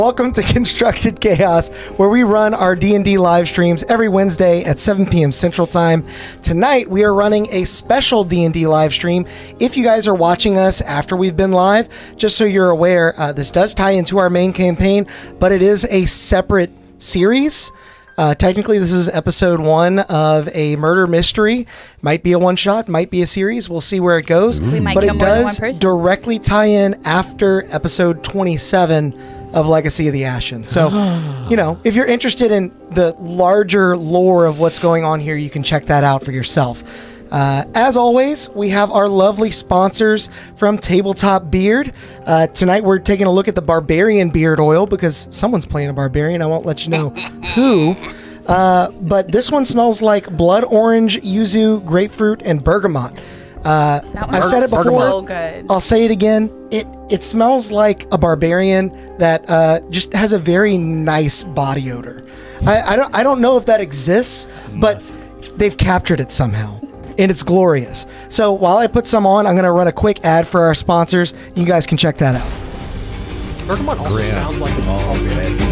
Welcome to Constructed Chaos, where we run our D&D live streams every Wednesday at 7 p.m. Central Time. Tonight, we are running a special D&D live stream. If you guys are watching us after we've been live, just so you're aware, this does tie into our main campaign, but it is a separate series. Technically, this is episode 1 of a murder mystery. Might be a one-shot, might be a series. We'll see where it goes. But it does directly tie in after episode 27 of Legacy of the Ashen. So, you know, if you're interested in the larger lore of what's going on here, you can check that out for yourself. As always, we have our lovely sponsors from Tabletop Beard. Tonight we're taking a look at the Barbarian Beard Oil because someone's playing a Barbarian. I won't let you know who. But this one smells like blood orange, yuzu, grapefruit, and bergamot. I've said it before. So good. I'll say it again. It smells like a Barbarian that just has a very nice body odor. I don't know if that exists, but they've captured it somehow. And it's glorious. So while I put some on, I'm going to run a quick ad for our sponsors. You guys can check that out. Bergamot also sounds like a bed.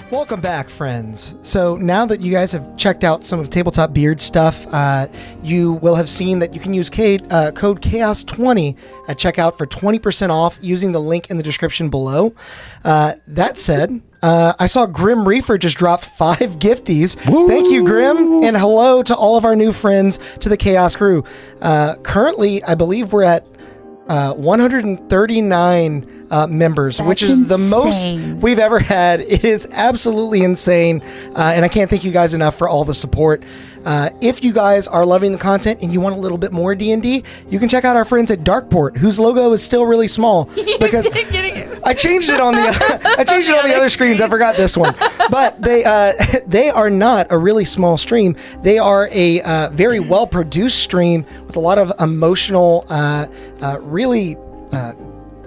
Welcome back, friends. So now that you guys have checked out some of Tabletop Beard stuff, you will have seen that you can use code CHAOS20 at checkout for 20% off using the link in the description below. That said, I saw Grim Reaper just dropped 5 gifties. Woo! Thank you, Grim, and hello to all of our new friends to the Chaos crew. Currently, I believe we're at 139 members, That's which is insane. The most we've ever had. It is absolutely insane, and I can't thank you guys enough for all the support. If you guys are loving the content and you want a little bit more D&D, you can check out our friends at Darkeport, whose logo is still really small because I changed it on the other screens. I forgot this one, but they are not a really small stream. They are a very well produced stream with a lot of emotional, really.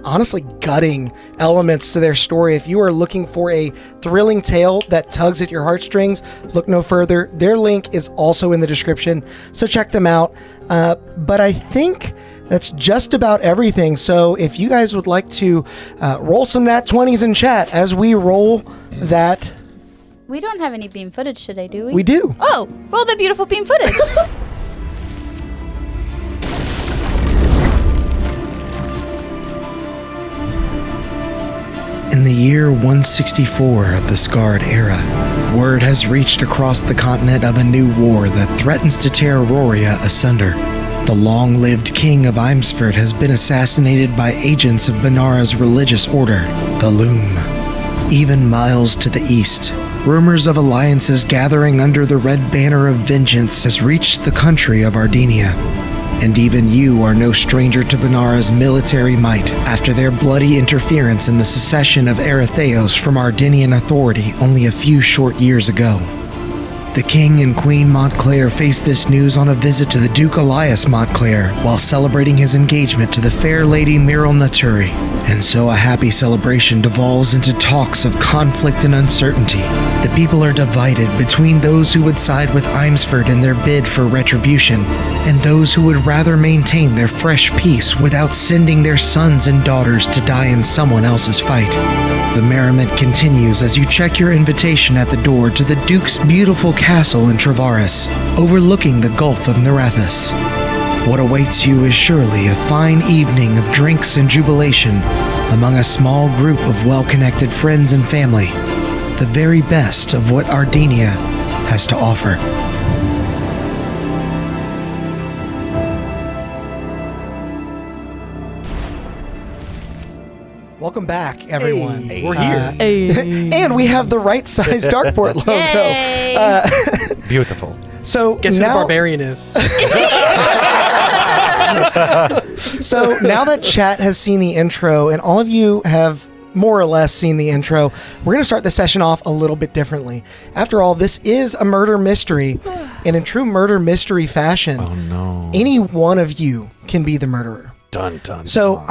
Honestly gutting elements to their story. If you are looking for a thrilling tale that tugs at your heartstrings, look no further. Their link is also in the description, so check them out. But I think that's just about everything. So if you guys would like to roll some nat 20s in chat as we roll that. We don't have any beam footage today, do we? We do. Oh, roll the beautiful beam footage. In the year 164 of the Scarred Era, word has reached across the continent of a new war that threatens to tear Auroria asunder. The long-lived king of Eimsford has been assassinated by agents of Banara's religious order, the Loom. Even miles to the east, rumors of alliances gathering under the red banner of vengeance has reached the country of Ardenia. And even you are no stranger to Banara's military might after their bloody interference in the secession of Eretheos from Ardenian authority only a few short years ago. The King and Queen Montclair faced this news on a visit to the Duke Elias Montclair while celebrating his engagement to the fair lady Myril Naturi. And so a happy celebration devolves into talks of conflict and uncertainty. The people are divided between those who would side with Eimsford in their bid for retribution, and those who would rather maintain their fresh peace without sending their sons and daughters to die in someone else's fight. The merriment continues as you check your invitation at the door to the Duke's beautiful castle in Travaris, overlooking the Gulf of Nerathis. What awaits you is surely a fine evening of drinks and jubilation, among a small group of well-connected friends and family, the very best of what Ardenia has to offer. Welcome back, everyone. Hey, we're here. And we have the right size Darkeport logo. Yay. Beautiful. So Guess who the now, barbarian is? so now that chat has seen the intro, and all of you have more or less seen the intro, we're going to start the session off a little bit differently. After all, this is a murder mystery, and in true murder mystery fashion, any one of you can be the murderer. Dun, dun, So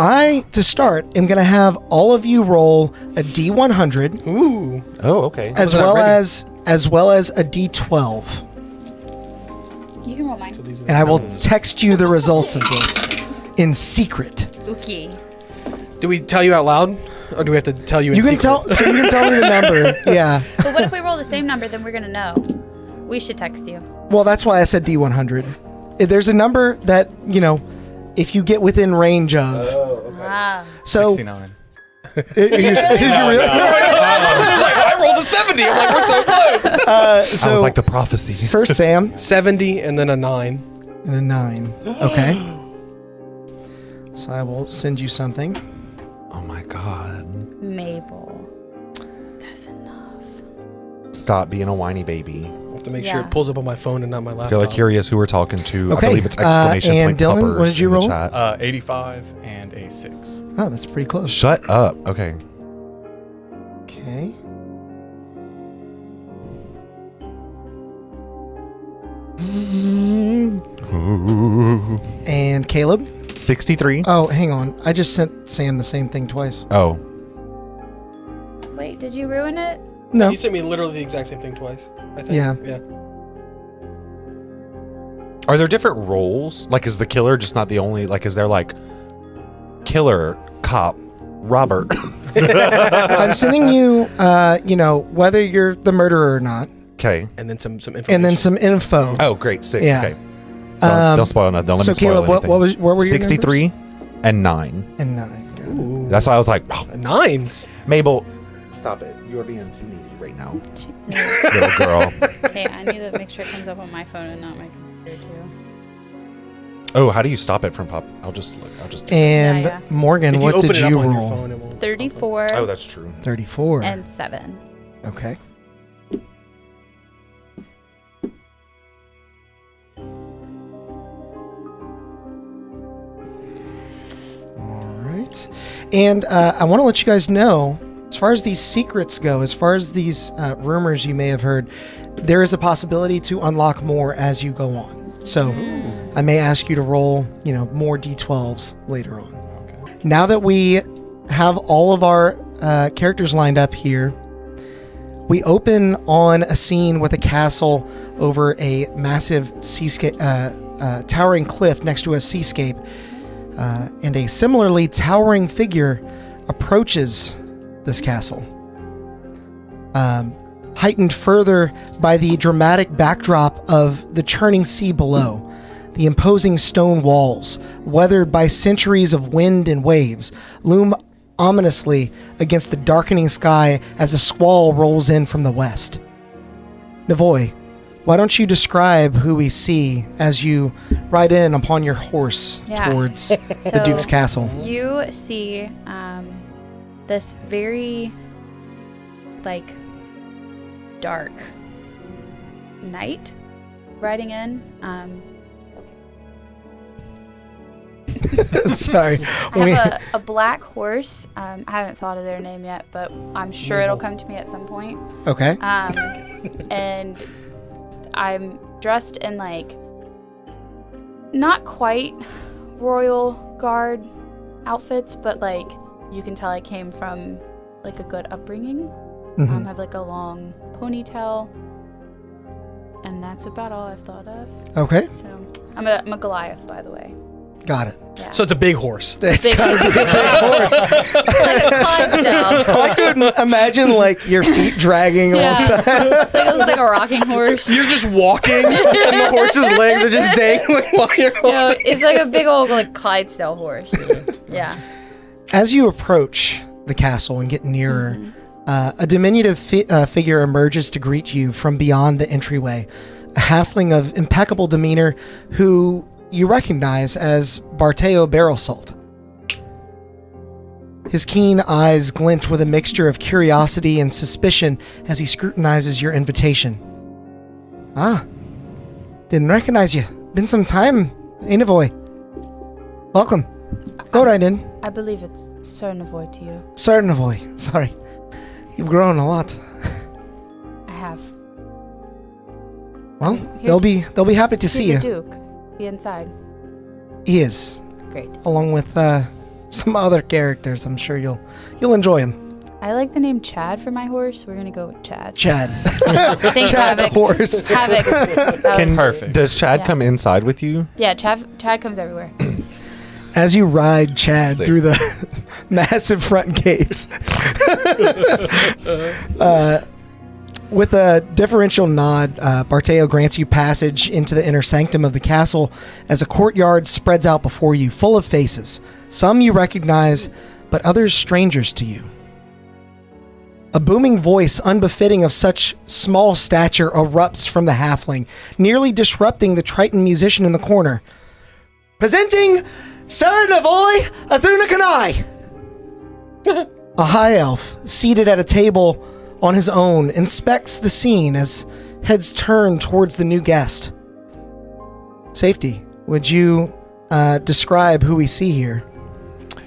to start, am going to have all of you roll a D100. Ooh. Oh, okay. as well as a D12. You can roll mine. And I will text you the results of this in secret. Okay. Do we tell you out loud, or do we have to tell you in You can secret? tell me the number. Yeah. But what if we roll the same number? Then we're gonna know. We should text you. Well, that's why I said D100. There's a number that, if you get within range of. Ah. So 69. I rolled a 70. I'm like, we're so close. So I was like the prophecy. first Sam 70 and then a 9. and a 9. Okay. So I will send you something. Oh my god. Mabel. That's enough. Stop being a whiny baby. I have to make sure Yeah. it pulls up on my phone and not my laptop. If you're curious who we're talking to, Okay, I believe it's exclamation and point Dylan, puppers what did you in the roll? chat. 85 and a 6. Oh, that's pretty close. Shut up. Okay. Okay. And Caleb? 63. Oh, hang on. I just sent Sam the same thing twice. Oh. Wait, did you ruin it? No. You sent me literally the exact same thing twice, I think. Yeah. Yeah. Are there different roles? Like, is the killer just not the only, like, is there like killer, cop, robber? I'm sending you, whether you're the murderer or not, Okay. And then some information. and then some info. Oh, great. Sick. Yeah. Okay. Don't spoil nothing. Don't let So me spoil Caleb, what anything. were your 63 numbers? and 9. And 9. Got it. Ooh. That's why I was like, oh, 9s. Mabel, stop it. You are being too needy right now. Little girl. Okay, I need to make sure it comes up on my phone and not my computer too. Oh, how do you stop it from pop? I'll just look. And Yeah. Morgan, If you what open did it up you on your roll? phone, it won't. 34 Oh, that's true. 34. and 7. Okay. All right. And I want to let you guys know, as far as these secrets go, as far as these rumors you may have heard, there is a possibility to unlock more as you go on. So I may ask you to roll, more D12s later on. Okay. Now that we have all of our characters lined up here, we open on a scene with a castle over a massive seascape, towering cliff next to a seascape, and a similarly towering figure approaches this castle. Heightened further by the dramatic backdrop of the churning sea below, the imposing stone walls, weathered by centuries of wind and waves, loom ominously against the darkening sky as a squall rolls in from the west. Navoy, why don't you describe who we see as you ride in upon your horse Yeah. towards the So- Duke's castle? You see this very, dark knight riding in. Sorry. I have a black horse. I haven't thought of their name yet, but I'm sure it'll come to me at some point. Okay. And I'm dressed in not quite royal guard outfits, but you can tell I came from a good upbringing. Mhm. I have a long ponytail, and that's about all I've thought of. Okay. So I'm a Goliath, by the way. Got it. Yeah. So it's a big horse. It's Big gotta be a big horse. like a Clydesdale. I like to imagine your feet dragging alongside. It looks like a rocking horse. You're just walking, and the horse's legs are just dangling while you're No, holding. it's like a big old Clydesdale horse. Yeah. As you approach the castle and get nearer, a diminutive figure emerges to greet you from beyond the entryway. A halfling of impeccable demeanor who you recognize as Barteo Barrelsalt. His keen eyes glint with a mixture of curiosity and suspicion as he scrutinizes your invitation. Ah, didn't recognize you. Been some time, ain't it, boy? Welcome. Go right in. I believe it's Cernavoy to you. Cernavoy, sorry. You've grown a lot. I have. Well, Here they'll be happy to see the you. Duke. He inside. He is, Great. along with some other characters. I'm sure you'll enjoy him. I like the name Chad for my horse. We're gonna go with Chad. Chad. Thanks, Chad the Havoc. horse. Havoc. That was- Perfect. Does Chad Yeah. come inside with you? Yeah, Chad comes everywhere. As you ride Chad Sick. through the massive front gates, with a deferential nod, Barteo grants you passage into the inner sanctum of the castle as a courtyard spreads out before you, full of faces. Some you recognize, but others strangers to you. A booming voice unbefitting of such small stature erupts from the halfling, nearly disrupting the Triton musician in the corner. Presenting Sir Navoy Athunakanai! A high elf, seated at a table on his own, inspects the scene as heads turn towards the new guest. Safety, would you describe who we see here?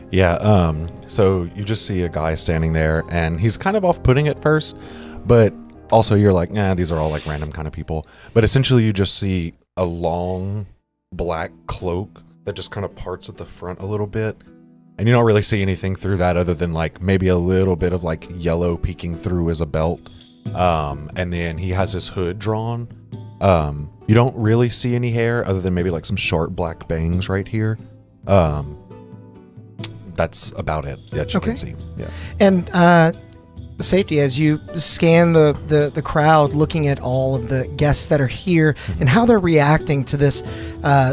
Yeah, so you just see a guy standing there, and he's kind of off-putting at first, but also you're like, nah, these are all like random kind of people. But essentially you just see a long black cloak that just kind of parts at the front a little bit, and you don't really see anything through that other than like maybe a little bit of like yellow peeking through as a belt. And then he has his hood drawn. You don't really see any hair other than maybe like some short black bangs right here. That's about it that you Okay. can see. Yeah. And Safety, as you scan the crowd, looking at all of the guests that are here and how they're reacting to this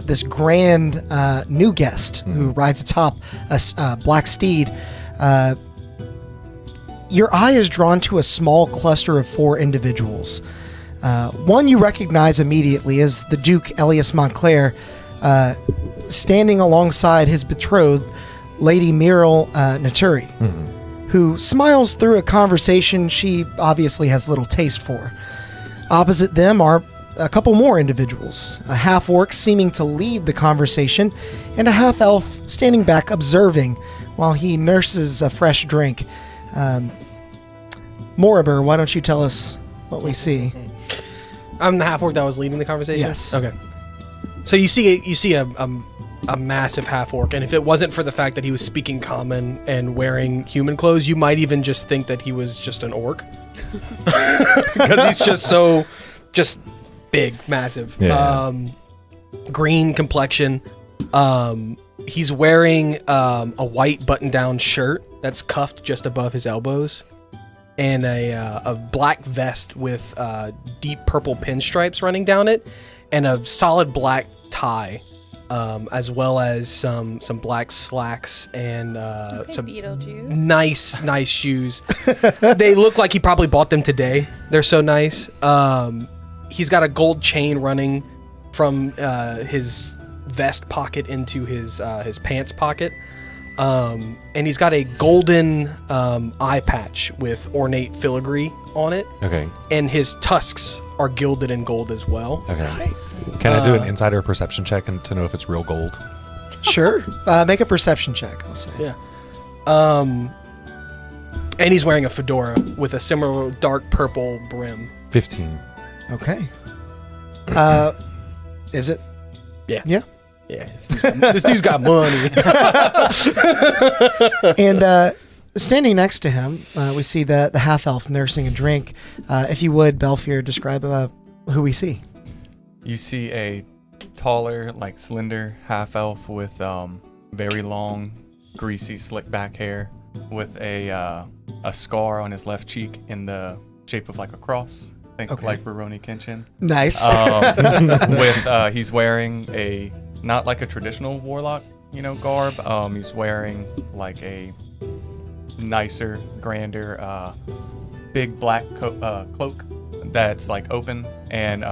this grand new guest who rides atop a black steed, your eye is drawn to a small cluster of 4 individuals. One you recognize immediately as the Duke Elias Montclair, standing alongside his betrothed, Lady Muriel Naturi, who smiles through a conversation she obviously has little taste for. Opposite them are a couple more individuals, a half-orc seeming to lead the conversation, and a half-elf standing back observing while he nurses a fresh drink. Moribur, why don't you tell us what we see? I'm the half-orc that was leading the conversation? Yes. Okay. So you see a massive half-orc, and if it wasn't for the fact that he was speaking common and wearing human clothes, you might even just think that he was just an orc. Because he's just big, massive. Yeah. Green complexion. He's wearing a white button-down shirt that's cuffed just above his elbows, and a black vest with deep purple pinstripes running down it, and a solid black tie, as well as some black slacks and some Beetlejuice. nice shoes. They look like he probably bought them today. They're so nice. He's got a gold chain running from his vest pocket into his pants pocket. And he's got a golden eye patch with ornate filigree on it. Okay. And his tusks are gilded in gold as well. Okay. Can I do an insider perception check to know if it's real gold? Sure. Make a perception check, I'll say. Yeah. And he's wearing a fedora with a similar dark purple brim. 15. Okay. Is it? Yeah. Yeah. Yeah, this dude's got money. And standing next to him, we see the half-elf nursing a drink. If you would, Belfier, describe who we see. You see a taller, like slender half-elf with very long, greasy, slick back hair with a scar on his left cheek in the shape of like a cross. Think Okay. like Rurouni Kenshin. Nice. With he's wearing not like a traditional warlock garb. He's wearing like a nicer, grander, big black cloak that's like open, and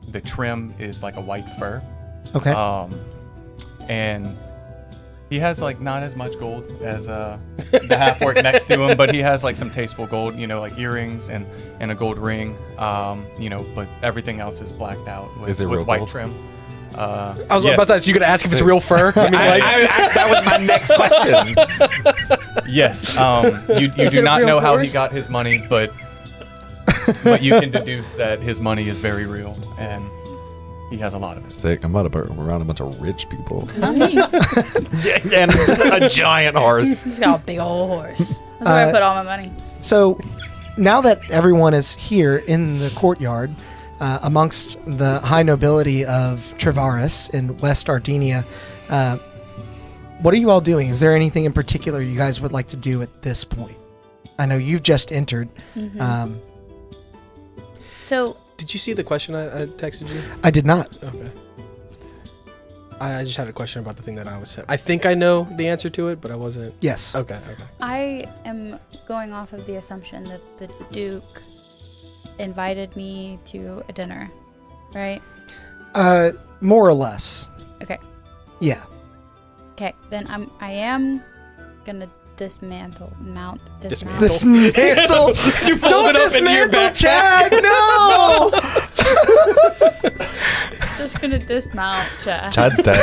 the trim is like a white fur. Okay. And he has like not as much gold as the half orc next to him, but he has like some tasteful gold, like earrings and a gold ring, but everything else is blacked out with real white gold? trim. I was about to ask, you gonna ask if it's real fur? I mean, that was my next question. Yes. You Is do it a not real know how he horse? got his money, but you can deduce that his money is very real, and he has a lot of it. Sick. I'm about to be around a bunch of rich people. Not me. And a giant horse. He's got a big old horse. That's where I put all my money. So now that everyone is here in the courtyard, amongst the high nobility of Trevaris in West Ardenia, what are you all doing? Is there anything in particular you guys would like to do at this point? I know you've just entered. So did you see the question I texted you? I did not. Okay. I just had a question about the thing that I was saying. I think I know the answer to it, but I wasn't. Yes. Okay. I am going off of the assumption that the Duke invited me to a dinner, right? More or less. Okay. Yeah. Okay, then I am gonna dismantle. Dismantle. You fold Don't it up into your dismantle, backpack. Chad. No. Just gonna dismount Chad. Chad's dead.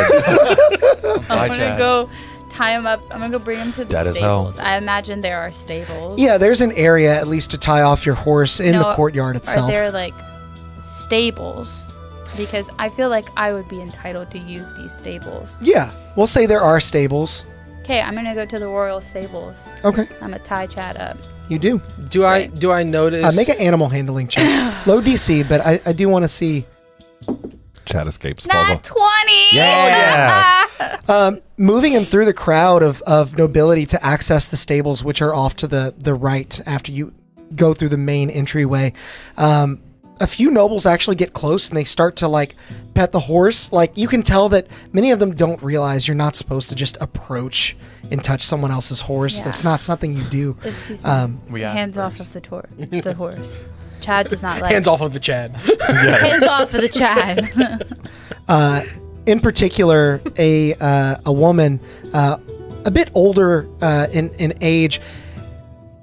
I'm gonna go tie him up. I'm gonna go bring him to the Dead as hell. stables. I imagine there are stables. Yeah, there's an area at least to tie off your horse in the No, courtyard itself. Are there like stables? Because I feel like I would be entitled to use these stables. Yeah, we'll say there are stables. Okay, I'm gonna go to the royal stables. Okay, I'm gonna tie Chad up. you do. Do I notice? Make an animal handling check. Low DC, but I do want to see. Chad escapes. Falls Not off. 20! Yeah. Moving him through the crowd of nobility to access the stables, which are off to the right after you go through the main entryway. A few nobles actually get close and they start to like pet the horse. Like you can tell that many of them don't realize you're not supposed to just approach and touch someone else's horse. Yeah. That's not something you do. Excuse me. We asked Hands off first. of the horse. Chad does not like Hands off of the Chad. Hands off of the Chad. In particular, a woman, a bit older in age.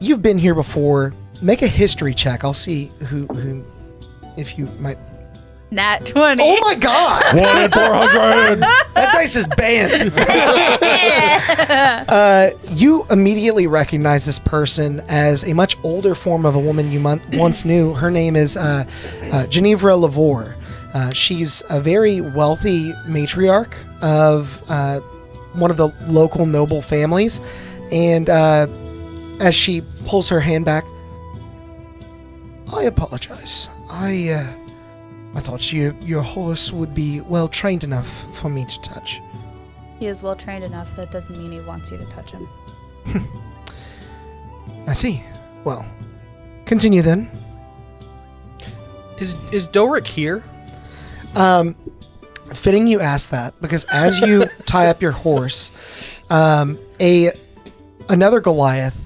You've been here before. Make a history check. I'll see who if you might. Nat 20. Oh my God! 1 in 400. That dice is banned. You immediately recognize this person as a much older form of a woman you once knew. Her name is Genevra Lavore. She's a very wealthy matriarch of one of the local noble families. And as she pulls her hand back, I apologize. I thought your horse would be well trained enough for me to touch. He is well trained enough. That doesn't mean he wants you to touch him. I see. Well, continue then. Is Doric here? Fitting you ask that, because as you tie up your horse, another Goliath,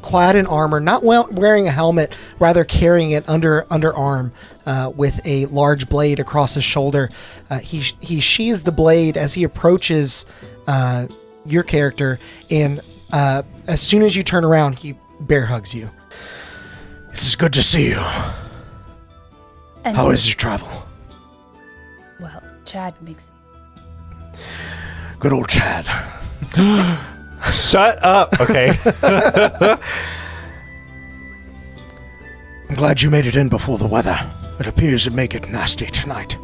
clad in armor, not wearing a helmet, rather carrying it underarm, with a large blade across his shoulder. He sheathes the blade as he approaches your character, and as soon as you turn around, he bear hugs you. It's good to see you. And How is your travel? well, Chad makes Good old Chad. Shut up. Okay. I'm glad you made it in before the weather. It appears to make it nasty tonight.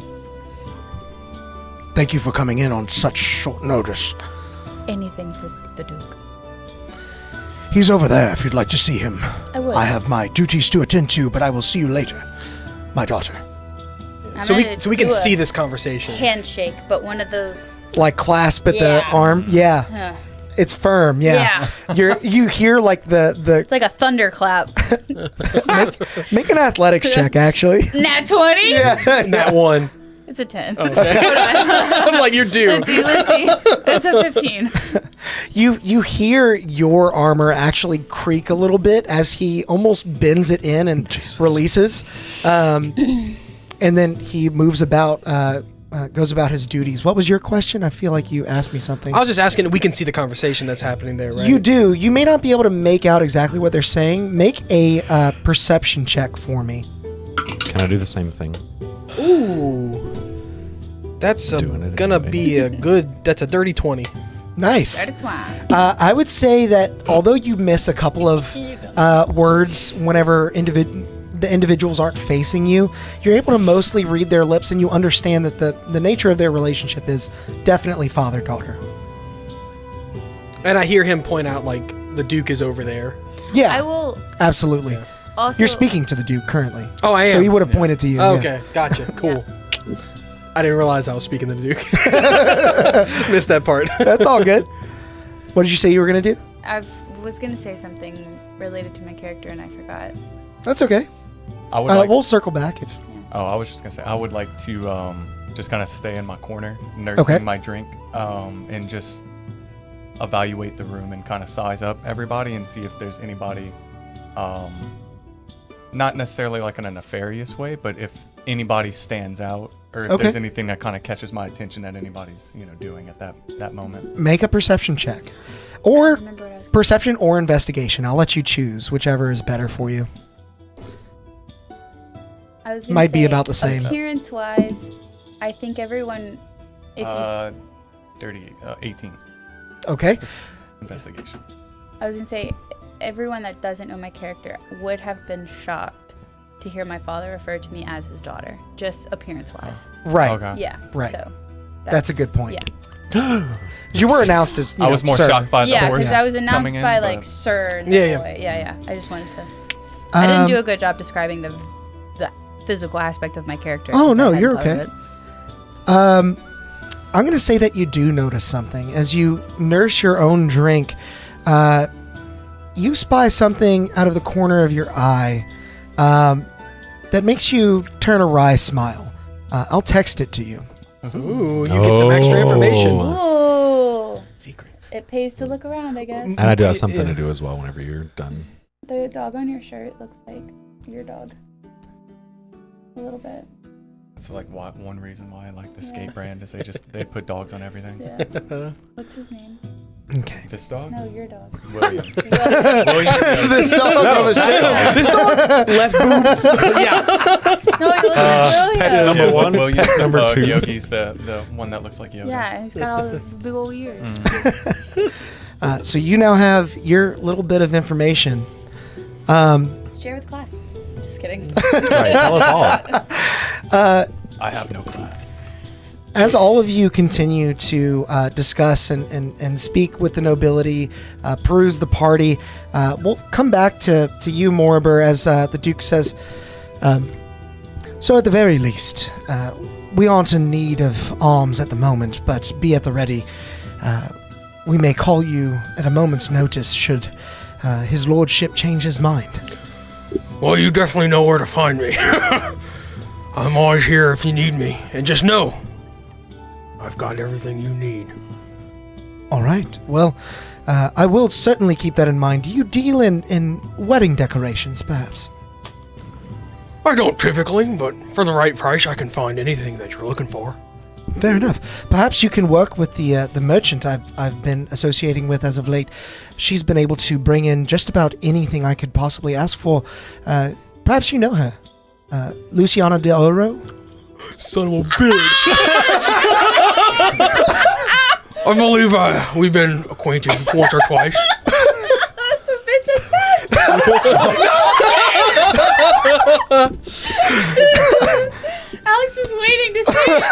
Thank you for coming in on such short notice. anything for the Duke. He's over there if you'd like to see him. I would. I have my duties to attend to, but I will see you later. My daughter. I'm So we gonna can do a see this conversation. handshake, but one of those. Like clasp at the Yeah. arm? Yeah. Uh, It's firm, yeah. You hear like the it's like a thunderclap. make an athletics check actually. Nat 20? Yeah. That one. It's a 10. Oh, okay. I was like, you're due. Let's see. It's a 15. You hear your armor actually creak a little bit as he almost bends it in and releases. And then he moves about, goes about his duties. What was your question? I feel like you asked me something. I was just asking, we can see the conversation that's happening there, right? You do. You may not be able to make out exactly what they're saying. Make a perception check for me. Can I do the same thing? Ooh. That's gonna be a good, that's a dirty 20. Nice. Dirty twine. I would say that although you miss a couple of words whenever the individuals aren't facing you, you're able to mostly read their lips, and you understand that the nature of their relationship is definitely father-daughter. And I hear him point out, like, the Duke is over there. Yeah, I will absolutely. also. You're speaking to the Duke currently. Oh, I am. So he would have pointed to you. Oh, yeah. okay, gotcha. Cool. I didn't realize I was speaking to the Duke. Missed that part. That's all good. What did you say you were going to do? I was going to say something related to my character and I forgot. That's okay. I would We'll circle back. I was just gonna say I would like to just kind of stay in my corner, nursing my drink, and just evaluate the room and kind of size up everybody and see if there's anybody, not necessarily like in a nefarious way, but if anybody stands out or if there's anything that kind of catches my attention that anybody's doing at that moment. Make a perception check, or perception or investigation. I'll let you choose whichever is better for you. I was gonna Might be say, about the same. Appearance-wise, I think everyone. Dirty 18 Okay. investigation. I was gonna say, everyone that doesn't know my character would have been shocked to hear my father refer to me as his daughter, just appearance-wise. Right. Okay. Yeah. Right. So That's a good point. Yeah. You were announced as. I was more sir. shocked by the Yeah, horse because I was announced coming in, by but- like Sir. And Yeah, boy. Yeah. I just wanted to. I didn't do a good job describing the physical aspect of my character. Oh, 'cause I no, hadn't you're thought of okay. it. I'm going to say that you do notice something. As you nurse your own drink, you spy something out of the corner of your eye that makes you turn a wry smile. I'll text it to you. Ooh, you get some extra information. Ooh. Secrets. It pays to look around, I guess. And I do have something to do as well whenever you're done. The dog on your shirt looks like your dog. A little bit. That's like one reason why I like the skate brand is they put dogs on everything. Yeah. What's his name? Okay. This dog? No, your dog. William. This dog on the shirt. This dog left boob. Yeah. No, he looks like William. Number one, William. number two. Yogi's the one that looks like Yogi. Yeah, he's got all the big old ears. So you now have your little bit of information. Share with class. Just kidding. Right, tell us all. I have no class. As all of you continue to discuss and speak with the nobility, peruse the party, we'll come back to you, Morber, as the Duke says, so at the very least, we aren't in need of arms at the moment, but be at the ready. We may call you at a moment's notice should his lordship change his mind. Well, you definitely know where to find me. I'm always here if you need me. And just know, I've got everything you need. All right. Well, I will certainly keep that in mind. Do you deal in wedding decorations, perhaps? I don't typically, but for the right price, I can find anything that you're looking for. Fair enough. Perhaps you can work with the merchant I've been associating with as of late. She's been able to bring in just about anything I could possibly ask for. Perhaps you know her. Luciana de Oro? Son of a bitch. I believe we've been acquainted once or twice. That's the bitch's Alex was waiting to say it.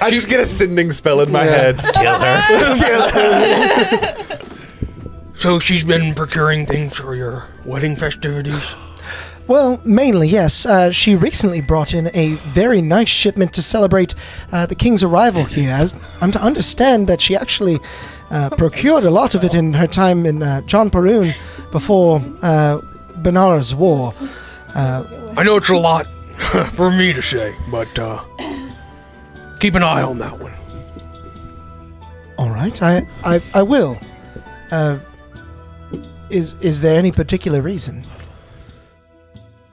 I just get a sending spell in my head. Kill her. So she's been procuring things for your wedding festivities? Well, mainly, yes. She recently brought in a very nice shipment to celebrate the king's arrival here. As I'm to understand that she actually procured a lot of it in her time in John Peroon before Benares War. I know it's a lot for me to say, but Keep an eye on that one. All right, I will. Is there any particular reason?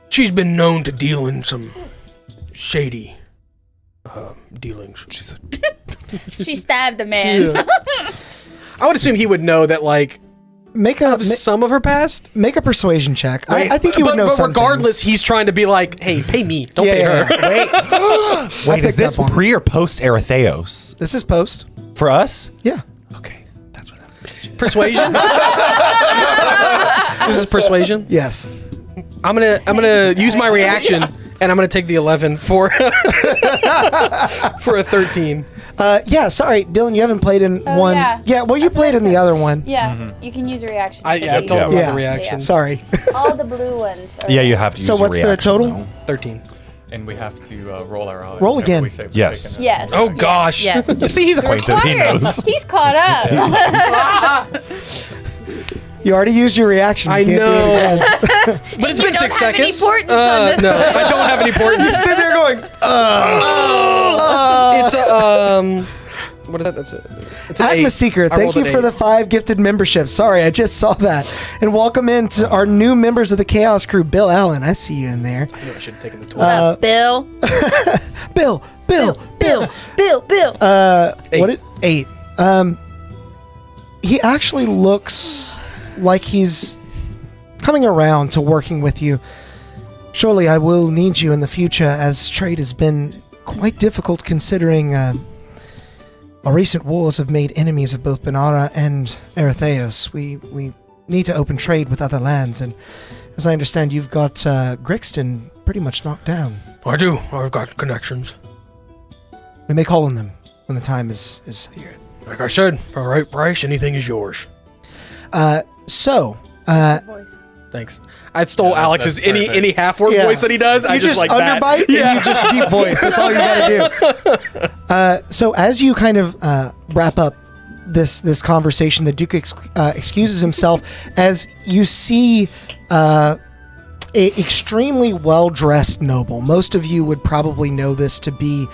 She's been known to deal in some shady dealings. She stabbed the man. I would assume he would know that, like, Make a some of her past. make a persuasion check. I think you would know but some regardless, things. he's trying to be like, hey, pay me. Don't pay her. Wait, is picked this up on it. pre or post Aratheos? This is post. For us? Yeah. Okay, that's what that Persuasion? This is persuasion? Yes. I'm gonna use my reaction, and I'm gonna take the 11 for for a 13. Yeah. Sorry, Dylan. You haven't played in Oh, one. yeah. Well, you played in the other one. Yeah, you can use a reaction. I told him about Yeah. the reaction. Yeah. Sorry. All the blue ones. Are Yeah, you have to use So your what's the reaction, total? though. 13. And we have to roll our eyes. Roll whenever again. we say we're Yes. taking Yes. Oh, gosh. Yes. You see, he's acquainted. He Required. knows. He's caught up. You already used your reaction. You I can't do it know. again. But it's You been don't 6 have any seconds. portents on this no, one. I don't have any portents. Sit there going. It's a what is that? That's it. It's an Atma 8. Seeker, I thank rolled you an for 8. the 5 gifted memberships. Sorry, I just saw that. And welcome into our new members of the Chaos Crew, Bill Allen. I see you in there. I knew I should have taken the 12. What up, Bill? Bill. Bill. What? 8. He actually looks like he's coming around to working with you. Surely I will need you in the future, as trade has been quite difficult considering our recent wars have made enemies of both Benara and Aratheos. We need to open trade with other lands, and as I understand, you've got Grixton pretty much knocked down. I do. I've got connections. We may call on them when the time is here. Like I said, for the right price, anything is yours. So, Thanks. I stole Yeah, Alex's that's any perfect. Voice Yeah. voice that he does. I you just like that. underbite and you just deep voice. That's all you gotta do. So as you kind of wrap up this conversation, the Duke excuses himself as you see a extremely well-dressed noble. Most of you would probably know this to be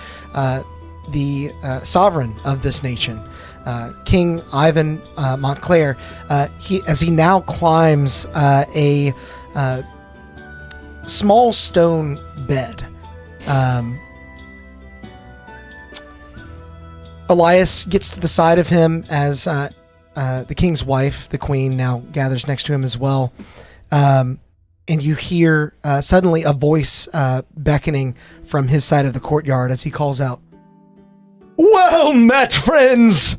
the sovereign of this nation. King Ivan Montclair, as he now climbs a small stone bed. Elias gets to the side of him as the king's wife, the queen, now gathers next to him as well. And you hear suddenly a voice beckoning from his side of the courtyard as he calls out, "Well met, friends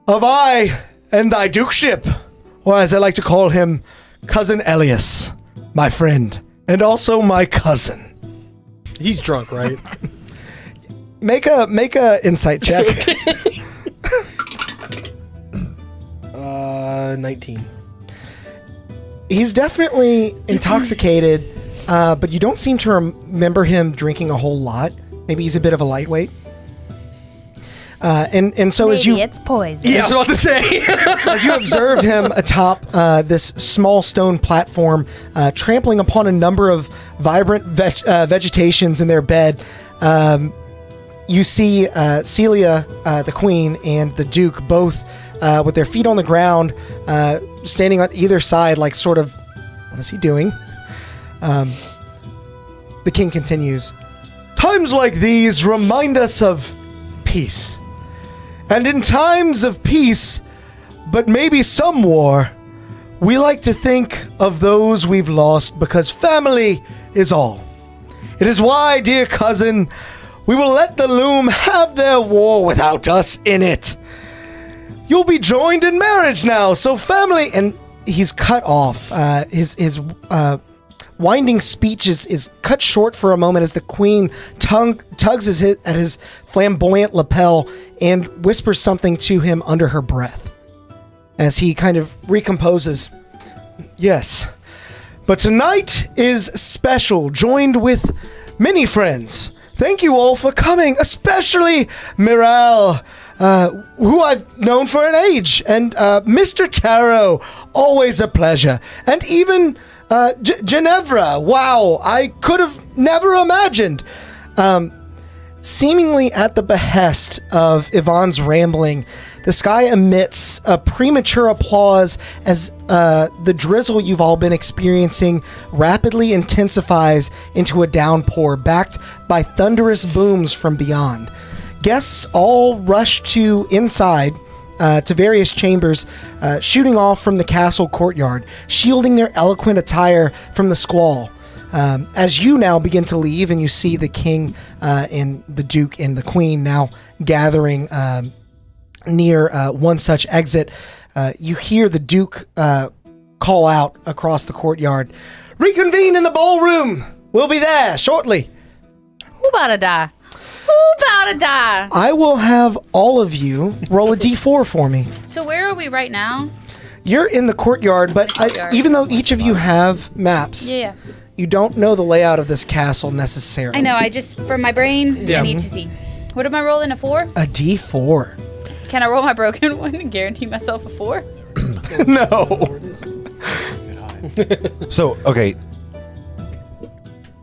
of I and thy dukeship," or as I like to call him, Cousin Elias, my friend, and also my cousin. He's drunk, right? Make a insight check. 19. He's definitely intoxicated, but you don't seem to remember him drinking a whole lot. Maybe he's a bit of a lightweight. And so as you it's poison. Yeah, I was about to say. as you observe him atop this small stone platform, trampling upon a number of vibrant vegetations in their bed, you see Celia, the queen, and the duke both with their feet on the ground, standing on either side, like sort of, what is he doing? The king continues, "Times like these remind us of peace. And in times of peace, but maybe some war, we like to think of those we've lost because family is all. It is why, dear cousin, we will let the loom have their war without us in it. You'll be joined in marriage now, so family..." And he's cut off. His winding speech is cut short for a moment as the queen tugs at his flamboyant lapel and whispers something to him under her breath. As he kind of recomposes, "Yes, but tonight is special, joined with many friends. Thank you all for coming, especially Miral, who I've known for an age, and Mr. Taro, always a pleasure, and even Ginevra. Wow, I could have never imagined." Seemingly at the behest of Yvonne's rambling, the sky emits a premature applause as the drizzle you've all been experiencing rapidly intensifies into a downpour backed by thunderous booms from beyond. Guests all rush to inside to various chambers, shooting off from the castle courtyard, shielding their eloquent attire from the squall. As you now begin to leave and you see the king and the duke and the queen now gathering near one such exit, you hear the duke call out across the courtyard, "Reconvene in the ballroom! We'll be there shortly." Who about to die? Who about to die? I will have all of you roll a d4 for me. So where are we right now? You're in the courtyard, but even though each of you have maps, Yeah. you don't know the layout of this castle necessarily. I know. I just, for my brain, I need to see. What am I rolling, a 4? A d4. Can I roll my broken one and guarantee myself a 4? No. So, okay.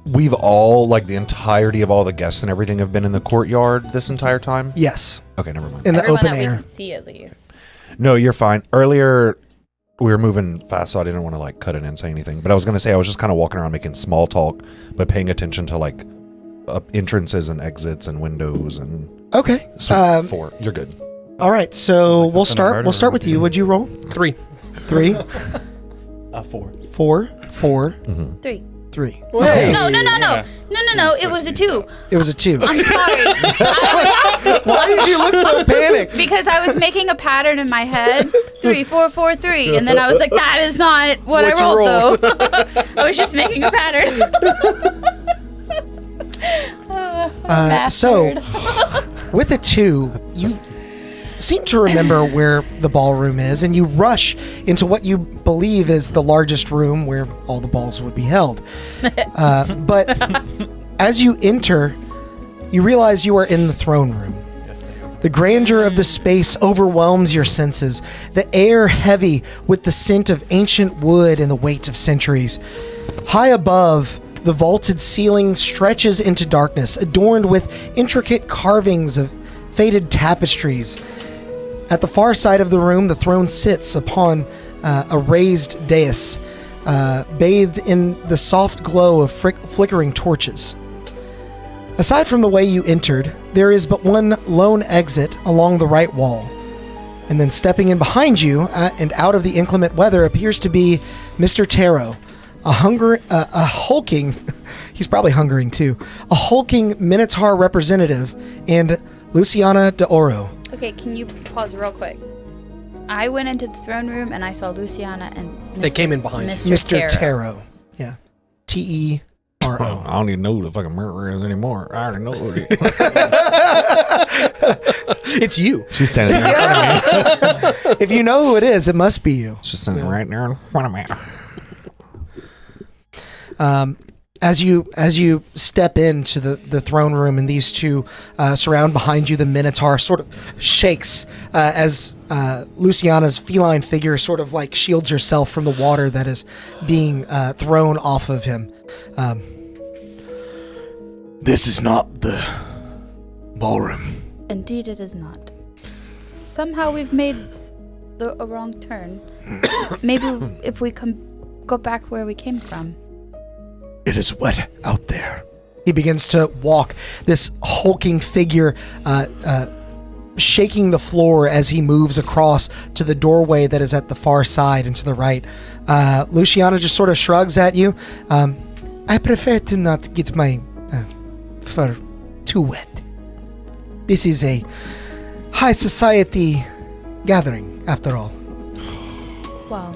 We've all, like, the entirety of all the guests and everything have been in the courtyard this entire time? Yes. Okay, never mind. In the Everyone open that air. we can see at least. No, you're fine. Earlier, we were moving fast, so I didn't want to, like, cut it and say anything. But I was going to say I was just kind of walking around making small talk, but paying attention to, like, entrances and exits and windows and... Okay. So, 4. You're good. All right. So like we'll something a start. We'll start murderer with you. Would you roll? 3. 3, 4. 4, 4, 3. 3. No. It was a 2. It was a 2. I'm sorry. Why did you look so panicked? Because I was making a pattern in my head. 3, 4, 4, 3. And then I was like, that is not what I What'd you rolled, roll? though. I was just making a pattern. So, Bastard. with a 2, you seem to remember where the ballroom is, and you rush into what you believe is the largest room where all the balls would be held. But as you enter, you realize you are in the throne room. Yes, they are. The grandeur of the space overwhelms your senses, the air heavy with the scent of ancient wood and the weight of centuries. High above, the vaulted ceiling stretches into darkness, adorned with intricate carvings of faded tapestries. At the far side of the room, the throne sits upon a raised dais, bathed in the soft glow of flickering torches. Aside from the way you entered, there is but one lone exit along the right wall. And then stepping in behind you and out of the inclement weather appears to be Mr. Taro, a hulking, he's probably hungering too, a hulking Minotaur representative, and Luciana de Oro. Okay, can you pause real quick? I went into the throne room and I saw Luciana and They came in behind you. Mr. Taro. Yeah. Tero. I don't even know who the fucking murderer is anymore. I already know who it is. It's you. She's standing there in front of me. If you know who it is, it must be you. She's standing right there in front of me. As you step into the throne room and these two surround behind you, the Minotaur sort of shakes as Luciana's feline figure sort of like shields herself from the water that is being thrown off of him. This is not the ballroom. Indeed, it is not. Somehow we've made a wrong turn. Maybe if we go back where we came from. It is wet out there. He begins to walk, this hulking figure shaking the floor as he moves across to the doorway that is at the far side and to the right. Luciana just sort of shrugs at you. I prefer to not get my fur too wet. This is a high society gathering, after all. Well,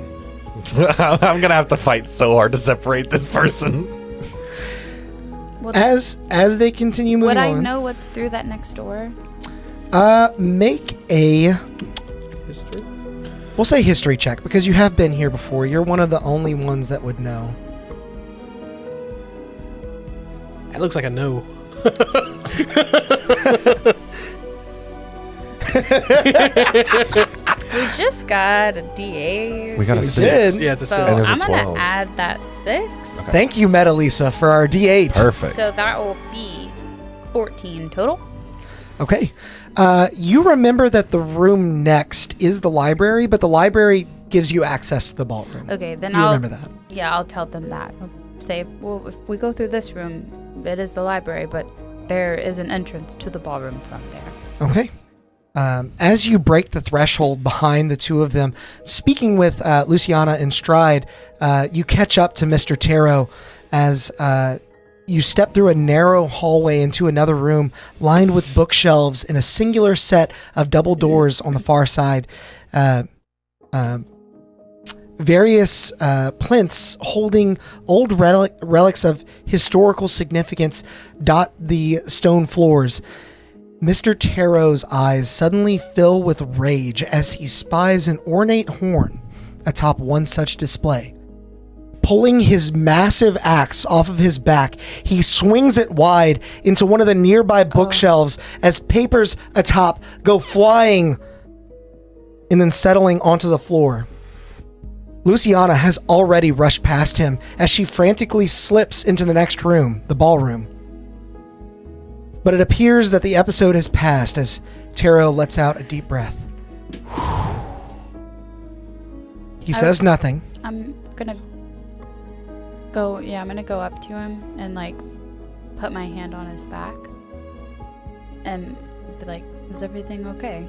I'm gonna have to fight so hard to separate this person. As they continue moving would I on, know what's through that next door? make a History? we'll say history check because you have been here before. You're one of the only ones that would know. That looks like a no. We just got a D8. We got a We 6. did. Yeah, it's a So six. And there's a I'm gonna 12. add that 6. Thank you, Meta Lisa, for our D8. Perfect. So that will be 14 total. Okay. You remember that the room next is the library, but the library gives you access to the ballroom. Okay, then You I'll remember that. Yeah, I'll tell them that. I'll say, well, if we go through this room, it is the library, but there is an entrance to the ballroom from there. Okay. As you break the threshold behind the two of them, speaking with Luciana in stride, you catch up to Mr. Taro as you step through a narrow hallway into another room lined with bookshelves and a singular set of double doors on the far side. Various plinths holding old relics of historical significance dot the stone floors. Mr. Taro's eyes suddenly fill with rage as he spies an ornate horn atop one such display. Pulling his massive axe off of his back, he swings it wide into one of the nearby bookshelves as papers atop go flying and then settling onto the floor. Luciana has already rushed past him as she frantically slips into the next room, the ballroom. But it appears that the episode has passed as Taro lets out a deep breath. He says nothing. I'm gonna go up to him and like put my hand on his back and be like, is everything okay?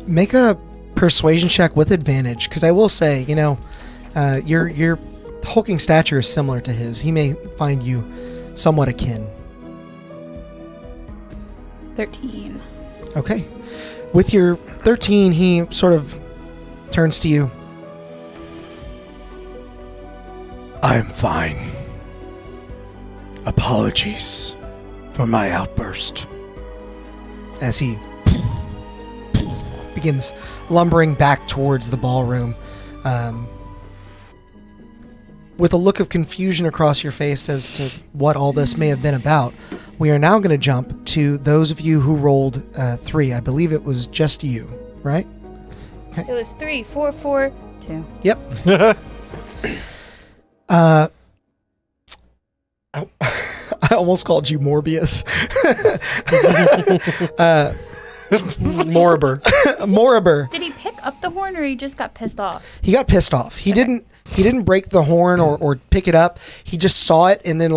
Make a persuasion check with advantage, because I will say, your hulking stature is similar to his. He may find you somewhat akin. 13. Okay. With your 13, he sort of turns to you. I'm fine. Apologies for my outburst. As he begins lumbering back towards the ballroom, with a look of confusion across your face as to what all this may have been about. We are now going to jump to those of you who rolled 3. I believe it was just you, right? It was 3, 4, 4, 2. Yep. I almost called you Morbius. Moribur. Did he pick up the horn or he just got pissed off? He got pissed off. He didn't break the horn or pick it up. He just saw it and then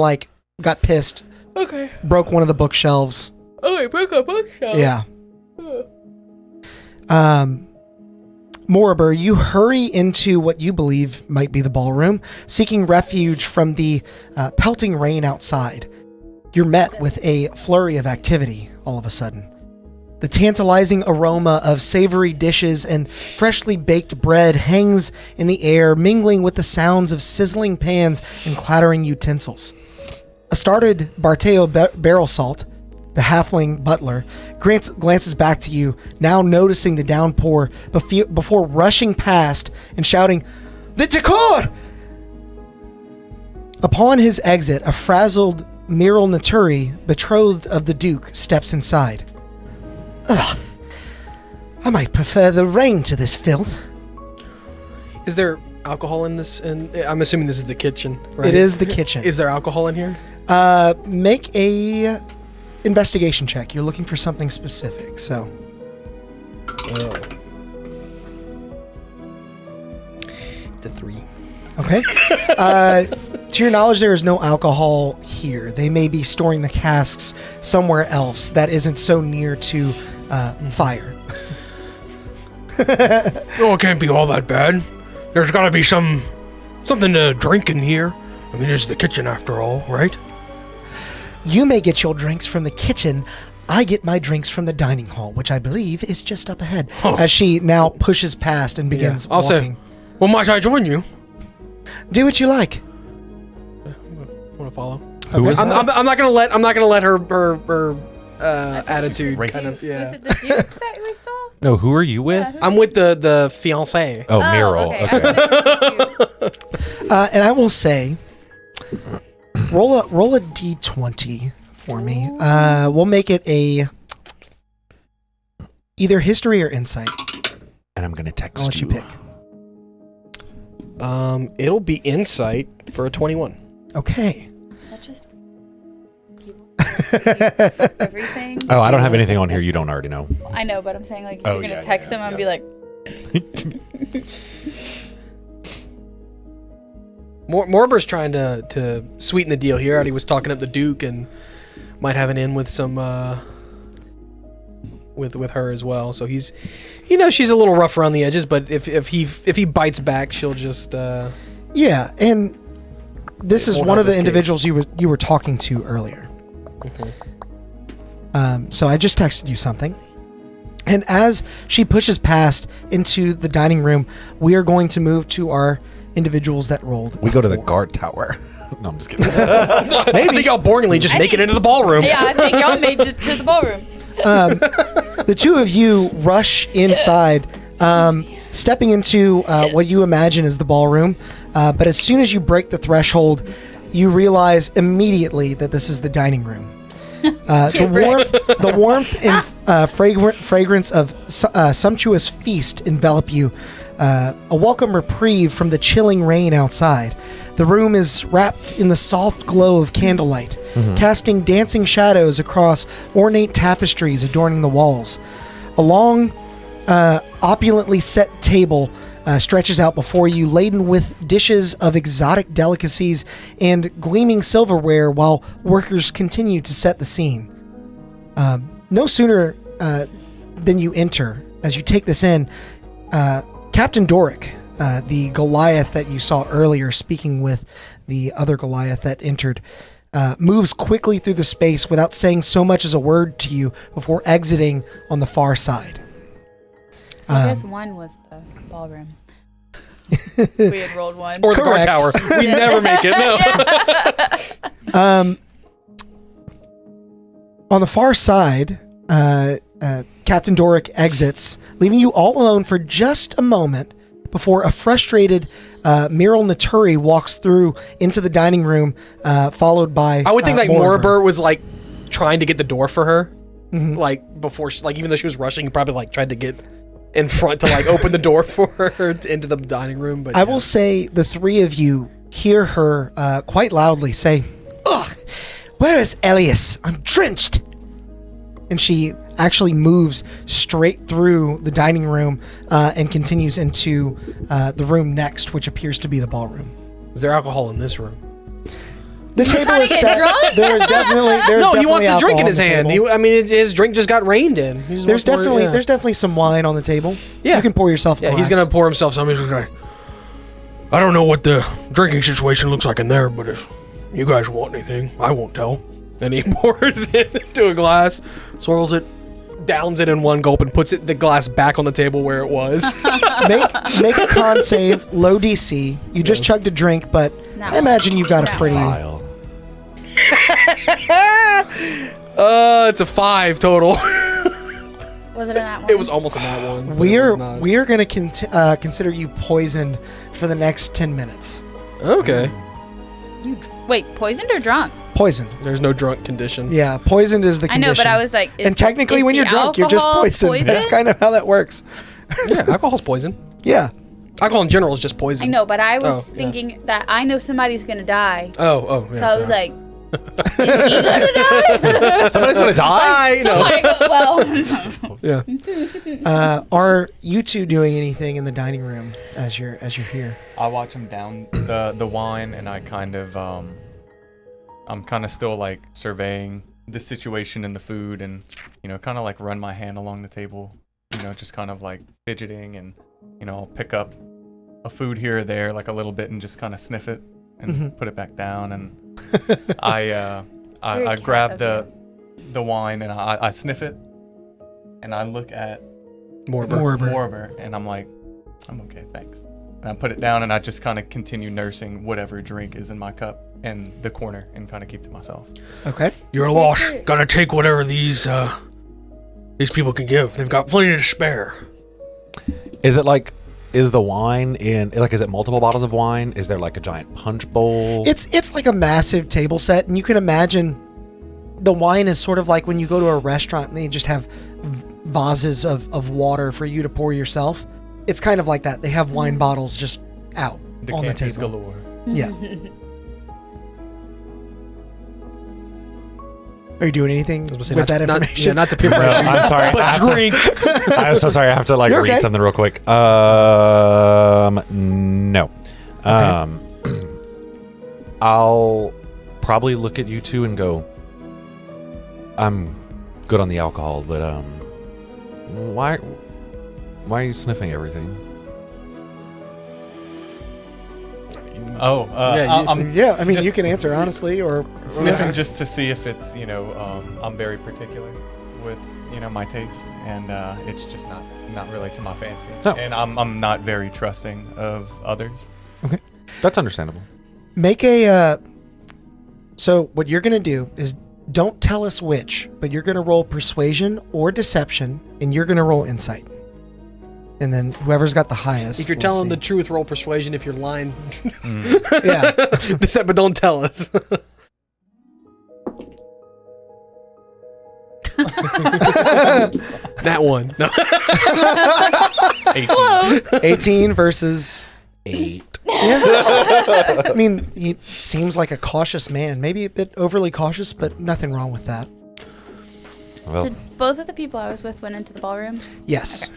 got pissed. Okay. Broke one of the bookshelves. Oh, he broke a bookshelf. Yeah. Moribur, you hurry into what you believe might be the ballroom, seeking refuge from the pelting rain outside. You're met with a flurry of activity all of a sudden. The tantalizing aroma of savory dishes and freshly baked bread hangs in the air, mingling with the sounds of sizzling pans and clattering utensils. A startled Barteo Barrel Salt, the halfling butler, glances back to you, now noticing the downpour before rushing past and shouting, "The decor!" Upon his exit, a frazzled Miral Naturi, betrothed of the Duke, steps inside. Ugh. I might prefer the rain to this filth. Is there alcohol in this? And I'm assuming this is the kitchen, right? It is the kitchen. Is there alcohol in here? Make a investigation check. You're looking for something specific, so. Oh. It's a 3. Okay. To your knowledge, there is no alcohol here. They may be storing the casks somewhere else that isn't so near to fire. Oh, it can't be all that bad. There's got to be something to drink in here. I mean, it's the kitchen after all, right? You may get your drinks from the kitchen. I get my drinks from the dining hall, which I believe is just up ahead. Huh. As she now pushes past and begins Also, walking. well, might I join you? Do what you like. Want to follow? Who is I'm that? not gonna let her attitude Race. kind of Was yeah. it the Duke that we saw? No, who are you with? Yeah, who- I'm with the fiance. Oh, Meryl. Okay. Okay. I thought it was the Duke. And I will say, roll a d20 for me. We'll make it a either history or insight. And I'm going to I'll text let you pick. It'll be insight for a 21. Okay. Such a everything. Oh, I don't have anything on here you don't already know. I know, but I'm saying like if Oh, you're gonna yeah, text yeah, him and yeah. be like, Morber's trying to sweeten the deal here. He was talking up the Duke and might have an in with some with her as well. So he's, she's a little rough around the edges, but if he bites back, she'll just Yeah, and this is won't one of help the his individuals you were talking to earlier. So I just texted you something. And as she pushes past into the dining room, we are going to move to our individuals that rolled. We go to the before. guard tower. No, I'm just kidding. I think y'all boringly just make it into the ballroom. yeah, I think y'all made it to the ballroom. The two of you rush inside, stepping into what you imagine is the ballroom. But as soon as you break the threshold, you realize immediately that this is the dining room. The warmth and fragrance of sumptuous feast envelop you. A welcome reprieve from the chilling rain outside. The room is wrapped in the soft glow of candlelight, casting dancing shadows across ornate tapestries adorning the walls. A long, opulently set table stretches out before you, laden with dishes of exotic delicacies and gleaming silverware, while workers continue to set the scene. No sooner than you enter, as you take this in, Captain Doric, the Goliath that you saw earlier speaking with the other Goliath that entered, moves quickly through the space without saying so much as a word to you before exiting on the far side. So I guess one was the ballroom. We had rolled one. Or the guard Correct. tower. We never make it. No. On the far side, Captain Doric exits, leaving you all alone for just a moment before a frustrated Miral Naturi walks through into the dining room, followed by I would think like Morber. Morber was like trying to get the door for her. Like before she, like even though she was rushing, he probably like tried to get in front to like open the door for her into the dining room. But I will say the three of you hear her quite loudly say, "Ugh, where is Elias? I'm drenched." And she actually moves straight through the dining room and continues into the room next, which appears to be the ballroom. Is there alcohol in this room? The table trying is to get set. drunk? There's definitely No, he wants a drink in his hand. Table. His drink just got rained in. He just There's wants more- definitely some wine on the table. Yeah. You can pour yourself. A Yeah, he's glass. gonna pour himself some. He's just like, I don't know what the drinking situation looks like in there, but if you guys want anything, I won't tell. And he pours it into a glass, swirls it, downs it in one gulp, and puts the glass back on the table where it was. make a con save, low DC. You just chugged a drink, but I imagine you've got a pretty. Vile. It's a 5 total. Was it an at one? It was almost a nat one. but it We was not. are going to consider you poisoned for the next 10 minutes. Okay. Wait, poisoned or drunk? Poisoned. There's no drunk condition. Yeah, poisoned is the I condition. know, but I was like, And technically, is when the you're drunk, you're just alcohol poisoned. That's kind of how that works. Yeah, alcohol's poison. Yeah. Alcohol in general is just poison. I know, but I was Oh, yeah. thinking that I know somebody's gonna die. Oh, yeah. So I was yeah. like, is he gonna die? Somebody's gonna die. No. I go, well, Yeah. Are you two doing anything in the dining room as you're here? I watch him down the wine, and I kind of I'm kind of still like surveying the situation and the food, and kind of like run my hand along the table, just kind of like fidgeting, and I'll pick up a food here or there, like a little bit, and just kind of sniff it and put it back down, and I cat grab of the wine, and I sniff it, and I look at Morber. Morber, and I'm like, I'm okay, thanks. And I put it down, and I just kind of continue nursing whatever drink is in my cup in the corner, and kind of keep to myself. Okay. You're lost. Gotta take whatever these people can give. They've got plenty to spare. Is the wine in is it multiple bottles of wine? Is there like a giant punch bowl? It's like a massive table set, and you can imagine the wine is sort of like when you go to a restaurant and they just have vases of water for you to pour yourself. It's kind of like that. They have wine bottles just out on the Decanters table. galore. Yeah. Are you doing anything I was gonna with say, that not, information? not the peer No, pressure. I'm sorry. I But have to- drink. I'm so sorry. I have to like You're read okay. something real quick. No. I'll probably look at you two and go, I'm good on the alcohol, but why are you sniffing everything? Oh, Yeah, you- I'm Yeah, I mean, just you can answer honestly or sniffing just to see if it's, I'm very particular with, my taste, and it's just not really to my fancy. Oh. And I'm not very trusting of others. That's understandable. make a. So what you're gonna do is don't tell us which, but you're gonna roll persuasion or deception, and you're gonna roll insight. And then whoever's got the highest. If you're we'll telling see. the truth, roll persuasion. If you're lying, Yeah. but don't tell us. That one. No. 18 versus 8. Yeah. I mean, he seems like a cautious man. Maybe a bit overly cautious, but nothing wrong with that. Well, Did both of the people I was with went into the ballroom? Yes.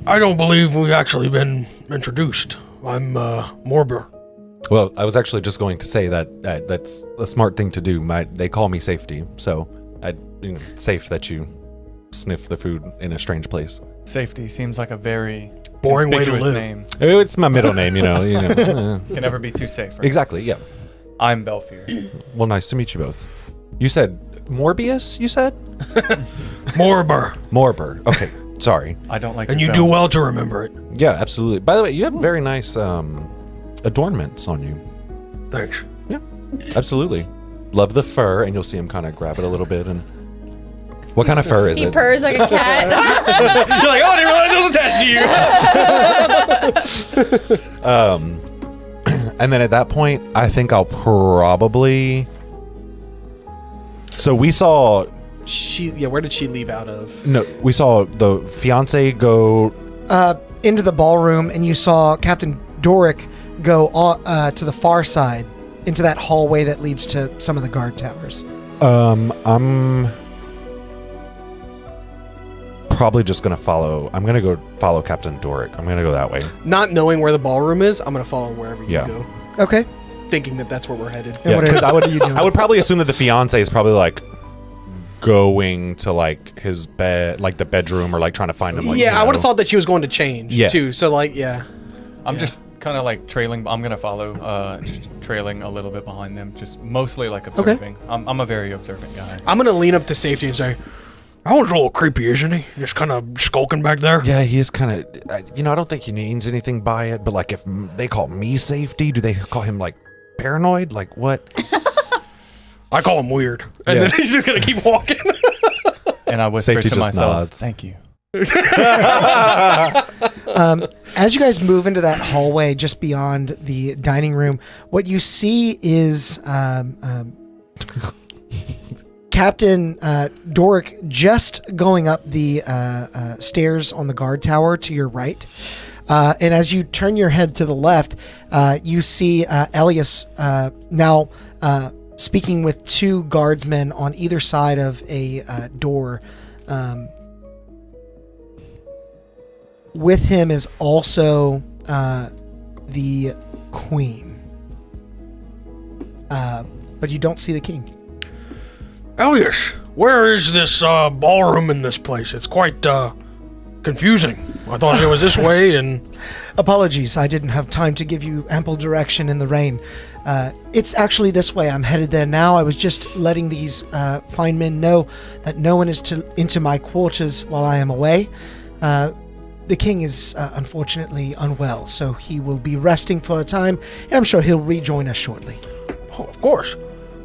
I don't believe we've actually been introduced. I'm Morber. well, I was actually just going to say that's a smart thing to do. They call me Safety, so safe that you sniff the food in a strange place. Safety seems like a very Boring way to conspicuous live. name. It's my middle name, Can never be too safe. Right? Exactly. Yeah. I'm Belfier. Well, nice to meet you both. You said Morbius. You said Morber. Morber. Okay. Sorry. I don't like. And your you do film. well to remember it. Yeah, absolutely. By the way, you have very nice adornments on you. Thanks. Absolutely. Love the fur, and you'll see him kind of grab it a little bit. And what kind of fur is He it? purrs like a cat. You're like, oh, I didn't realize it was attached to you. And then at that point, I think I'll probably. So we saw Where did she leave out of? we saw the fiance go. Into the ballroom, and you saw Captain Doric go to the far side into that hallway that leads to some of the guard towers. I'm probably just gonna follow. I'm gonna go follow Captain Doric. I'm gonna go that way. Not knowing where the ballroom is, I'm gonna follow wherever you Yeah. go, Okay. thinking that that's where we're headed. And what are- 'cause I would. what are you doing? I would probably assume that the fiance is probably like going to like his bed, like the bedroom, or like trying to find him. Like, Yeah, you I would know. have thought that she was going to change Yeah. too. So like, yeah. I'm just kind of like trailing. I'm gonna follow, just trailing a little bit behind them. Just mostly like observing. I'm a very observant guy. I'm gonna lean up to Safety and say, That one's a little creepy, isn't he? Just kind of skulking back there. Yeah, he is kind of. I don't think he means anything by it. But like, if they call me Safety, do they call him like paranoid? Like what? I call him weird. and Yeah. then he's just gonna keep walking. And I whisper Safety to just myself, nods. "Thank you." As you guys move into that hallway just beyond the dining room, what you see is Captain Doric just going up the stairs on the guard tower to your right. And as you turn your head to the left, you see Elias now speaking with two guardsmen on either side of a door. With him is also the queen. But you don't see the king. Elias, where is this ballroom in this place? It's quite confusing. I thought it was this way, and Apologies, I didn't have time to give you ample direction in the rain. It's actually this way. I'm headed there now. I was just letting these fine men know that no one is into my quarters while I am away. The king is unfortunately unwell, so he will be resting for a time, and I'm sure he'll rejoin us shortly. oh, of course.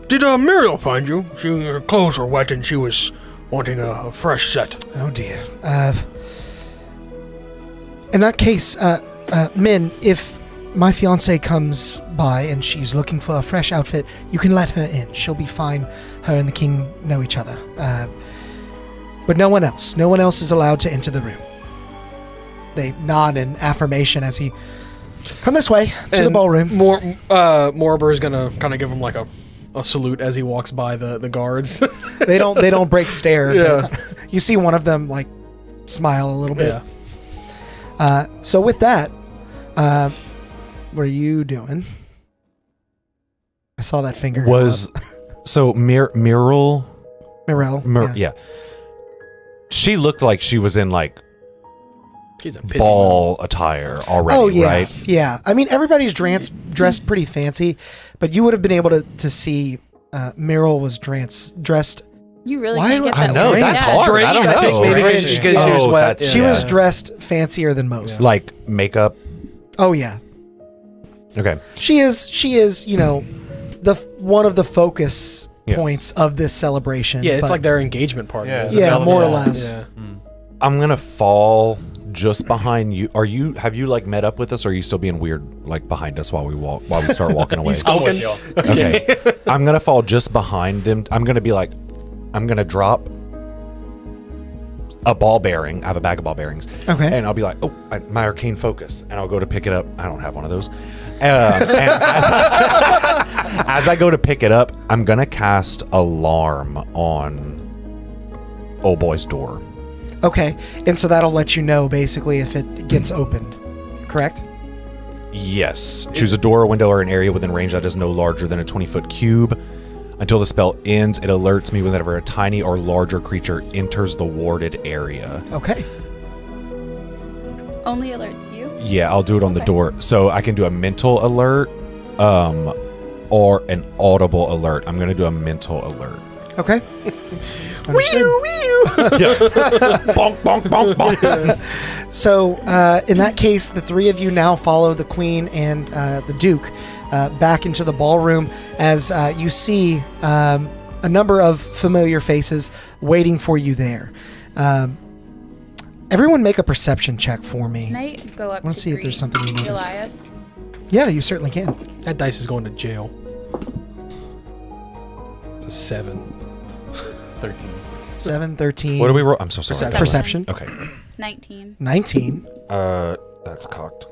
Did Muriel find you? Her clothes were wet, and she was wanting a fresh set. Oh dear. In that case, Min, if my fiancée comes by and she's looking for a fresh outfit, you can let her in. She'll be fine. Her and the king know each other. But no one else. No one else is allowed to enter the room. They nod in affirmation as he come this way to the And ballroom. Morber is gonna kind of give him like a a salute as he walks by the guards. They don't break stare. Yeah. but you see one of them like smile a little bit. Yeah. So with that, what are you doing? I saw that finger. go up. So Mirrell, Mirel? yeah. She looked like she was in like She's a pissy ball attire already, Oh yeah, right? yeah. I mean, everybody's dressed pretty fancy, but you would have been able to see Mirel was dressed. You really Why can't do get I that know, word. that's Yeah. hard. Drenched, I don't I think know. maybe Drenched. because she was Oh, wet. that's- She yeah. was dressed fancier than most. Like makeup. Oh yeah, Okay. she is. You know, one of the focus Yeah. points of this celebration. Yeah, it's but- like their engagement party. Yeah, isn't it? yeah, more or Yeah. less. Yeah. I'm gonna fall just behind you. Have you like met up with us, or are you still being weird like behind us while we start walking away? I'm with y'all. Okay. I'm gonna fall just behind them. I'm gonna drop a ball bearing. I have a bag of ball bearings. Okay. And I'll be like, my arcane focus, and I'll go to pick it up. I don't have one of those. And as I go to pick it up, I'm gonna cast alarm on old boy's door. Okay, and so that'll let you know basically if it gets opened. Correct. Yes. Choose a door, window, or an area within range that is no larger than a 20-foot cube. Until the spell ends, it alerts me whenever a tiny or larger creature enters the warded area. Okay. Only alerts you. Yeah, I'll do it on the Okay. door. So I can do a mental alert, or an audible alert. I'm going to do a mental alert. Okay. Bonk, bonk, bonk, bonk. So, in that case, the three of you now follow the queen and the duke back into the ballroom as you see a number of familiar faces waiting for you there. Everyone make a perception check for me. Can I go up Let's to see if there's greet something you notice. Elias? Yeah, you certainly can. That dice is going to jail. It's a 7. 13. 7, 13. What do we roll? I'm so sorry. Perception. Okay. 19. 19. That's cocked.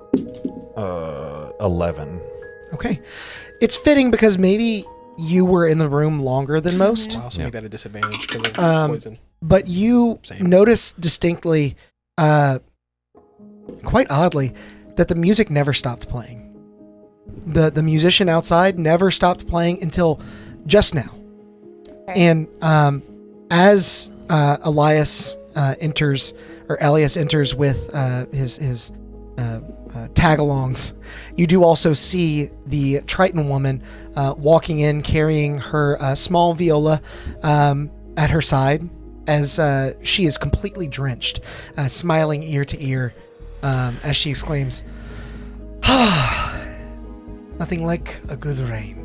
11. Okay. It's fitting because maybe you were in the room longer than most. I also Yeah. make that a disadvantage because of poison. But you Same. notice distinctly, quite oddly, that the music never stopped playing. The musician outside never stopped playing until just now. Okay. And as Elias enters with his tag-alongs, you do also see the Triton woman walking in carrying her small viola at her side as she is completely drenched, smiling ear to ear as she exclaims, "Nothing like a good rain."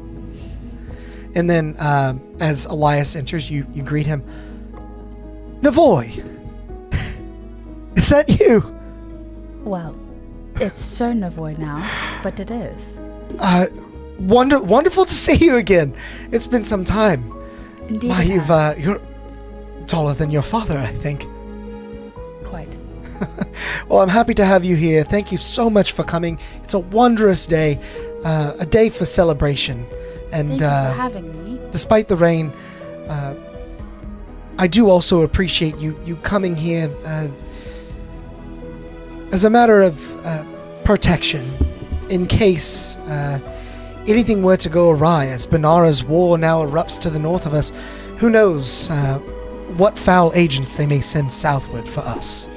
And then as Elias enters, you greet him. "Navoy, is that you?" Well, it's Sir Navoy now, but it is. Wonderful to see you again. It's been some time. Indeed. Why, it has. you're taller than your father, I think. Quite. Well, I'm happy to have you here. Thank you so much for coming. It's a wondrous day, a day for celebration. And Thank you for having me. despite the rain, I do also appreciate you coming here as a matter of protection, in case anything were to go awry, as Banara's war now erupts to the north of us. Who knows what foul agents they may send southward for us.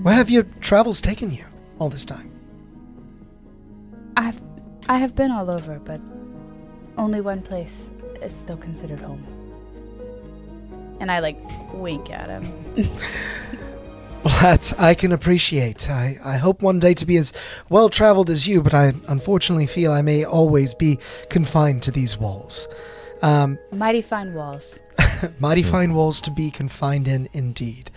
Where have your travels taken you all this time? I have been all over, but only one place is still considered home. And I wink at him. Well, that I can appreciate. I hope one day to be as well-traveled as you, but I unfortunately feel I may always be confined to these walls. Mighty fine walls. Mighty fine walls to be confined in, indeed.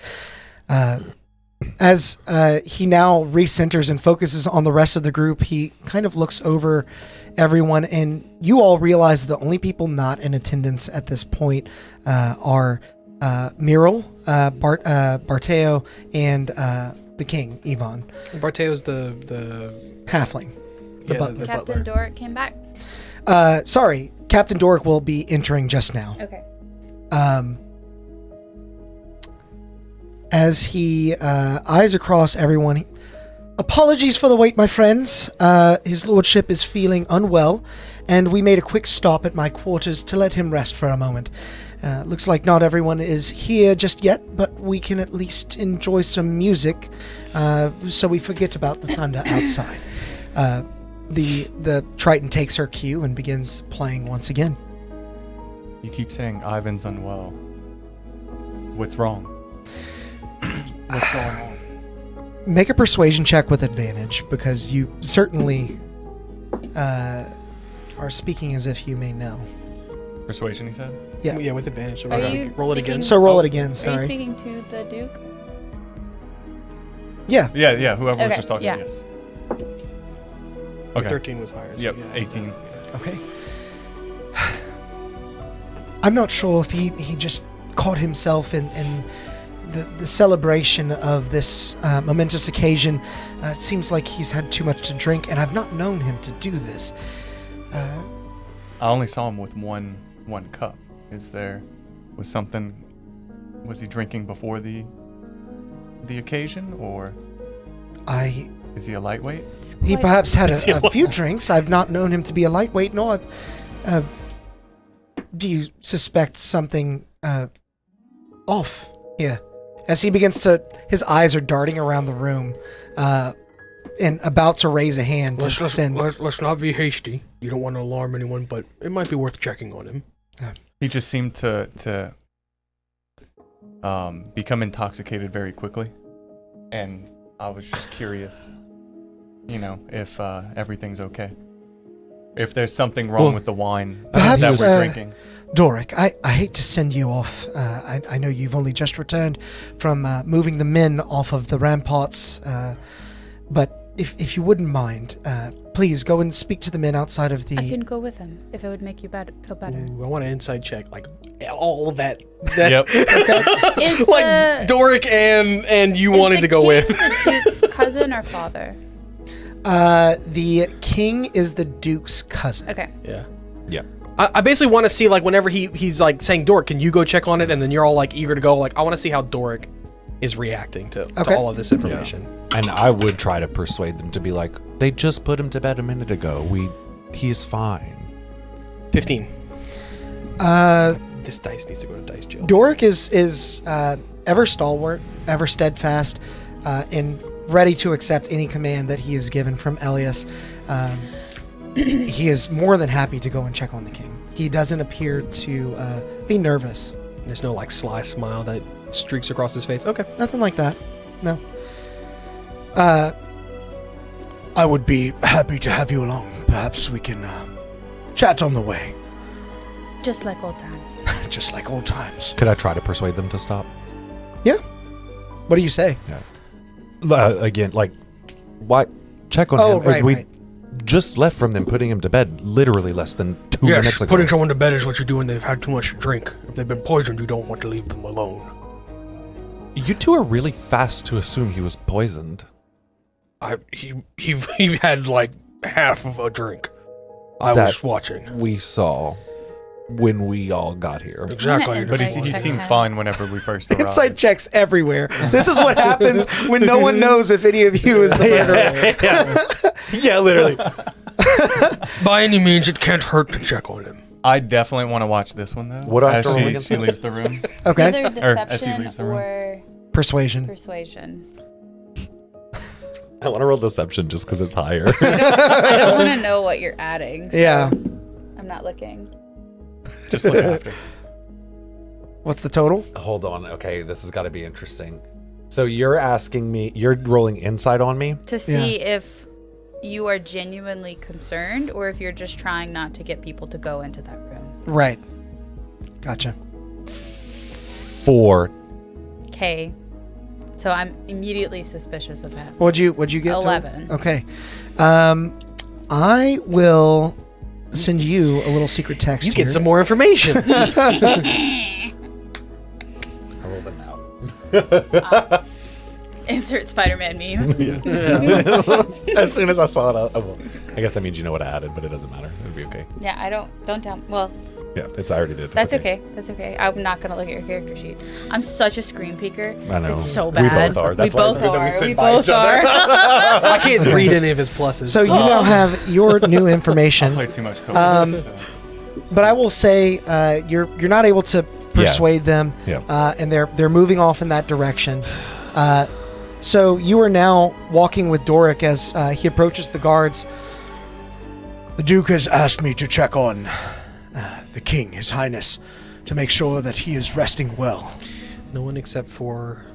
As he now recenters and focuses on the rest of the group, he kind of looks over everyone, and you all realize the only people not in attendance at this point are Mirel, Barteo, and the king, Yvonne. Barteo's the Halfling. The Yeah, butler. the Captain butler. Doric came back. Sorry, Captain Doric will be entering just now. Okay. As he eyes across everyone, apologies for the wait, my friends. His lordship is feeling unwell, and we made a quick stop at my quarters to let him rest for a moment. Looks like not everyone is here just yet, but we can at least enjoy some music, so we forget about the thunder outside. The Triton takes her cue and begins playing once again. You keep saying Ivan's unwell. What's wrong? What's going on? Make a persuasion check with advantage, because you certainly are speaking as if you may know. Persuasion, he said? Yeah. Yeah, with advantage. So Are I gotta you roll it again. speaking- So roll it again, Are you sorry. speaking to the Duke? Yeah. Yeah, whoever was Okay, just talking, yeah. yes. The Okay. 13 was higher. So Yep, yeah. 18. Okay. I'm not sure if he just caught himself in the celebration of this momentous occasion. It seems like he's had too much to drink, and I've not known him to do this. I only saw him with one cup. Was he drinking before the occasion, or is he a lightweight? He Quite- perhaps had a few drinks. I've not known him to be a lightweight, nor do you suspect something off here? As he begins to, his eyes are darting around the room, and about to raise a hand to send. Let's not be hasty. You don't want to alarm anyone, but it might be worth checking on him. He just seemed to become intoxicated very quickly, and I was just curious, if everything's okay. If there's something wrong Well, with the wine perhaps, that we're drinking. Doric, I hate to send you off. I know you've only just returned from moving the men off of the ramparts, but if you wouldn't mind, please go and speak to the men outside of the. I can go with him if it would make you feel better. Ooh, I want an inside check, like all of that. Yep. Is Like the- Doric and you is wanted the to go king with. the Duke's cousin or father? The king is the Duke's cousin. Okay. Yeah. Yeah. I basically want to see, like, whenever he's like saying, Doric, can you go check on it? And then you're all like eager to go. Like, I want to see how Doric is reacting to Okay. all of this information. And I would try to persuade them to be like, they just put him to bed a minute ago. He's fine. 15. Uh, This dice needs to go to dice jail. Doric is ever stalwart, ever steadfast, and ready to accept any command that he is given from Elias. He is more than happy to go and check on the king. He doesn't appear to be nervous. There's no like sly smile that streaks across his face. Okay. Nothing like that. No. I would be happy to have you along. Perhaps we can chat on the way, Just like old times. just like old times. Could I try to persuade them to stop? What do you say? Again, like, why? Check on Oh, him. right, We right. just left from them putting him to bed literally less than 2 Yes, minutes ago. putting someone to bed is what you do when they've had too much to drink. If they've been poisoned, you don't want to leave them alone. You two are really fast to assume he was poisoned. He had like half of a drink. I That- was watching. We saw when we all got here. Exactly. But Insight he check seemed him. fine whenever we first arrived. Inside checks everywhere. This is what happens when no one knows if any of you is the murderer. Yeah, literally. By any means, it can't hurt to check on him. I definitely want to watch this one though. What do I have as to roll she, against she it? leaves the room. Okay. Either Or as he deception leaves the room. or Persuasion. persuasion. I want to roll deception just because it's higher. I don't want to know what you're adding. So Yeah. I'm not looking. Just look after. What's the total? Hold on. Okay, this has got to be interesting. So you're asking me, you're rolling insight on me? To see if you are genuinely concerned or if you're just trying not to get people to go into that room. Right. Gotcha. 4. Okay. So I'm immediately suspicious of him. What'd you get? 11. Total? Okay. I will send you a little secret text. You get here. some more information. I rolled it now. Insert Spider-Man meme. As soon as I saw it, I guess that means you know what I added, but it doesn't matter. It'll be okay. Yeah, don't tell me. Well, Yeah, I already did. It's that's okay. That's okay. I'm not gonna look at your character sheet. I'm such a screen peeker. I know. It's so We bad. both are. That's why it's good that we sit We by both each other. are. I can't read any of his pluses. So you now have your new information. Play too much Code. But I will say you're not able to persuade them, and they're moving off in that direction. So you are now walking with Doric as he approaches the guards. The Duke has asked me to check on the King, His Highness, to make sure that he is resting well. No one except for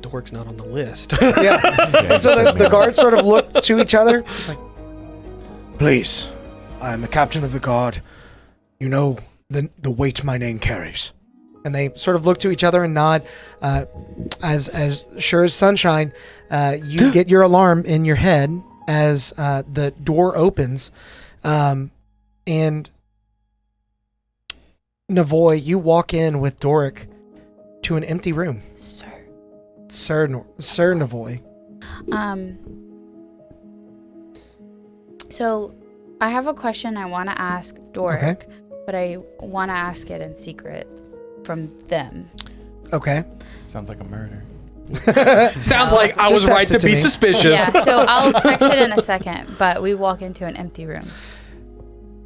Doric's not on the list. Yeah. And so the guards sort of look to each other. It's like, Please, I am the captain of the guard. You know the weight my name carries. and they sort of look to each other and nod. As sure as sunshine, you get your alarm in your head as the door opens, and Navoy, you walk in with Doric to an empty room. Sir Navoy. So I have a question I want to ask Doric, but I want to ask it in secret from them. Okay. Sounds like a murder. Sounds like I Just was right text to it to be me. suspicious. Yeah, so I'll text it in a second, but we walk into an empty room.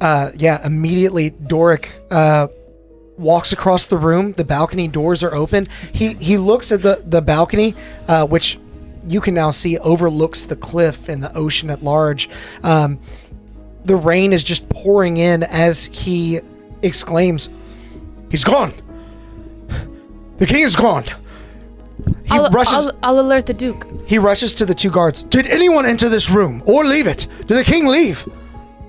Immediately Doric walks across the room. The balcony doors are open. He looks at the balcony, which you can now see overlooks the cliff and the ocean at large. The rain is just pouring in as he exclaims, He's gone! The king is gone! I'll alert the Duke. He rushes to the two guards. Did anyone enter this room or leave it? Did the king leave?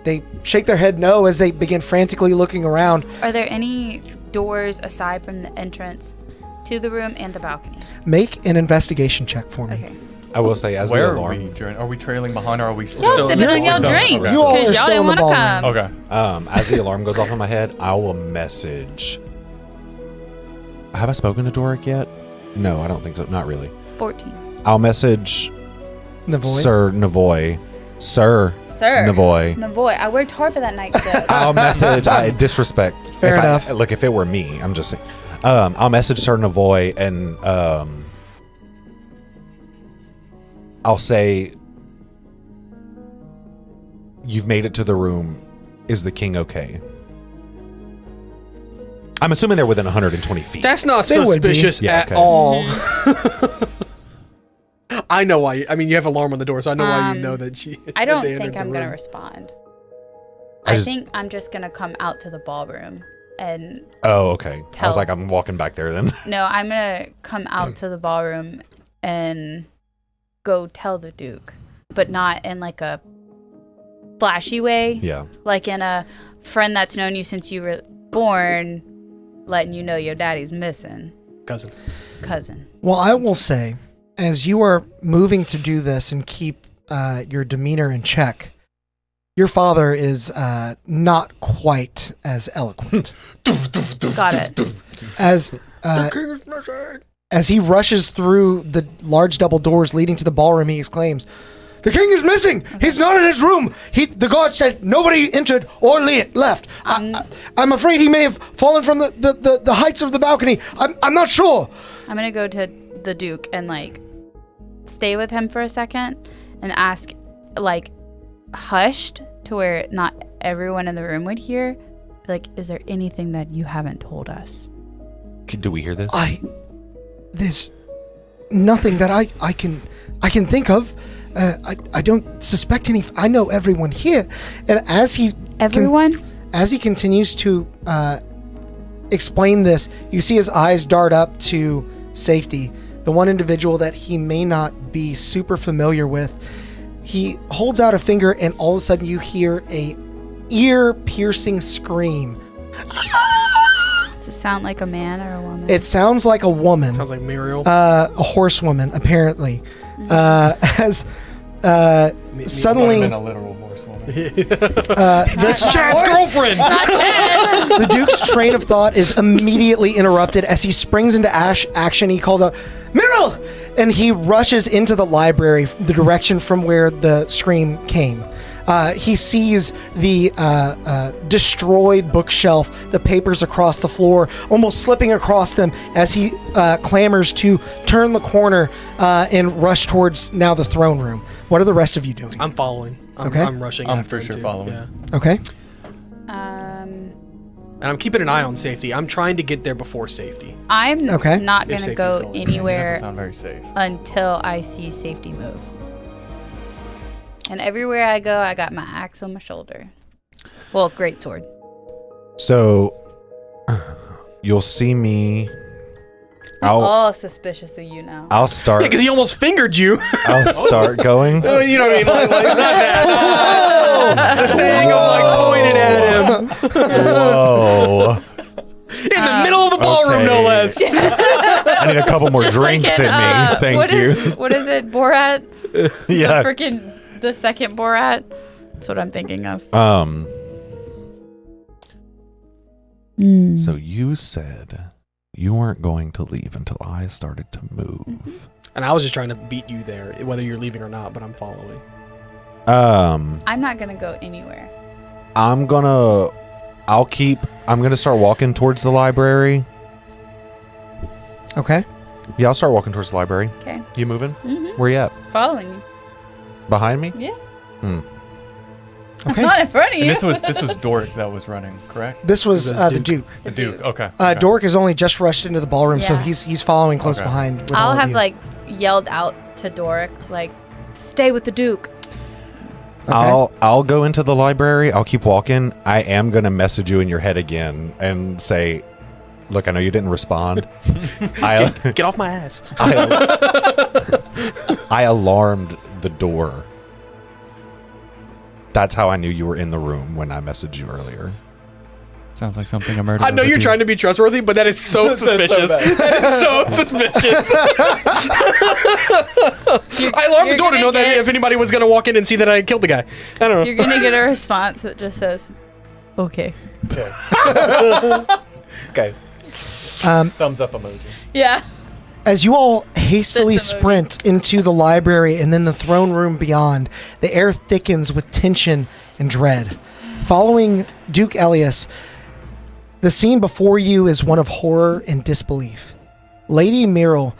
They shake their head no as they begin frantically looking around. Are there any doors aside from the entrance to the room and the balcony? Make an investigation check for me. Okay. I will say, as Where the are alarm, we? Are we trailing behind or are we Y'all still? sipping on your drinks Okay. You all are because y'all still in didn't the want to ballroom. come. Okay. as the alarm goes off in my head, I will message. Have I spoken to Doric yet? No, I don't think so. Not really. 14. I'll message Navoy. Sir Navoy. Sir Navoy. Navoy. I worked hard for that night shift. I'll message. I disrespect. Fair enough. Look, if it were me, I'm just saying. I'll message Sir Navoy and I'll say, "You've made it to the room. Is the king okay?" I'm assuming they're within 120 feet. That's not They would be. suspicious Yeah, at okay. all. I know why. I mean, you have alarm on the door, so I know why you know that she. I don't they entered think the I'm going to room. respond. I I just- think I'm just going to come out to the ballroom and Oh, okay. I Tell. was like, I'm walking back there then. no, I'm going to come out to the ballroom and go tell the Duke, but not in like a flashy way. Yeah. Like in a friend that's known you since you were born, letting you know your daddy's missing. Cousin. Well, I will say, as you are moving to do this and keep your demeanor in check, your father is not quite as eloquent. Got it. As he rushes through the large double doors leading to the ballroom, he exclaims, The king is missing! He's not in his room! The guard said nobody entered or left. I'm afraid he may have fallen from the heights of the balcony. I'm not sure. I'm going to go to the Duke and like stay with him for a second and ask, like, hushed to where not everyone in the room would hear. Like, is there anything that you haven't told us? Do we hear this? There's nothing that I can think of. I don't suspect any. I know everyone here, and as he Everyone? as he continues to explain this, you see his eyes dart up to Safety, the one individual that he may not be super familiar with. He holds out a finger, and all of a sudden you hear a ear-piercing scream. Does it sound like a man or a woman? It sounds like a woman. Sounds like Muriel. A horsewoman, apparently. As Might have suddenly, been a literal horsewoman. That's Chad's girlfriend. The Duke's train of thought is immediately interrupted as he springs into action. He calls out, "Myrrel!" And he rushes into the library, the direction from where the scream came. He sees the destroyed bookshelf, the papers across the floor, almost slipping across them as he clamors to turn the corner and rush towards now the throne room. What are the rest of you doing? I'm following. Okay. I'm rushing. I'm after for sure him, too. following. Yeah. Okay. And I'm keeping an eye on safety. I'm trying to get there before safety. I'm Okay. not If gonna safety's go going. anywhere Doesn't sound very safe. until I see safety move. And everywhere I go, I got my axe on my shoulder. Well, great sword. So you'll see me. We're I'll all suspicious of you now. I'll start. Yeah, because he almost fingered you. I'll start going. You know what I mean? Like not that. The saying of like pointing at him Whoa! in the middle of the ballroom, no Okay. less. I need a couple more Just drinks like in me. Thank you. What is it, Borat? Yeah. The second Borat? That's what I'm thinking of. So you said you weren't going to leave until I started to move. And I was just trying to beat you there, whether you're leaving or not. But I'm following. I'm not gonna go anywhere. I'm gonna start walking towards the library. Okay. Yeah, I'll start walking towards the library. Okay. You moving? Mm-hmm. Where you at? Following you. Behind me? Yeah. Okay. Not in front of you. And this was Doric that was running, correct? This was The the Duke. The Duke. Okay. Doric has only just rushed into the ballroom, so Yeah. he's following close Okay. behind. With all I'll of have you. like yelled out to Doric, like, stay with the Duke. Okay. I'll go into the library. I'll keep walking. I am gonna message you in your head again and say, "Look, I know you didn't respond. Get off my ass. I alarmed the door. That's how I knew you were in the room when I messaged you earlier." Sounds like something a murderer I know would you're do. trying to be trustworthy, but that is so suspicious. That is so suspicious. I alarmed the door to know that if anybody was going to walk in and see that I killed the guy. I don't know. You're gonna get a response that just says, okay. Okay. Thumbs up emoji. Yeah. As you all hastily That's emoji. sprint into the library and then the throne room beyond, the air thickens with tension and dread. Following Duke Elias, the scene before you is one of horror and disbelief. Lady Myrrel,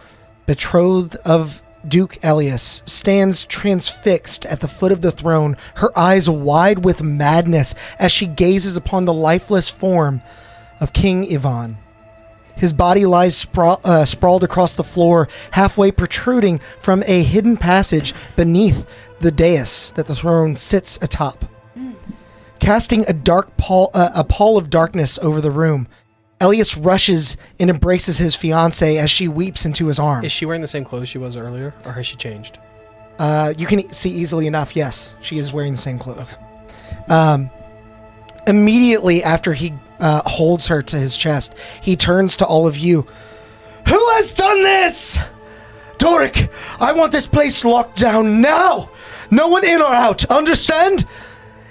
betrothed of Duke Elias, stands transfixed at the foot of the throne, her eyes wide with madness as she gazes upon the lifeless form of King Ivan. His body lies sprawled across the floor, halfway protruding from a hidden passage beneath the dais that the throne sits atop. Casting a pall of darkness over the room, Elias rushes and embraces his fiancée as she weeps into his arms. Is she wearing the same clothes she was earlier, or has she changed? You can see easily enough, yes, she is wearing the same clothes. Immediately after he holds her to his chest, he turns to all of you. Who has done this? Doric, I want this place locked down now. No one in or out, understand?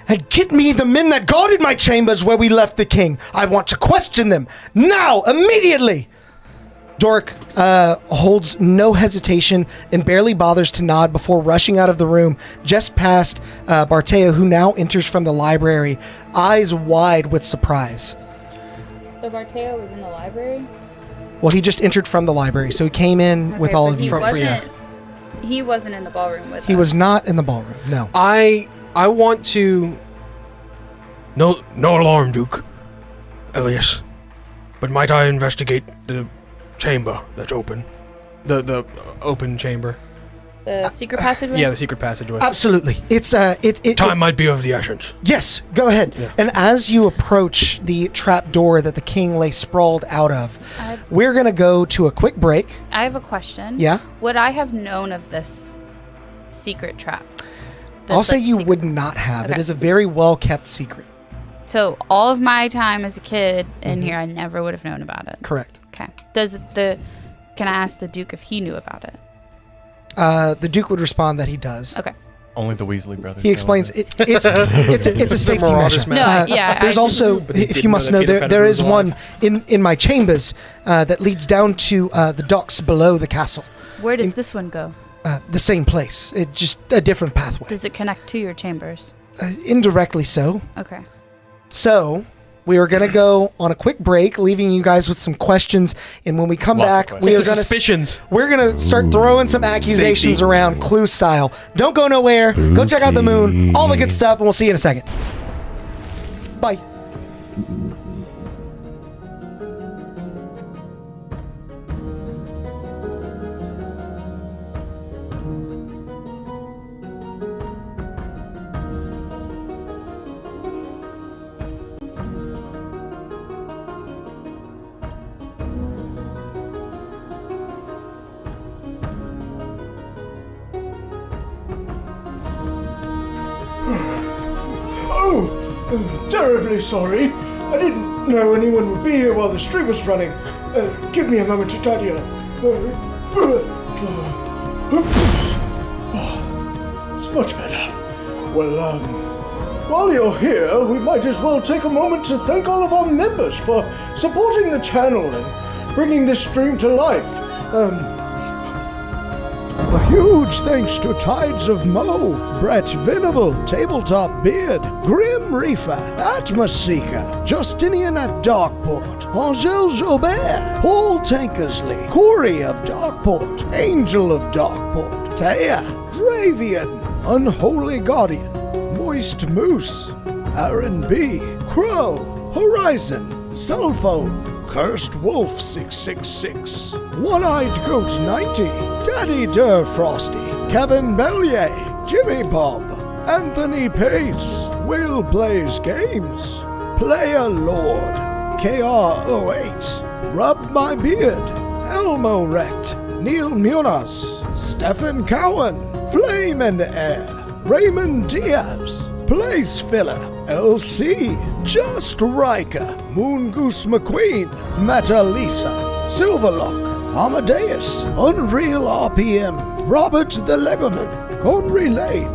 And get me the men that guarded my chambers where we left the king. I want to question them now, immediately. Doric holds no hesitation and barely bothers to nod before rushing out of the room, just past Barteo, who now enters from the library, eyes wide with surprise. So Barteo was in the library? Well, he just entered from the library, so he came in with all of you. He wasn't in the ballroom with us. He was not in the ballroom, no. I want to. No alarm, Duke. Elias. But might I investigate the chamber that's open? The open chamber. The secret passageway? Yeah, the secret passageway. Absolutely. It's Time might be of the essence. Yes, go ahead. Yeah. And as you approach the trap door that the king lay sprawled out of, we're going to go to a quick break. I have a question. Yeah? Would I have known of this secret trap? I'll say you would not have. It Okay. is a very well-kept secret. So all of my time as a kid in here, I never would have known about it. Correct. Okay. Can I ask the Duke if he knew about it? The Duke would respond that he does. Okay. Only the Weasley brothers. He know explains this. it's a safety Marauders measure. map. No, yeah, There's I also, But he if didn't you know must that know, Peter there Pettigrew is was one alive. in my chambers that leads down to the docks below the castle. Where does this one go? The same place. It's just a different pathway. Does it connect to your chambers? Indirectly so. Okay. So, we are going to go on a quick break, leaving you guys with some questions. And when we come Lots of back, questions. we are Lots of going to suspicions. We're going to start throwing some accusations Safety. around Clue style. Don't go nowhere. Go check out the moon. All the good stuff, and we'll see you in a second. Bye. Oh, terribly sorry. I didn't know anyone would be here while the stream was running. Give me a moment to tidy up. It's much better. Well, while you're here, we might as well take a moment to thank all of our members for supporting the channel and bringing this stream to life. A huge thanks to Tides of Mo, Brett Venable, Tabletop Beard, Grim Reaper, Atmos Seeker, Justinian at Darkport, Angel Jobert, Paul Tankersley, Corey of Darkport, Angel of Darkport, Taya, Dravian, Unholy Guardian, Moist Moose, Aaron B, Crow, Horizon, Cellphone, Cursed Wolf 666, One-Eyed Goat 90, Daddy Durr Frosty, Kevin Bellier, Jimmy Bob, Anthony Pace, Will Plays Games, Player Lord, KR08, Rub My Beard, Elmo Rect, Neil Munoz, Stephen Cowan, Flame and Air, Raymond Diaz, Place Filler, LC, Just Riker, Moon Goose McQueen, Meta Lisa, Silverlock, Amadeus, Unreal RPM, Robert the Legoman, Henry Lane,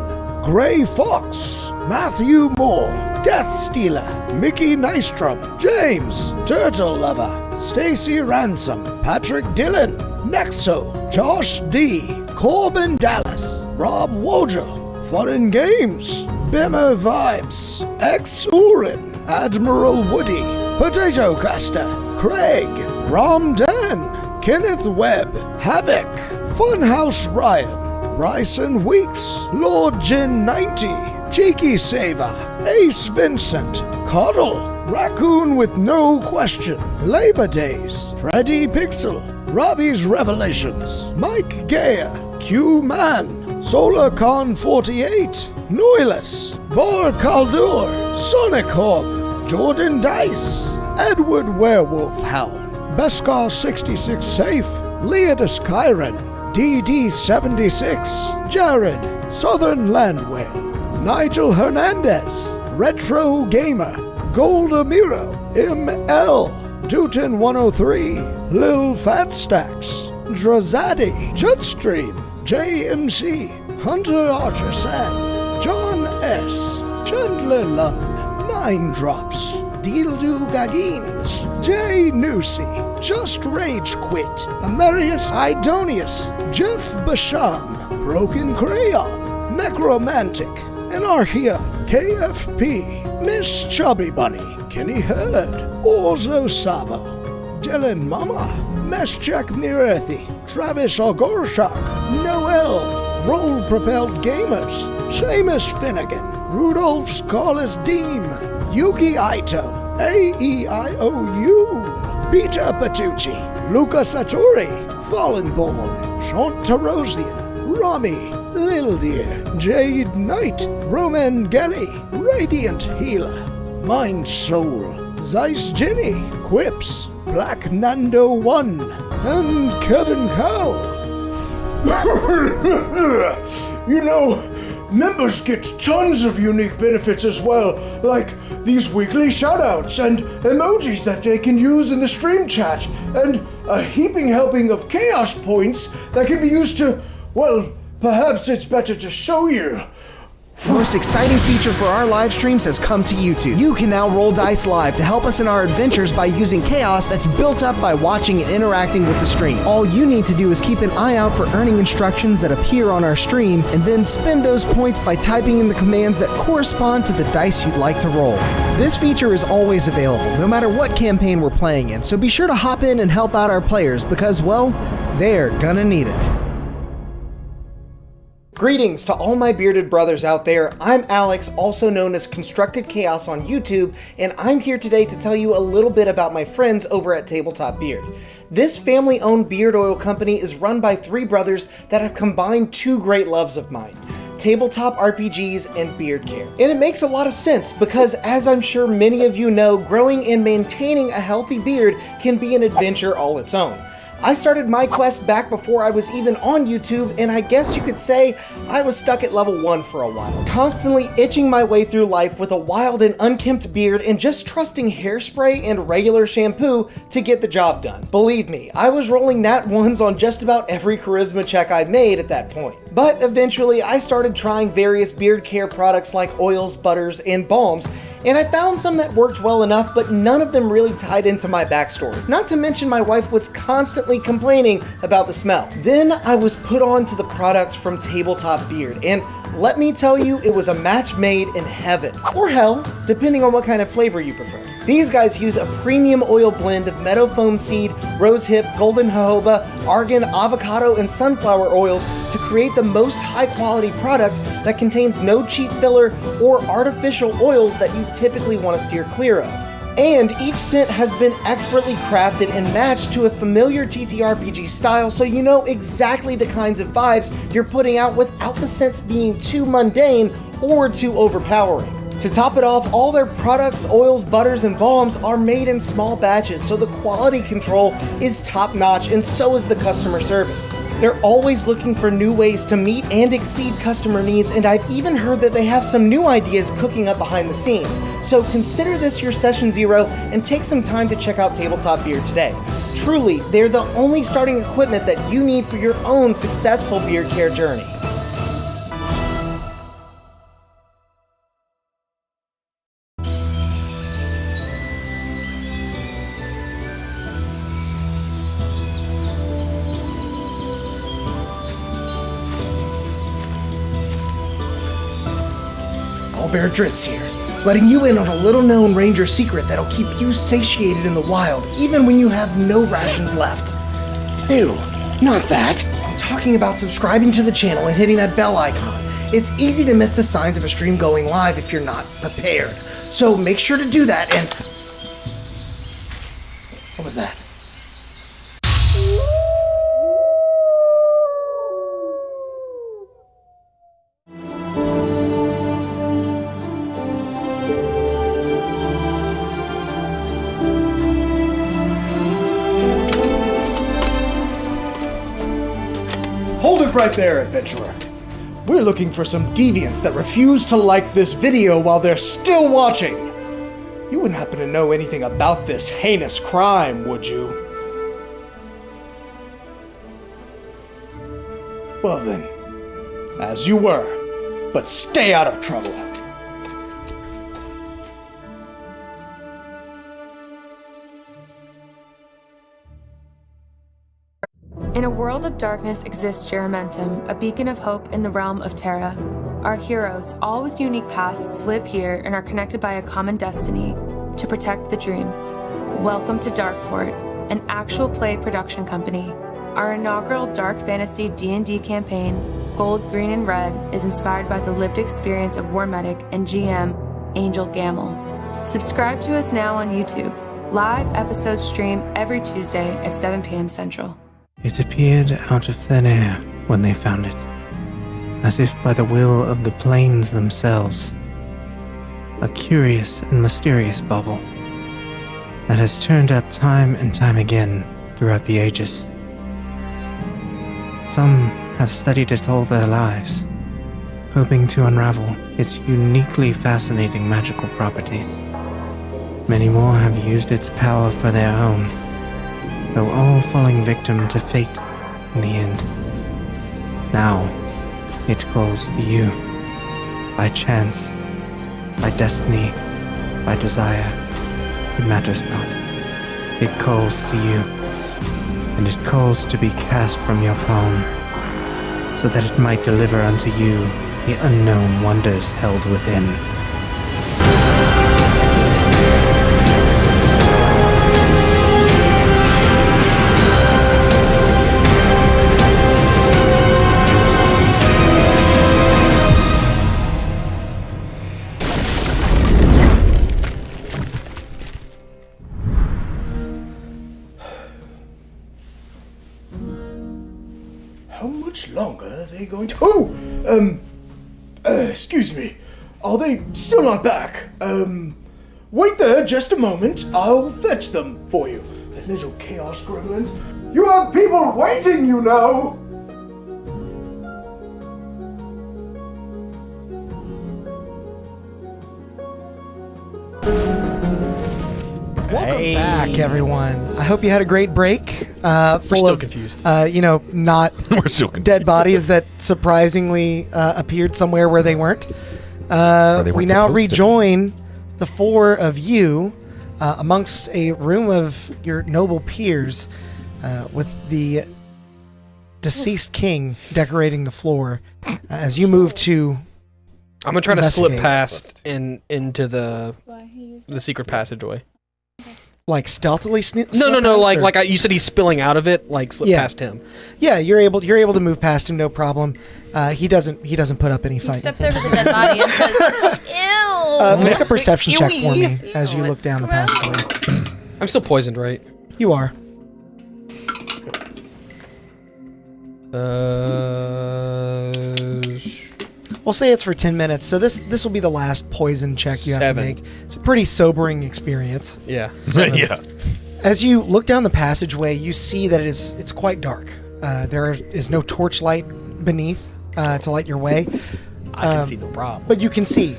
Gray Fox, Matthew Moore, Death Stealer, Mickey Nystrom, James, Turtle Lover, Stacy Ransom, Patrick Dillon, Nexo, Josh D, Corbin Dallas, Rob Wojel, Foreign Games, Bimmer Vibes, X Urin, Admiral Woody, Potato Caster, Craig, Rom Dan, Kenneth Webb, Havoc, Funhouse Ryan, Bryson Weeks, Lord Jin 90, Cheeky Saver, Ace Vincent, Coddle, Raccoon with No Question, Labor Days, Freddy Pixel, Robbie's Revelations, Mike Gaya, Q Man, SolarCon 48, Noilus, Bor Kaldur, Sonic Hog, Jordan Dice, Edward Werewolf Hound, Beskar 66 Safe, Leodus Kyron, DD76, Jared, Southern Landwell, Nigel Hernandez, Retro Gamer, Gold Amiro, ML, Dutin 103, Lil Fat Stacks, Drazadi, Jutstream, JMC, Hunter Archer Sam, John S., Chandler Lund, 9 Drops, Dildo Gaggins, Jay Newsy, Just Rage Quit, Amarius Idonius, Jeff Basham, Broken Crayon, Necromantic, Anarchia, KFP, Miss Chubby Bunny, Kenny Hurd, Orzo Savo, Dylan Mama, Meschek Mirethi, Travis Ogorshak, Noel, Roll Propelled Gamers, Seamus Finnegan, Rudolph Scarless Deem, Yuki Aito, AEIOU, Peter Patucci, Luca Satori, Fallenborn, Chantarosian, Rami, Lil Deer, Jade Knight, Roman Gelly, Radiant Healer, Mind Soul, Zeiss Jenny, Quips, Black Nando 1, and Kevin Cow. You know, members get tons of unique benefits as well, like these weekly shoutouts and emojis that they can use in the stream chat, and a heaping helping of chaos points that can be used to, well, Perhaps it's better to show you. The most exciting feature for our live streams has come to YouTube. You can now roll dice live to help us in our adventures by using chaos that's built up by watching and interacting with the stream. All you need to do is keep an eye out for earning instructions that appear on our stream, and then spend those points by typing in the commands that correspond to the dice you'd like to roll. This feature is always available, no matter what campaign we're playing in, so be sure to hop in and help out our players because, well, they're gonna need it. Greetings to all my bearded brothers out there. I'm Alex, also known as Constructed Chaos on YouTube, and I'm here today to tell you a little bit about my friends over at Tabletop Beard. This family-owned beard oil company is run by three brothers that have combined two great loves of mine: tabletop RPGs and beard care. And it makes a lot of sense because, as I'm sure many of you know, growing and maintaining a healthy beard can be an adventure all its own. I started my quest back before I was even on YouTube, and I guess you could say I was stuck at level 1 for a while, constantly itching my way through life with a wild and unkempt beard and just trusting hairspray and regular shampoo to get the job done. Believe me, I was rolling nat 1s on just about every charisma check I made at that point. But eventually I started trying various beard care products like oils, butters, and balms, and I found some that worked well enough, but none of them really tied into my backstory. Not to mention my wife was constantly complaining about the smell. Then I was put on to the products from Tabletop Beard, and let me tell you, it was a match made in heaven. Or hell, depending on what kind of flavor you prefer. These guys use a premium oil blend of meadow foam seed, rosehip, golden jojoba, argan, avocado, and sunflower oils to create the most high-quality product that contains no cheap filler or artificial oils that you typically want to steer clear of. And each scent has been expertly crafted and matched to a familiar TTRPG style, so you know exactly the kinds of vibes you're putting out without the scents being too mundane or too overpowering. To top it off, all their products, oils, butters, and balms are made in small batches, so the quality control is top-notch, and so is the customer service. They're always looking for new ways to meet and exceed customer needs, and I've even heard that they have some new ideas cooking up behind the scenes. So consider this your session 0 and take some time to check out Tabletop Beard today. Truly, they're the only starting equipment that you need for your own successful beard care journey. Bear Dritz here, letting you in on a little-known ranger secret that'll keep you satiated in the wild, even when you have no rations left. Ew, not that. I'm talking about subscribing to the channel and hitting that bell icon. It's easy to miss the signs of a stream going live if you're not prepared. So make sure to do that and... What was that? Hold it right there, adventurer. We're looking for some deviants that refuse to like this video while they're still watching. You wouldn't happen to know anything about this heinous crime, would you? Well then, as you were, but stay out of trouble. In a world of darkness exists Geramentum, a beacon of hope in the realm of Terra. Our heroes, all with unique pasts, live here and are connected by a common destiny to protect the dream. Welcome to Darkeport, an actual play production company. Our inaugural dark fantasy D&D campaign, Gold, Green, and Red, is inspired by the lived experience of War Medic and GM Angel Gamble. Subscribe to us now on YouTube. Live episodes stream every Tuesday at 7 p.m. Central. It appeared out of thin air when they found it, as if by the will of the plains themselves. A curious and mysterious bubble that has turned up time and time again throughout the ages. Some have studied it all their lives, hoping to unravel its uniquely fascinating magical properties. Many more have used its power for their own, though all falling victim to fate in the end. Now, It calls to you. By chance, by destiny, by desire. It matters not. It calls to you. And it calls to be cast from your palm, so that it might deliver unto you the unknown wonders held within. How much longer are they going to... excuse me. Are they still not back? Wait there just a moment. I'll fetch them for you. The little chaos gremlins. You have people waiting, you know! Welcome back, everyone. I hope you had a great break. We're Full still of, confused. Not We're still confused. dead bodies that surprisingly appeared somewhere where they weren't. they We weren't now supposed to. rejoin the four of you amongst a room of your noble peers with the deceased king decorating the floor as you move to I'm gonna try to slip investigate. past into the secret passageway. like stealthily slip No, past, or- you said he's spilling out of it. Like slip Yeah. past him. Yeah, you're able to move past him, no problem. He doesn't put up any He fight. steps over the dead body and says, "Ew." Make a perception check for me Ew, as you look it's down the gross. passageway. I'm still poisoned, right? You are. We'll say it's for 10 minutes, so this will be the last poison check you have 7. to make. It's a pretty sobering experience. Yeah. Yeah. As you look down the passageway, you see that it's quite dark. There is no torchlight beneath to light your way, I can see no problem. but you can see,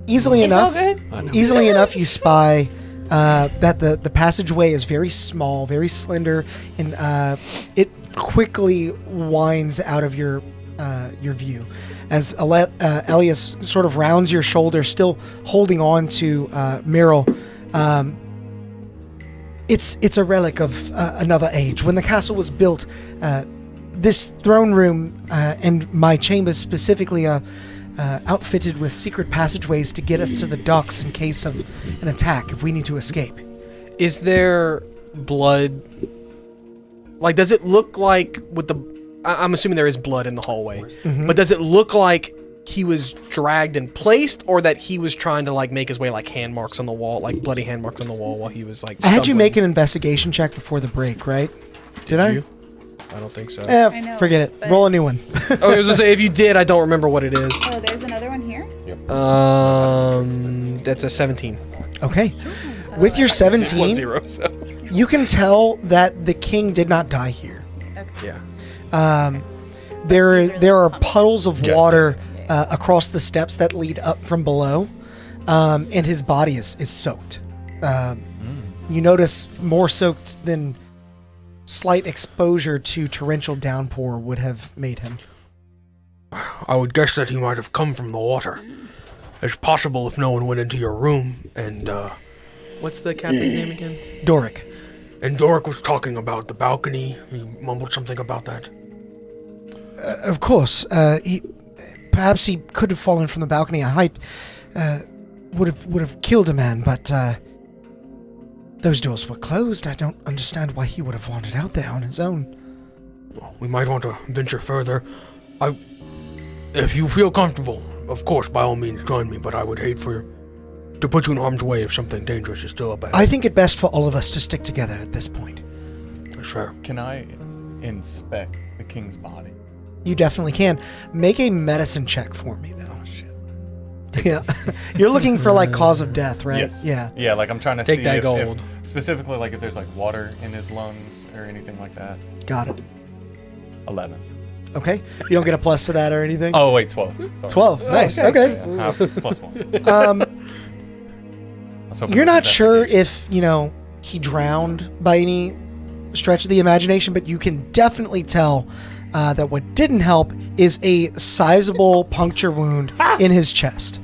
easily It's all enough. good. Easily enough, you spy that the passageway is very small, very slender, and it quickly winds out of your view. As Elias sort of rounds your shoulder, still holding on to Meryl. It's a relic of another age. When the castle was built, this throne room and my chambers specifically are outfitted with secret passageways to get us to the docks in case of an attack if we need to escape. Is there blood? Like, does it look like with the? I'm assuming there is blood in the hallway, but does it look like he was dragged and placed, or that he was trying to like make his way, like hand marks on the wall, like bloody hand marks on the wall while he was like? I had you stumbling? make an investigation check before the break, right? Did I? you? I don't think so. I know, Forget it. but- Roll a new one. Oh, I was gonna say if you did, I don't remember what it is. Oh, there's another one here? That's a 17. Okay. With your 17, 0, so. you can tell that the king did not die here. Yeah. There are puddles of water across the steps that lead up from below, and his body is soaked. You notice more soaked than slight exposure to torrential downpour would have made him. I would guess that he might have come from the water. It's possible if no one went into your room and What's the captain's name again? Doric. Doric was talking about the balcony. He mumbled something about that. Of course, perhaps he could have fallen from the balcony. A height would have killed a man, but those doors were closed. I don't understand why he would have wandered out there on his own. Well, we might want to venture further. If you feel comfortable, of course, by all means, join me. But I would hate to put you in harm's way if something dangerous is still up ahead. I think it best for all of us to stick together at this point. Sure. Can I inspect the king's body? You definitely can. Make a medicine check for me, though. Oh, shit. Yeah. You're looking for, like, cause of death, right? Yes. Yeah. Yeah, like I'm trying to Take see that if gold. specifically, like if there's like water in his lungs or anything like that. Got it. 11. Okay. You don't get a plus to that or anything? Oh, wait, 12. Sorry. 12. Nice. Okay. Yeah, half, plus 1. I was hoping You're for not sure investigation. if, he drowned by any stretch of the imagination, but you can definitely tell that what didn't help is a sizable puncture wound in his chest.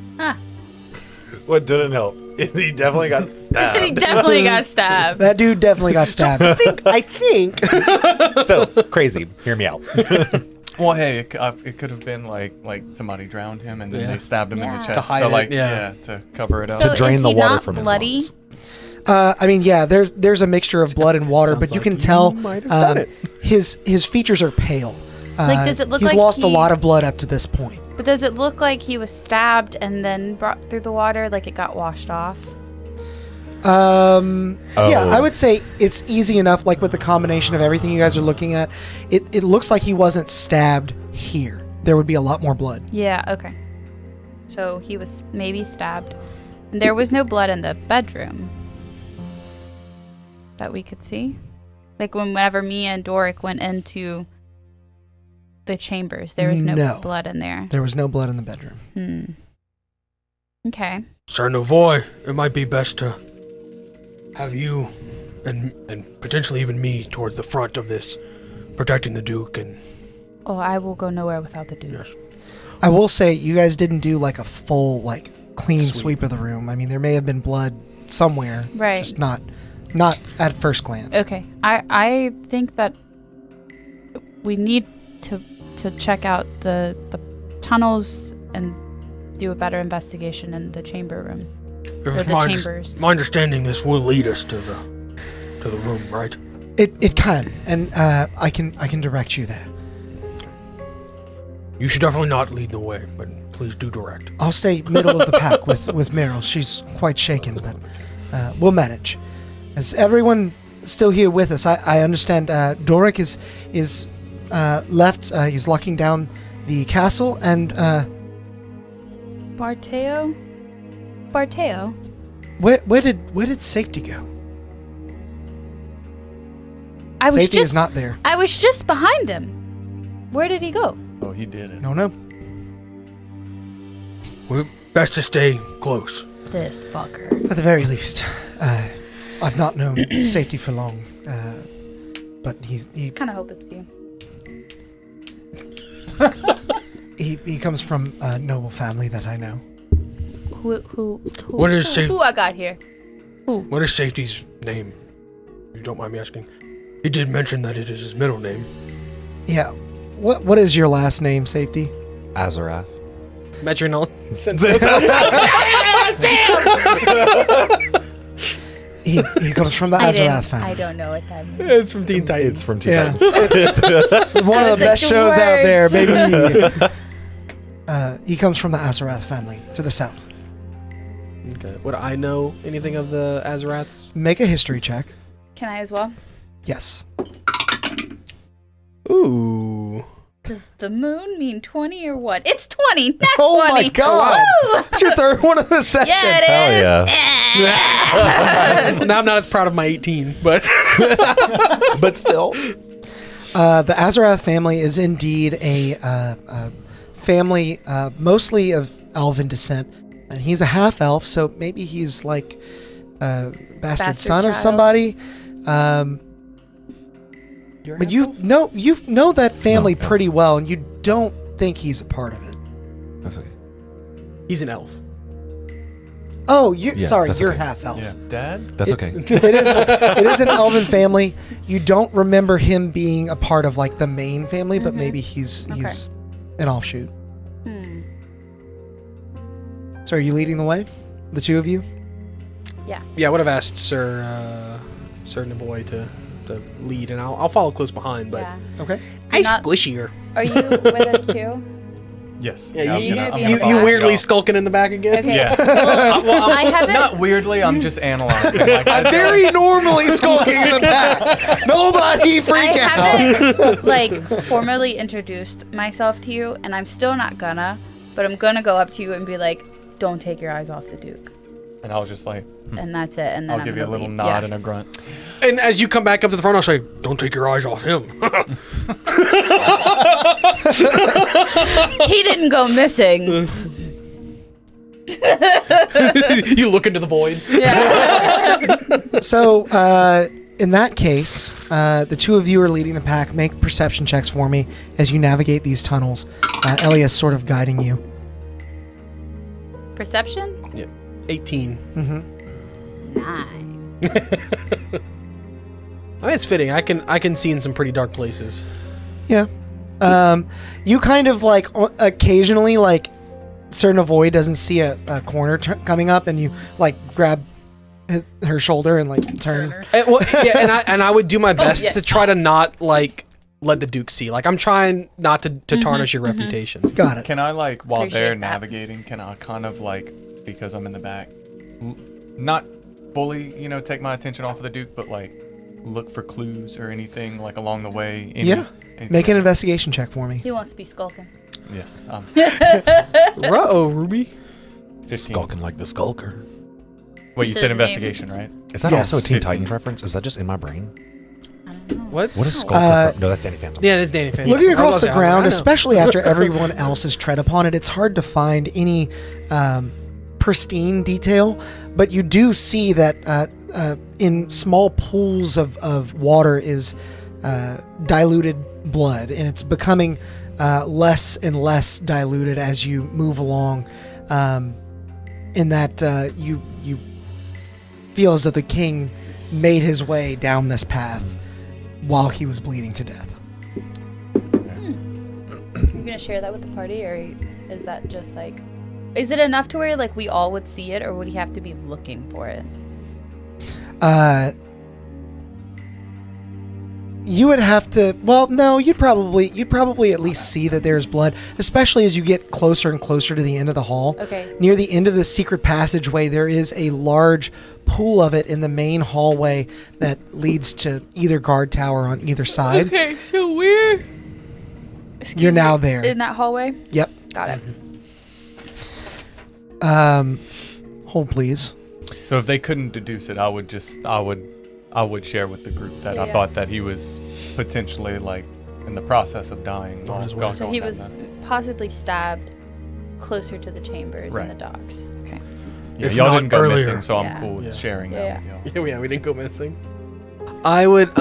What didn't help is he definitely got He stabbed. definitely got stabbed. That dude definitely got stabbed. I think. So crazy. Hear me out. Well, hey, it could have been like somebody drowned him and then they stabbed him in Yeah. the To chest hide it, to cover it up. So drain is the he water not from his bloody? lungs. I mean, yeah, there's a mixture of blood and water, but Sounds you like can you tell might have done it. his features are pale. Like, does it look he's like lost a he- lot of blood up to this point. But does it look like he was stabbed and then brought through the water, like it got washed off? Yeah, I would say it's easy enough, like with the combination of everything you guys are looking at. It looks like he wasn't stabbed here. There would be a lot more blood. Yeah, okay. So he was maybe stabbed. And there was no blood in the bedroom that we could see. Like whenever me and Doric went into the chambers, there was no No. blood in there. There was no blood in the bedroom. Okay. Sir Navoy, it might be best to have you and potentially even me towards the front of this, protecting the Duke and... Oh, I will go nowhere without the Duke. Yes. I will say you guys didn't do like a full clean sweep of the room. I mean, there may have been blood somewhere, Right. just not at first glance. Okay. I think that we need to check out the tunnels and do a better investigation in the chamber room. Or the chambers. My understanding, this will lead us to the room, right? It can, and I can direct you there. You should definitely not lead the way, but please do direct. I'll stay middle of the pack with Meryl. She's quite shaken, but we'll manage. Is everyone still here with us? I understand Doric is left. He's locking down the castle, and Barteo? where did Safety go? I was Safety just is not there. I was just behind him. Where did he go? Oh, he did it. No. We're best to stay close. This fucker. At the very least, I've not known Safety for long, but he Kind of hope it's you. he comes from a noble family that I know. Who What is safe- who I got here? What is Safety's name? If you don't mind me asking. He did mention that it is his middle name. Yeah. What is your last name, Safety? Azarath. Metronome. He comes from the Azarath family. I don't know what that means. It's from Teen Titans. It's from Teen Yeah. Titans. One of the best the shows out there, words. baby. He comes from the Azarath family to the south. Okay. Would I know anything of the Azaraths? Make a history check. Can I as well? Yes. Ooh. Does the moon mean 20 or what? It's 20, not Oh 20. my God! Woo! It's your third one of the session. Yeah, it is. Hell Now I'm not as proud of my 18, but But still. The Azarath family is indeed a family mostly of elven descent. And he's a half elf, so maybe he's like a bastard son of child. somebody. But you know that family No. pretty well, and you don't think he's a part of it. That's okay. he's an elf. Oh, Yeah, sorry, that's you're okay. half elf. Yeah, Dad. That's okay. It is an elven family. You don't remember him being a part of like the main family, but maybe he's an offshoot. So are you leading the way? The two of you? Yeah, I would have asked Sir Navoy to lead, and I'll follow close behind. But Yeah. Okay. I not- squishy her. Are you with us too? Yes. Yeah, I'm you, gonna- I'm you- gonna you follow weirdly y'all. skulking in the back again. Okay. Yeah. Well, I haven't. Not weirdly. I'm just analyzing. Like, Very normally skulking in the back. Nobody freak I out. haven't like formally introduced myself to you, and I'm still not gonna. But I'm gonna go up to you and be like, "Don't take your eyes off the Duke," and I was just like, and that's it. And then I'll I'm give you a gonna little leave. nod Yeah. and a grunt. And as you come back up to the front, I'll say, don't take your eyes off him. He didn't go missing. You look into the void. Yeah. So in that case, the two of you are leading the pack. Make perception checks for me as you navigate these tunnels. Elias sort of guiding you. Perception? Yeah. 18. Mm-hmm. 9. I mean, it's fitting. I can see in some pretty dark places. Yeah. You kind of like occasionally like Cernavoy doesn't see a corner coming up, and you like grab her shoulder and like turn. And I would do my best yes. to try to not like let the Duke see. Like I'm trying not to tarnish your reputation. Got it. Can I like while Appreciate they're that. navigating? Can I kind of like, because I'm in the back, not fully take my attention off of the Duke, but like look for clues or anything like along the way? Make an investigation check for me. He wants to be skulking. Yes. Ruh-oh, Ruby. 15. Skulking like the skulker. Wait, you Should've said named- investigation, right? Is that Yes. also a Teen 15. Titans reference? Is that just in my brain? I don't know. What? What is skulker? No, that's Danny Phantom. Yeah, it is Danny Phantom. Looking I was across gonna the say, ground, I know. especially after everyone else has tread upon it, it's hard to find any pristine detail. But you do see that in small pools of water is diluted blood, and it's becoming less and less diluted as you move along. In that you feel as though the king made his way down this path while he was bleeding to death. You're gonna share that with the party, or is that just like, is it enough to where like we all would see it, or would he have to be looking for it? You would have to. Well, no, you'd probably at least see that there's blood, especially as you get closer and closer to the end of the hall. Okay. Near the end of the secret passageway, there is a large pool of it in the main hallway that leads to either guard tower on either side. Okay, so we're. You're now there. In that hallway. Yep. Got it. Hold please. So if they couldn't deduce it, I would share with the group that I Yeah. thought that he was potentially like in the process of dying. On his way. while So going he down was that. possibly stabbed closer to the chambers Right. and the docks. Okay. Yeah, If y'all not didn't go earlier. missing, so I'm Yeah. cool with Yeah. sharing Yeah, that with y'all. Yeah, we didn't go missing. I would,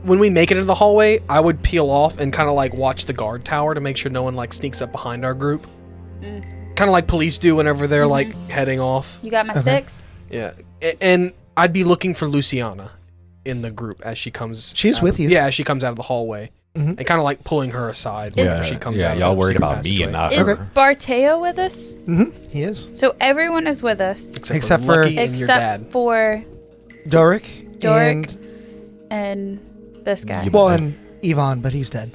when we make it into the hallway, I would peel off and kind of like watch the guard tower to make sure no one like sneaks up behind our group. Kind of like police do whenever they're like heading off. You got my Okay. 6? Yeah, and I'd be looking for Luciana in the group as she comes. She's out with of- you. Yeah, as she comes out of the hallway, Mhm. and kind of like pulling her aside Is- whenever she comes out. of y'all the worried secret about me and passageway. not Is her. Barteo with us? He is. So everyone is with us Except for- Lucky and your dad. except for Doric Doric. and this guy. You- well, and Yvonne, but he's dead.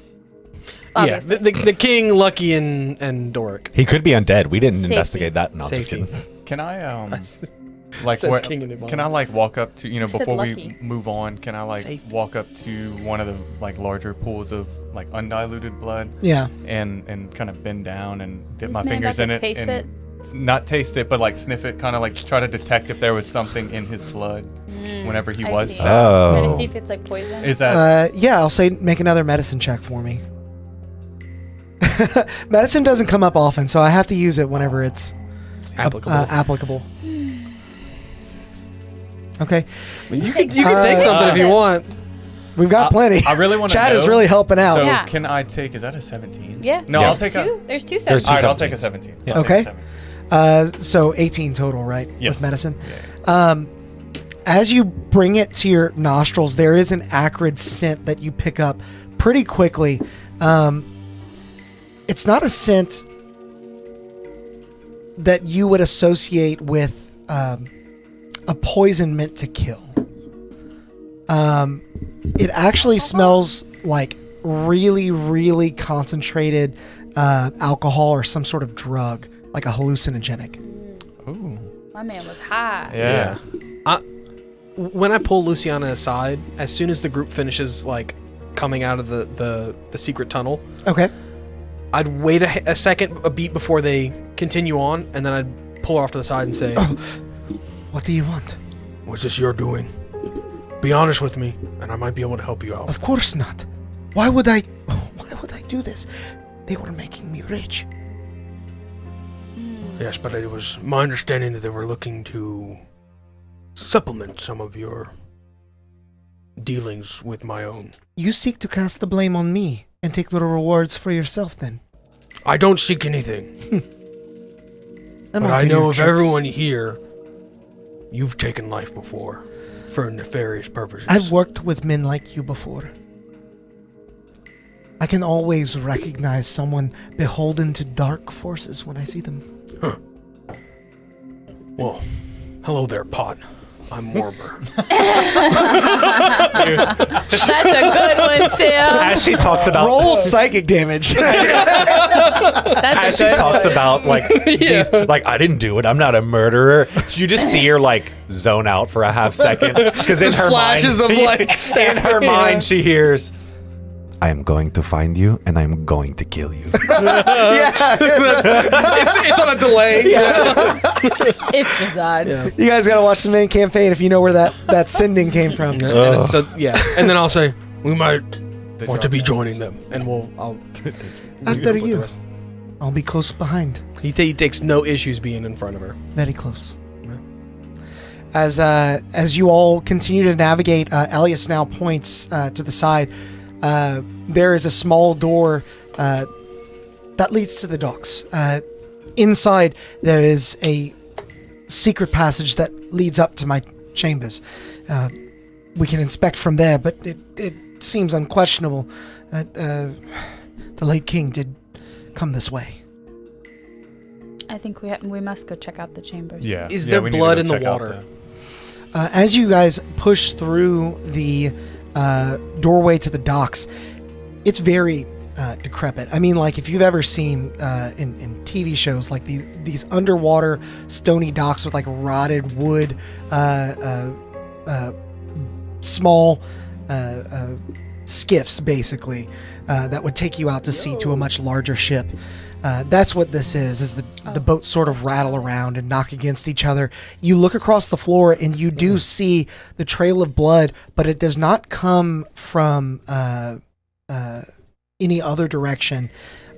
Yeah, Obviously. the king, Lucky, and Doric. He could be undead. We didn't Safety. investigate that. No, I'm just Safety. kidding. Can I like Said what, king and Yvonne. can I like walk up to said before we lucky. move on? Can I like Safety. walk up to one of the like larger pools of like undiluted blood Yeah. and kind of bend down and dip Is my this man fingers about in to it taste and it? not taste it, but like sniff it, kind of like try to detect if there was something in his blood whenever he I was see. stabbed. Trying to see Oh. if it's like poison. Is that Yeah, I'll say make another medicine check for me. Medicine doesn't come up often, so I have to use it whenever it's Applicable. applicable. Okay, You can take something if you want. we've got plenty. I really want to Chad know. is really helping out. So Yeah. can I take? Is that a 17? Yeah. No, Yeah. I'll take a. Two? There's two There's 17s. two All right, I'll take a 17s. 17. Yeah. I'll take a Okay. 17. So 18 total, right? Yes. With medicine. Yeah. As you bring it to your nostrils, there is an acrid scent that you pick up pretty quickly. It's not a scent that you would associate with a poison meant to kill. It actually smells like really, really concentrated alcohol or some sort of drug, like a hallucinogenic. Ooh. My man was high. Yeah. When I pull Luciana aside, as soon as the group finishes like coming out of the secret tunnel, Okay. I'd wait a beat before they continue on, and then I'd pull her off to the side and say, What do you want? Was this your doing? Be honest with me, and I might be able to help you out. Of course not. Why would I do this? They were making me rich. Yes, but it was my understanding that they were looking to supplement some of your dealings with my own. You seek to cast the blame on me and take the rewards for yourself, then. I don't seek anything. I'm But on I to know your of tricks. everyone here, you've taken life before for nefarious purposes. I've worked with men like you before. I can always recognize someone beholden to dark forces when I see them. Well, hello there, Pot. I'm Warber. That's a good one, Sam. As she talks about Roll psychic damage. That's as a she good talks one. about like these, like I didn't do it. I'm not a murderer. You just see her like zone out for a half second because in her flashes mind, of, like, in her yeah. mind, she hears, "I am going to find you and I am going to kill you." It's on a delay. It's Fazad. Yeah. You guys gotta watch the main campaign if you know where that sending came from. And so yeah, And then I'll say, we might The want to be drop- joining them. and I'll After with the you. rest. I'll be close behind. He takes no issues being in front of her. Very close. As you all continue to navigate, Elias now points to the side. There is a small door that leads to the docks. Inside, there is a secret passage that leads up to my chambers. We can inspect from there, but it seems unquestionable that the late king did come this way. I think we must go check out the chambers. Yeah. Is yeah, there we need to blood go in the check out water? As you guys push through the doorway to the docks, it's very decrepit. I mean, like if you've ever seen in TV shows, like these underwater stony docks with like rotted wood, small skiffs, basically, that would take you out to sea to a much larger ship. That's what this is the boats sort of rattle around and knock against each other. You look across the floor and you do see the trail of blood, but it does not come from any other direction,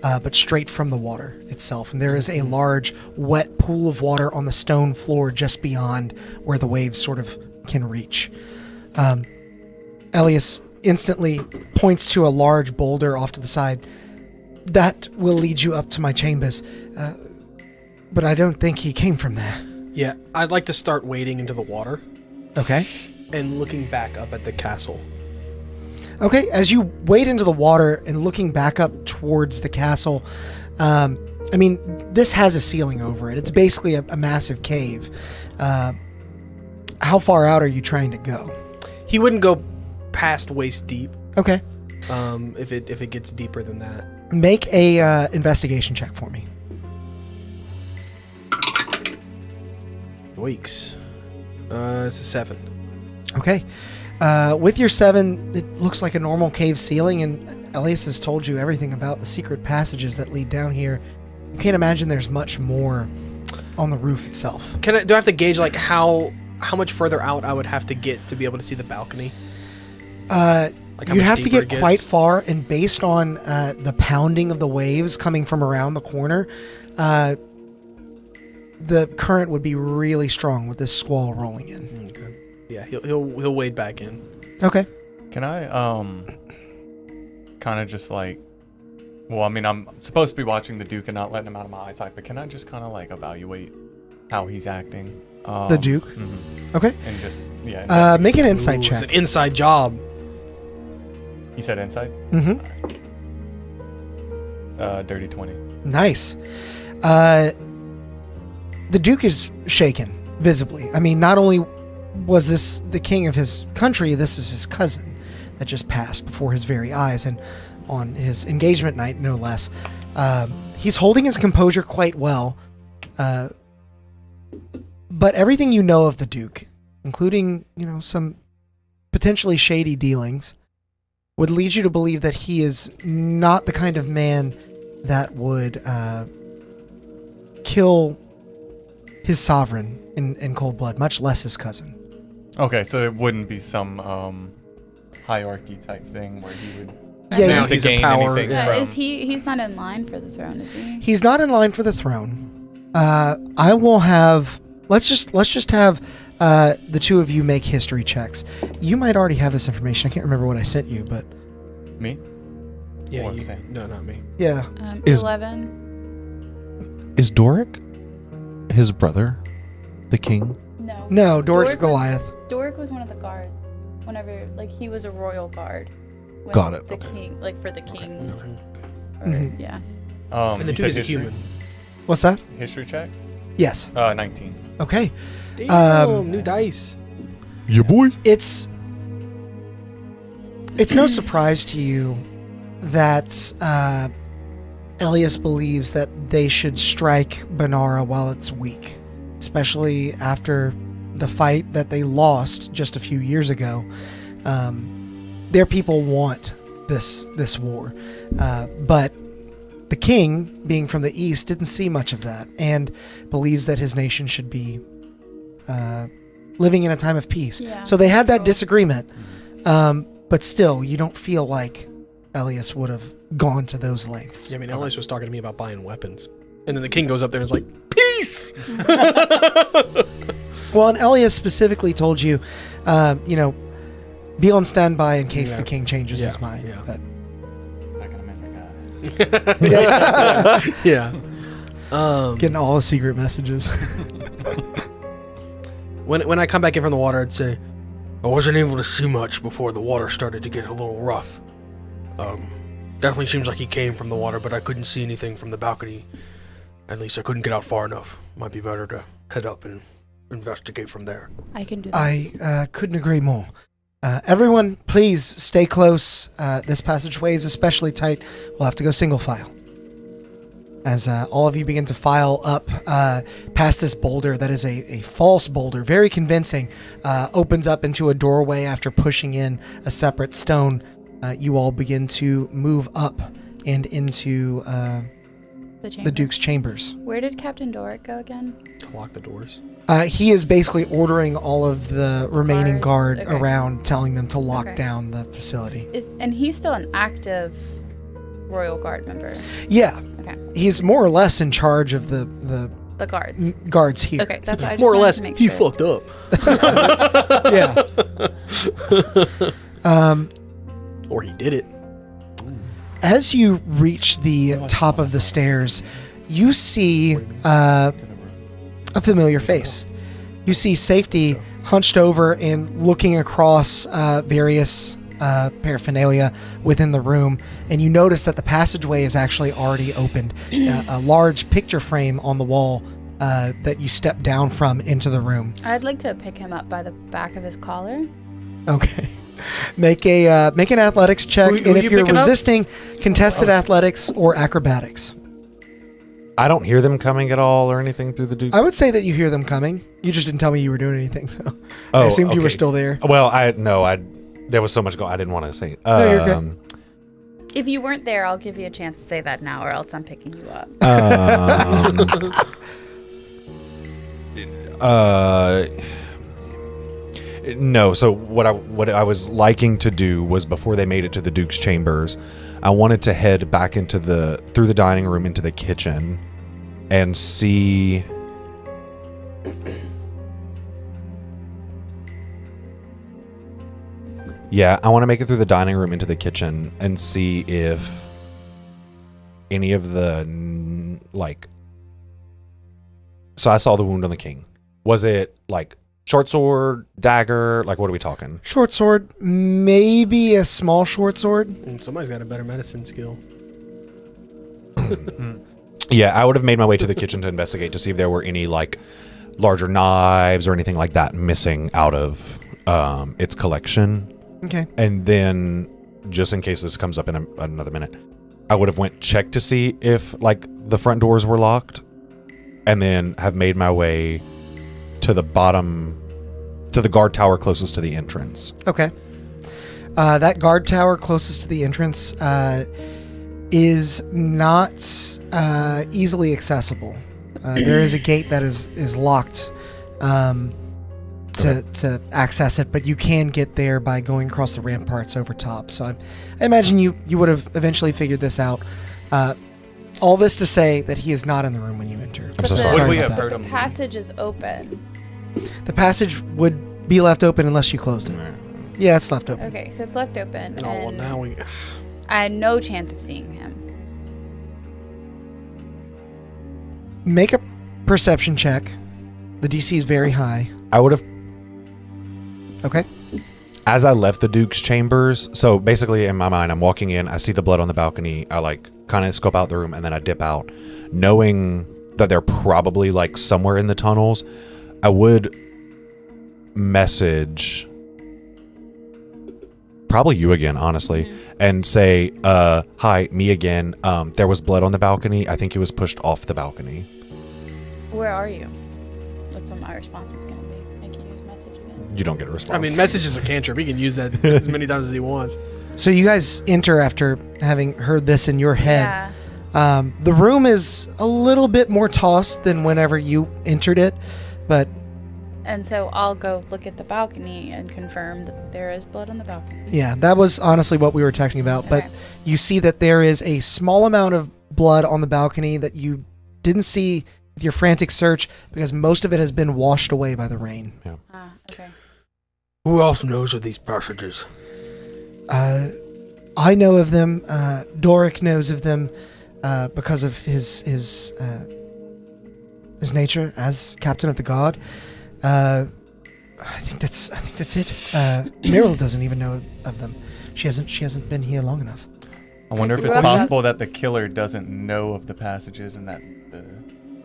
but straight from the water itself. And there is a large wet pool of water on the stone floor just beyond where the waves sort of can reach. Elias instantly points to a large boulder off to the side. That will lead you up to my chambers, but I don't think he came from there. Yeah, I'd like to start wading into the water Okay. and looking back up at the castle. Okay, as you wade into the water and looking back up towards the castle, I mean, this has a ceiling over it. It's basically a massive cave. How far out are you trying to go? He wouldn't go past waist deep. Okay. If it gets deeper than that. Make a investigation check for me. Weeks. It's a 7. Okay. With your 7, it looks like a normal cave ceiling, and Elias has told you everything about the secret passages that lead down here. You can't imagine there's much more on the roof itself. Do I have to gauge like how much further out I would have to get to be able to see the balcony? Like how You'd much have to deeper get it quite gets? far, and based on the pounding of the waves coming from around the corner, the current would be really strong with this squall rolling in. Okay. Yeah, he'll wade back in. Okay. Can I kind of just like, well, I mean, I'm supposed to be watching the Duke and not letting him out of my eyesight, but can I just kind of like evaluate how he's acting? The Duke? Mhm. Okay. And just Make an insight Ooh, check. it's an inside job. You said insight? Mm-hmm. Dirty 20. Nice. The Duke is shaken, visibly. I mean, not only was this the king of his country, this is his cousin that just passed before his very eyes, and on his engagement night, no less. He's holding his composure quite well, but everything you know of the Duke, including, some potentially shady dealings, would lead you to believe that he is not the kind of man that would kill his sovereign in cold blood, much less his cousin. Okay, so it wouldn't be some hierarchy type thing where he would Yeah, have to he's a gain power- anything Yeah, from. is he's not in line for the throne, is he? He's not in line for the throne. I will have let's just have the two of you make history checks. You might already have this information. I can't remember what I sent you, but Me? Yeah, Or you, Sam? no, not me. yeah. Is- 11. Is Doric his brother, the king? No. No, Doric's Doric Goliath. Doric was one of the guards. Whenever, like, he was a royal guard. when Got it, The okay. king, like, for the king. Or, Mhm. Yeah. And the you dude is said a human. What's that? History check? Yes. 19. Okay. Damn, new dice. Yeah, boy. It's no surprise to you that Elias believes that they should strike Banara while it's weak, especially after the fight that they lost just a few years ago. Their people want this war, but the king, being from the east, didn't see much of that and believes that his nation should be living in a time of peace. Yeah. So they had that disagreement, but still, you don't feel like Elias would have gone to those lengths. Yeah, I mean, Elias was talking to me about buying weapons. And then the king goes up there and is like, peace! Well, and Elias specifically told you, be on standby in case the king changes his mind. Yeah. But, Not gonna make my guy. Yeah. getting all the secret messages. When I come back in from the water, I'd say, I wasn't able to see much before the water started to get a little rough. Definitely seems like he came from the water, but I couldn't see anything from the balcony. At least I couldn't get out far enough. Might be better to head up and investigate from there. I can do that. I couldn't agree more. Everyone, please stay close. This passageway is especially tight. We'll have to go single file. As all of you begin to file up past this boulder that is a false boulder, very convincing, opens up into a doorway after pushing in a separate stone. You all begin to move up and into the Duke's chambers. Where did Captain Doric go again? To lock the doors. He is basically ordering all of the remaining guard Okay. around, telling them to lock Okay. down the facility. And he's still an active Royal Guard member. Yeah, Okay. he's more or less in charge of the The guards. guards here. Okay, that's what I just More or wanted less, to make he sure. fucked up. Yeah. Or he did it. As you reach the top of the stairs, you see a familiar face. You see Safety hunched over and looking across various paraphernalia within the room, and you notice that the passageway is actually already opened. A large picture frame on the wall that you step down from into the room. I'd like to pick him up by the back of his collar. Okay. Make an athletics check, Who and you if you're picking up? resisting, contested athletics or acrobatics. I don't hear them coming at all or anything through the Duke's. I would say that you hear them coming. You just didn't tell me you were doing anything, so I Oh, assumed you were okay. still there. Well, there was so much going. I didn't want to say. No, you're good. If you weren't there, I'll give you a chance to say that now, or else I'm picking you up. No. So what I was liking to do was, before they made it to the Duke's chambers, I wanted to head back through the dining room into the kitchen and see. Yeah, I want to make it through the dining room into the kitchen and see if any of the So I saw the wound on the king. Was it like short sword, dagger? Like, what are we talking? Short sword, maybe a small short sword. Somebody's got a better medicine skill. Yeah, I would have made my way to the kitchen to investigate to see if there were any like larger knives or anything like that missing out of its collection. Okay. And then, just in case this comes up in another minute, I would have checked to see if like the front doors were locked, and then have made my way to the guard tower closest to the entrance. Okay. That guard tower closest to the entrance is not easily accessible. There is a gate that is locked to access it, but you can get there by going across the ramparts over top. So I imagine you would have eventually figured this out. All this to say that he is not in the room when you enter. I'm so the- sorry. Would we about have that. heard The him? passage is open. The passage would be left open unless you closed it. Yeah, it's left open. Okay, so it's left open. Oh, well, and now we. I had no chance of seeing him. Make a perception check. The DC is very high. I would have, Okay. as I left the Duke's chambers, so basically in my mind, I'm walking in, I see the blood on the balcony, I like kind of scope out the room, and then I dip out, knowing that they're probably like somewhere in the tunnels. I would message probably you again, honestly, and say, hi, me again. There was blood on the balcony. I think he was pushed off the balcony. Where are you? That's what my response is going to be. I can use message again. You don't get a response. I mean, message is a cantrip. He can use that as many times as he wants. So you guys enter after having heard this in your head. Yeah. The room is a little bit more tossed than whenever you entered it, but And so I'll go look at the balcony and confirm that there is blood on the balcony. yeah, that was honestly what we were texting about. But Okay. you see that there is a small amount of blood on the balcony that you didn't see with your frantic search because most of it has been washed away by the rain. Ah, okay. Who else knows of these passages? I know of them. Doric knows of them because of his nature as captain of the guard. I think that's it. Meryl doesn't even know of them. She hasn't been here long enough. I wonder if it's Grew up- possible that the killer doesn't know of the passages and that the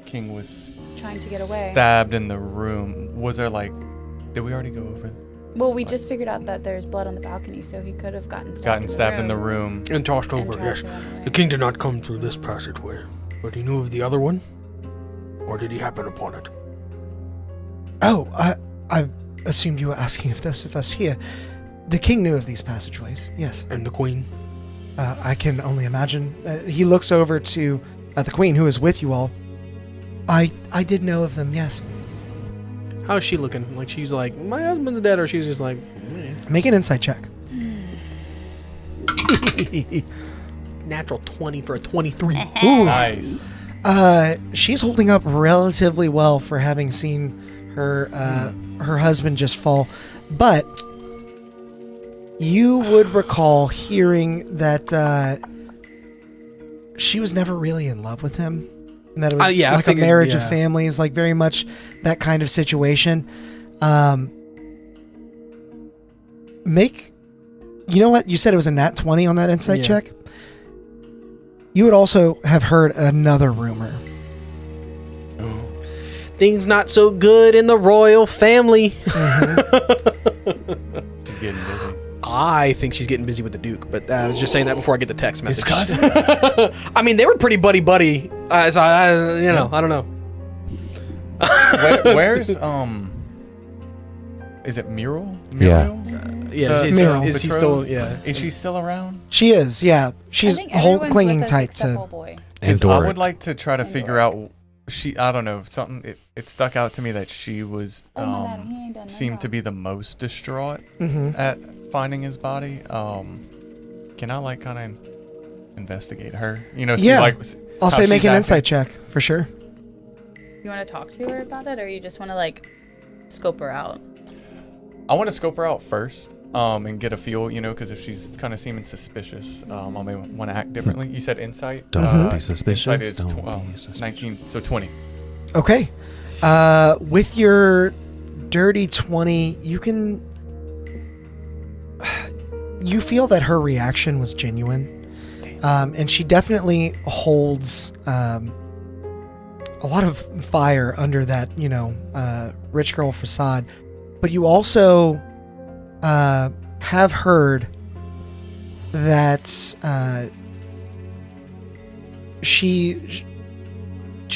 king was Trying to get away. stabbed in the room. Was there like, did we already go over? Well, we just figured out that there's blood on the balcony, so he could have gotten stabbed, in the room. And tossed and over, tried yes. to run away. The king did not come through this passageway, but he knew of the other one? Or did he happen upon it? Oh, I assumed you were asking if those of us here. The king knew of these passageways. Yes. And the queen? I can only imagine. He looks over to the queen, who is with you all. I did know of them. Yes. How's she looking? Like she's like, my husband's dead, or she's just like, meh. Make an insight check. Natural 20 for a 23. Ooh. Nice. She's holding up relatively well for having seen her her husband just fall, but you would recall hearing that she was never really in love with him, and that it was yeah, I like figured, a marriage yeah. of families, like very much that kind of situation. You know what? You said it was a nat 20 on that insight Yeah. check. You would also have heard another rumor. Things not so good in the royal family. She's getting busy. I think she's getting busy with the Duke, but I was just saying that before I get the text message. I mean, they were pretty buddy. So I don't know. Where's is it Muriel? Yeah. Yeah, Meryl. is he still? Yeah. Is she still around? She is, yeah. She's I think everyone's clinging with us tight except to. Old Boy. And I Doric. would like to try to figure out. I don't know, something. It stuck out to me that she was Oh my God, he ain't done seemed to nothing. be the most distraught Mhm. at finding his body. Can I like kind of investigate her? You know, see Yeah. like. I'll how say make she's an acting? insight check for sure. You want to talk to her about it, or you just want to like scope her out? I want to scope her out first, and get a feel, because if she's kind of seeming suspicious, I may want to act differently. You said insight. Don't be suspicious, Insight is don't be suspicious. 19, so 20. Okay. With your dirty 20, you feel that her reaction was genuine. And she definitely holds a lot of fire under that, rich girl facade. But you also have heard that she's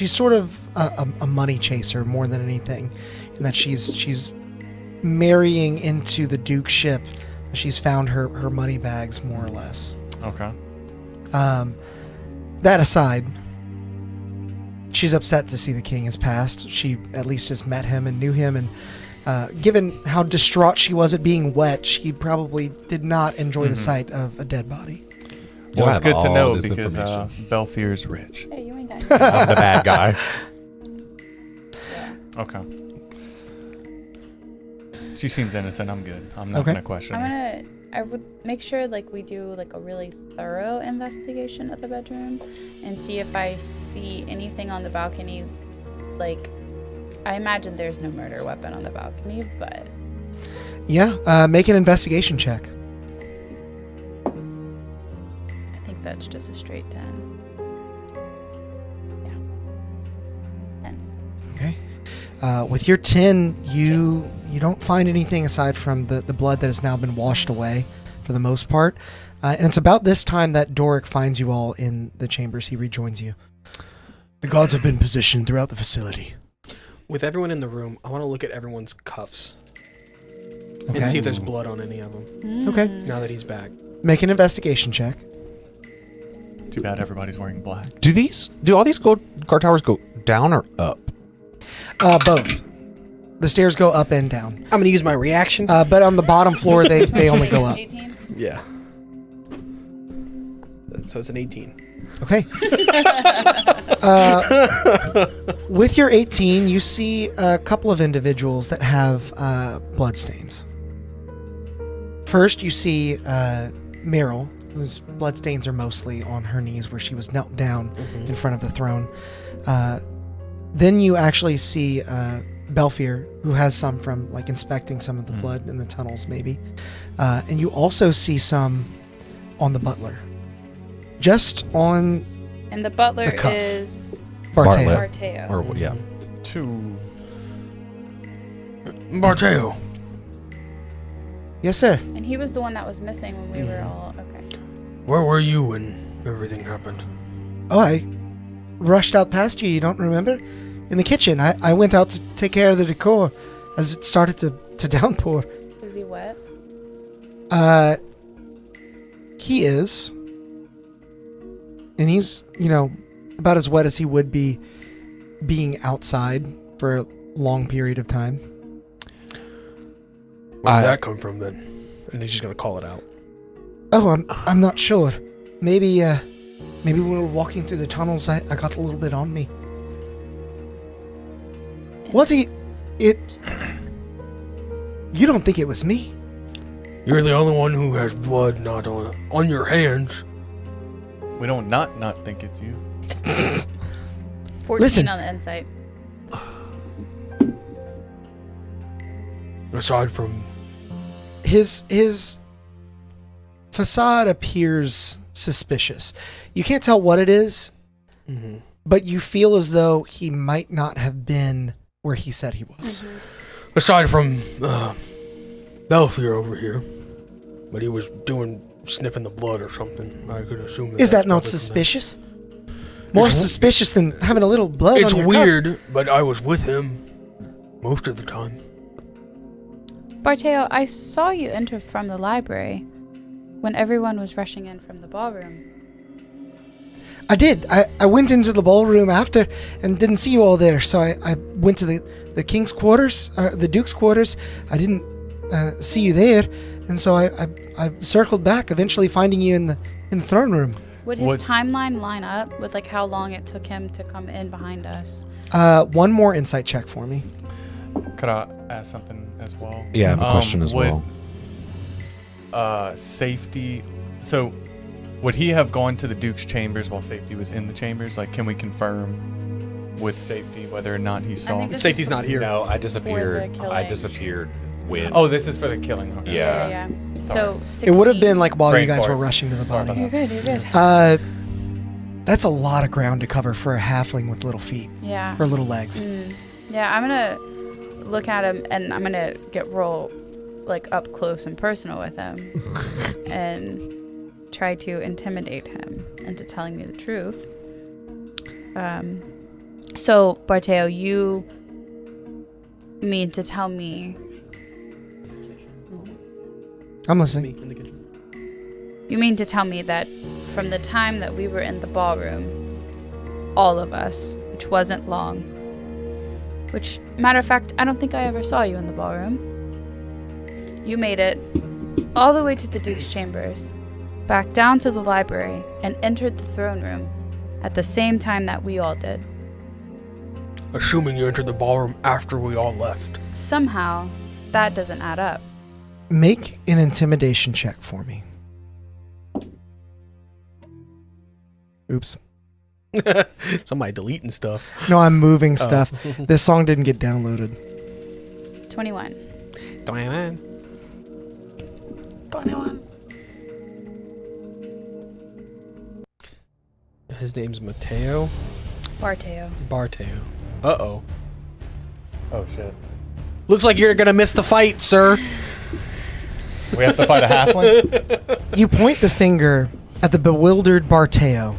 sort of a money chaser more than anything, and that she's marrying into the Duke's ship. She's found her money bags more or less. Okay. That aside, she's upset to see the king has passed. She at least has met him and knew him, and given how distraught she was at being wet, she probably did not enjoy the sight of a dead body. Well, it's good to all know this because information. Belfier's rich. Hey, you ain't got. I'm the bad guy. Okay. She seems innocent. I'm good. I'm not Okay. gonna question her. I would make sure like we do like a really thorough investigation of the bedroom and see if I see anything on the balcony. Like, I imagine there's no murder weapon on the balcony, but Yeah, make an investigation check. I think that's just a straight 10. Yeah. 10. Okay. With your 10, you don't find anything aside from the blood that has now been washed away for the most part. And it's about this time that Doric finds you all in the chambers. He rejoins you. The gods have been positioned throughout the facility. With everyone in the room, I want to look at everyone's cuffs Okay. and see if there's blood on any of them. Okay. Now that he's back. Make an investigation check. Too bad everybody's wearing black. Do all these guard towers go down or up? Both. The stairs go up and down. I'm going to use my reaction. But on the bottom floor, they only go up. 18? Yeah. So it's an 18. Okay. With your 18, you see a couple of individuals that have blood stains. First, you see Meryl, whose blood stains are mostly on her knees where she was knelt down in front of the throne. Then you actually see Belfier, who has some from like inspecting some of the blood in the tunnels, maybe. And you also see some on the butler. Just on And the butler The cuff. is Barteo. Bartlett. Barteo. Or yeah. Barteo. Yes, sir. And he was the one that was missing when we were all okay. Where were you when everything happened? Oh, I rushed out past you. You don't remember? In the kitchen. I went out to take care of the decor as it started to downpour. Is he wet? He is. And he's, about as wet as he would be being outside for a long period of time. Where did that come from then? And he's just going to call it out. Oh, I'm not sure. Maybe when we were walking through the tunnels, I got a little bit on me. What do you... You don't think it was me? You're the only one who has blood not on your hands. We don't not think it's you. 14 Listen. on the insight. Aside from His facade appears suspicious. You can't tell what it is, but you feel as though he might not have been where he said he was. aside from Belfier over here, but he was sniffing the blood or something. I could assume Is that's that not probably from suspicious? More It's- suspicious than having a little blood It's on your weird, but I was with him most of the time. Barteo, I saw you enter from the library when everyone was rushing in from the ballroom. I did. I went into the ballroom after and didn't see you all there, so I went to the king's quarters, the duke's quarters. I didn't see you there, and so I circled back, eventually finding you in the throne room. Would his timeline line up with like how long it took him to come in behind us? One more insight check for me. Could I ask something as well? Yeah, I have a question as well. Safety. So, would he have gone to the Duke's chambers while Safety was in the chambers? Like, can we confirm with Safety whether or not he saw? think this Safety's not here. No, I For disappeared. the I killing. disappeared when. Oh, this is for the killing. Okay. Yeah. Yeah. Sorry. So 16. It would have been like while you Brain guys fart. were rushing to the Sorry body. about You're good. You're good. That's a lot of ground to cover for a halfling with little feet Yeah. or little legs. Yeah, I'm gonna look at him and I'm gonna get real like up close and personal with him and try to intimidate him into telling me the truth. So Barteo, you mean to tell me I'm listening. Me in the kitchen. you mean to tell me that from the time that we were in the ballroom, all of us, which wasn't long, which, matter of fact, I don't think I ever saw you in the ballroom. You made it all the way to the Duke's chambers, back down to the library, and entered the throne room at the same time that we all did. Assuming you entered the ballroom after we all left. Somehow, that doesn't add up. Make an intimidation check for me. Oops. Somebody deleting stuff. No, I'm moving stuff. This song didn't get downloaded. 21. 21. His name's Mateo. Barteo. Uh-oh. Oh shit. Looks like you're gonna miss the fight, sir. We have to fight a halfling? You point the finger at the bewildered Barteo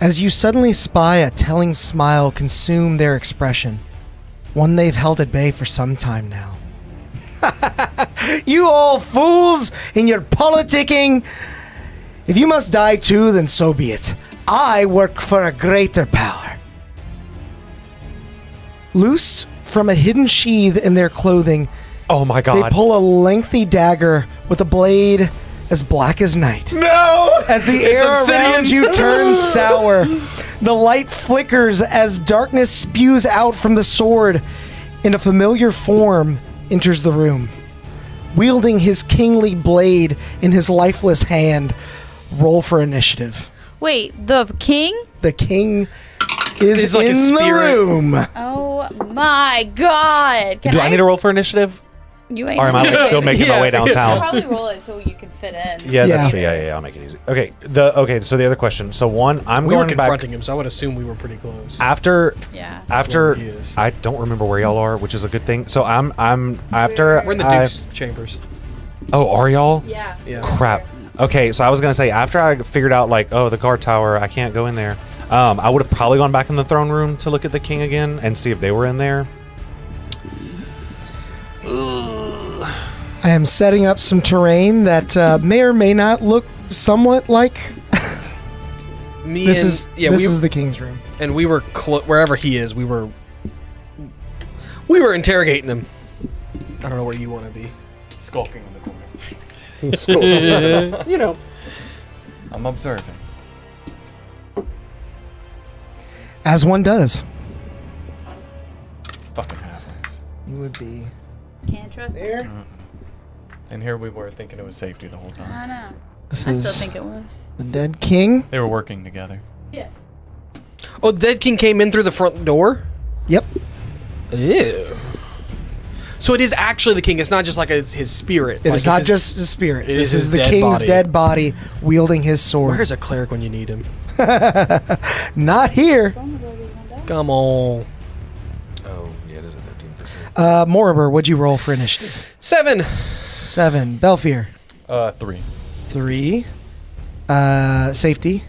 as you suddenly spy a telling smile consume their expression, one they've held at bay for some time now. You all fools in your politicking! If you must die too, then so be it. I work for a greater power. Loosed from a hidden sheath in their clothing, Oh my they god. pull a lengthy dagger with a blade as black as night. No! As the air around you turns sour, the light flickers as darkness spews out from the sword, and a familiar form enters the room. Wielding his kingly blade in his lifeless hand, roll for initiative. Wait, the king? The king is It's like a in the spirit. room. Oh my god. Do I need to roll for initiative? You ain't Or am I gonna like do still it. making my way I'll downtown? probably roll it so you can fit in. Yeah, Yeah. that's true. Yeah, I'll make it easy. Okay, so the other question. So one, I'm We were going back confronting him, so I would assume we were pretty close. after. Yeah. After He is. I don't remember where y'all are, which is a good thing. So I'm after. We're in the I- Duke's chambers. Oh, are y'all? Yeah. Yeah. Crap. Okay, so I was gonna say after I figured out like, oh, the guard tower, I can't go in there. I would have probably gone back in the throne room to look at the king again and see if they were in there. I am setting up some terrain that may or may not look somewhat like. This is the king's room. And we were wherever he is. We were interrogating him. I don't know where you want to be. Skulking in the corner. You know. I'm observing. As one does. Fucking halflings. You would be Can't trust there. And here we were thinking it was safety the whole I time. know. This I still is think it was. the dead king. They were working together. Yeah. Oh, the dead king came in through the front door? Yep. Ew. So it is actually the king. It's not just like his spirit. It is not just the spirit. It This is his is the dead king's body. dead body wielding his sword. Where's a cleric when you need him? Not here. Come on. Oh, yeah, it is a 13 for sure. Moriber, what'd you roll for initiative? 7. 7. Belfier. 3. 3. Safety.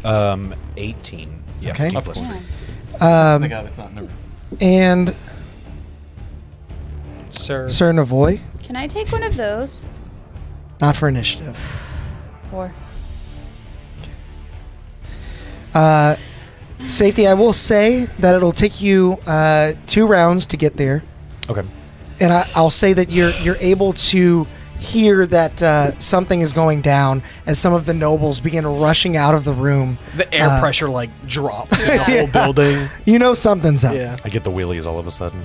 18. Yeah. Okay. Of course. The Um, guy that's not in the room. and Sir. Sir Navoy. Can I take one of those? Not for initiative. 4. Safety, I will say that it'll take you 2 rounds to get there. Okay. And I'll say that you're able to hear that something is going down as some of the nobles begin rushing out of the room. The air pressure like drops in the whole building. You know something's up. Yeah. I get the wheelies all of a sudden.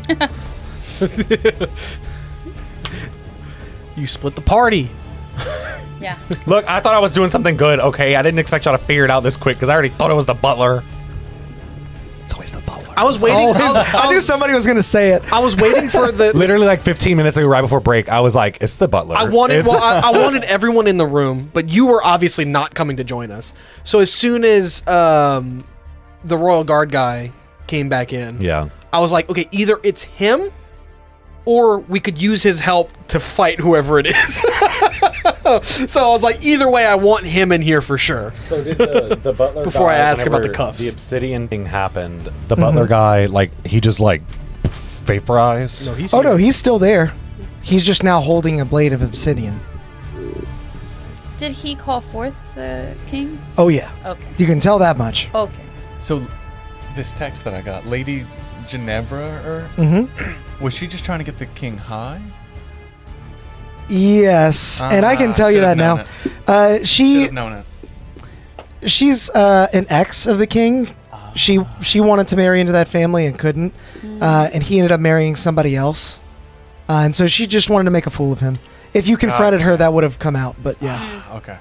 You split the party. Yeah. Look, I thought I was doing something good, okay? I didn't expect y'all to figure it out this quick because I already thought it was the butler. It's always the butler. I was waiting. I knew somebody was going to say it. I was waiting for the. Literally like 15 minutes ago, right before break, I was like, it's the butler. I wanted. It's- Well, I wanted everyone in the room, but you were obviously not coming to join us. So as soon as the royal guard guy came back in, yeah. I was like, okay, either it's him, or we could use his help to fight whoever it is. So I was like, either way, I want him in here for sure. So did the butler Before I guy, ask about the whenever cuffs. The obsidian thing happened. The butler guy, like, he just like vaporized. No, he's Oh, here. no, he's still there. He's just now holding a blade of obsidian. Did he call forth the king? Oh, yeah. Okay. You can tell that much. Okay. So, this text that I got, Lady Ginevra, Mm-hmm. was she just trying to get the king high? Yes, and I can tell you that should've now. known Should've known it. She's an ex of the king. She wanted to marry into that family and couldn't, and he ended up marrying somebody else. And so she just wanted to make a fool of him. If you confronted her, that would have come out, but yeah. Okay.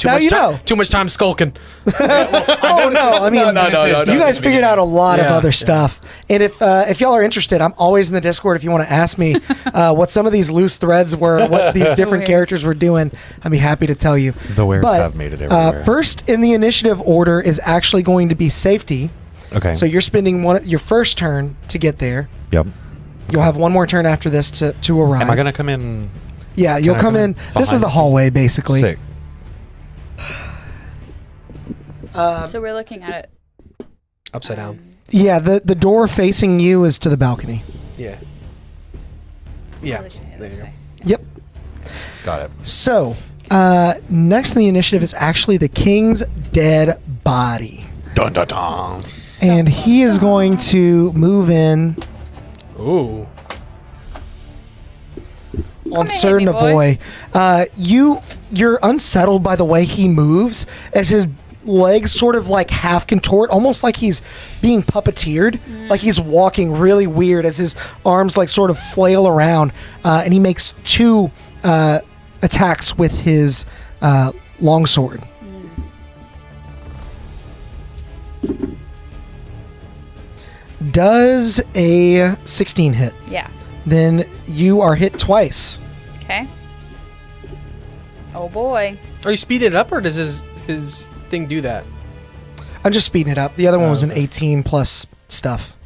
Now you know. Too much time skulking. Oh no! I mean, No. you guys figured out a lot of other stuff. And if y'all are interested, I'm always in the Discord. If you want to ask me what some of these loose threads were, what these different characters were doing, I'd be happy to tell you. The wares But, have made it everywhere. first in the initiative order is actually going to be safety. Okay. So you're spending your first turn to get there. Yep. You'll have one more turn after this to arrive. Am I gonna come in? Yeah, you'll I come come in. in This is behind the you? hallway, basically. Sick. So we're looking at it. Upside down. Yeah, the door facing you is to the balcony. Yeah. We're Yeah. looking at it There this you go. way. Yep. Got it. So, next in the initiative is actually the king's dead body. Dun dun dun. And he is going to move in Ooh. on at certain me, boy. You're unsettled by the way he moves as his legs sort of like half contort, almost like he's being puppeteered, like he's walking really weird as his arms like sort of flail around, and he makes two attacks with his longsword. Does a 16 hit? Yeah. Then you are hit twice. Okay. Oh boy. Are you speeding it up, or does his thing do that? I'm just speeding it up. The other one was an 18 plus stuff.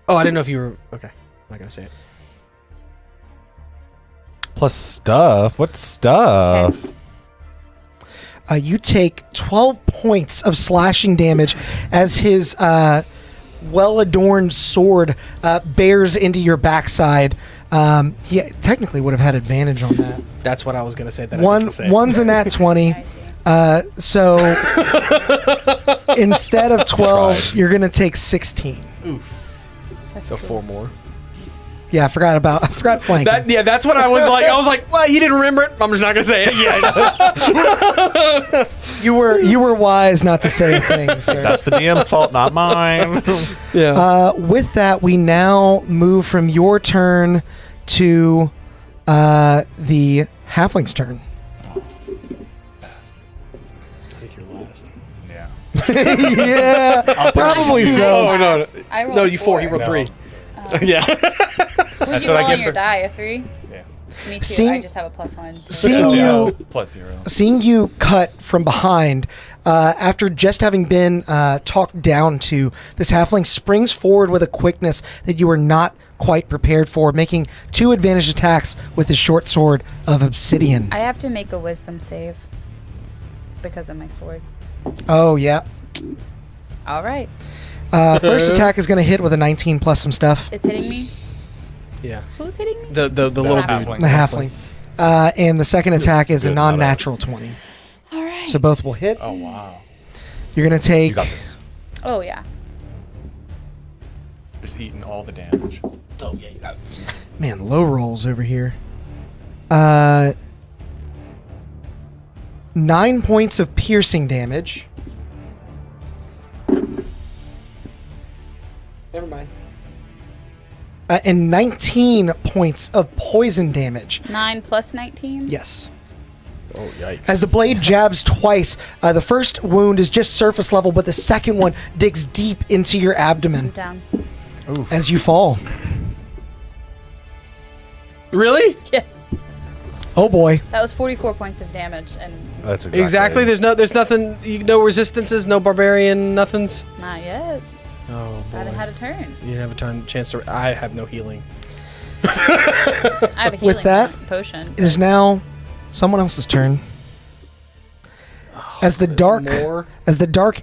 Oh, I didn't know if you were... Okay. I'm not going to say it. Plus stuff. What stuff? Okay. You take 12 points of slashing damage as his well-adorned sword bears into your backside. He technically would have had advantage on that. That's what I was going to say. That I didn't say. One's a nat 20. I see. So instead of 12, you're going to take 16. That's So cool. 4 more. Yeah, I forgot flanking. That's what I was like. I was like, well, he didn't remember it. I'm just not going to say it. Yeah. You were wise not to say things, sir. That's the DM's fault, not mine. Yeah. With that, we now move from your turn to the halfling's turn. I think you're last. Yeah, probably so. Oh, no. I rolled No, you 4. He rolled No. 3. Yeah. Would That's you what I roll on get your for- die a 3? Yeah. Me too. Seeing- I just have a +1. Seeing you Plus 0. seeing you cut from behind after just having been talked down to, this halfling springs forward with a quickness that you were not quite prepared for, making 2 advantage attacks with his short sword of obsidian. I have to make a wisdom save because of my sword. Oh yeah. All right. First attack is going to hit with a 19 plus some stuff. It's hitting me. Yeah. Who's hitting me? The little dude. halfling. The halfling. And the second attack is a Good, not non-natural 20. All right. So both will hit. Oh wow. You're going to take You got this. Oh yeah. Just eating all the damage. Oh, yeah, you got it. Man, low rolls over here. 9 points of piercing damage. Never mind. And 19 points of poison damage. 9 plus 19. Yes. Oh, yikes. As the blade jabs twice, the first wound is just surface level, but the second one digs deep into your I'm abdomen down. as you fall. Really? Yeah. Oh boy. That was 44 points of damage, and That's Exactly. There's nothing. No resistances. No barbarian. Nothing's. not yet. Oh I haven't boy. had a turn. You didn't have a chance to. I have no healing. I have a healing With that, potion. It is now someone else's turn. As the dark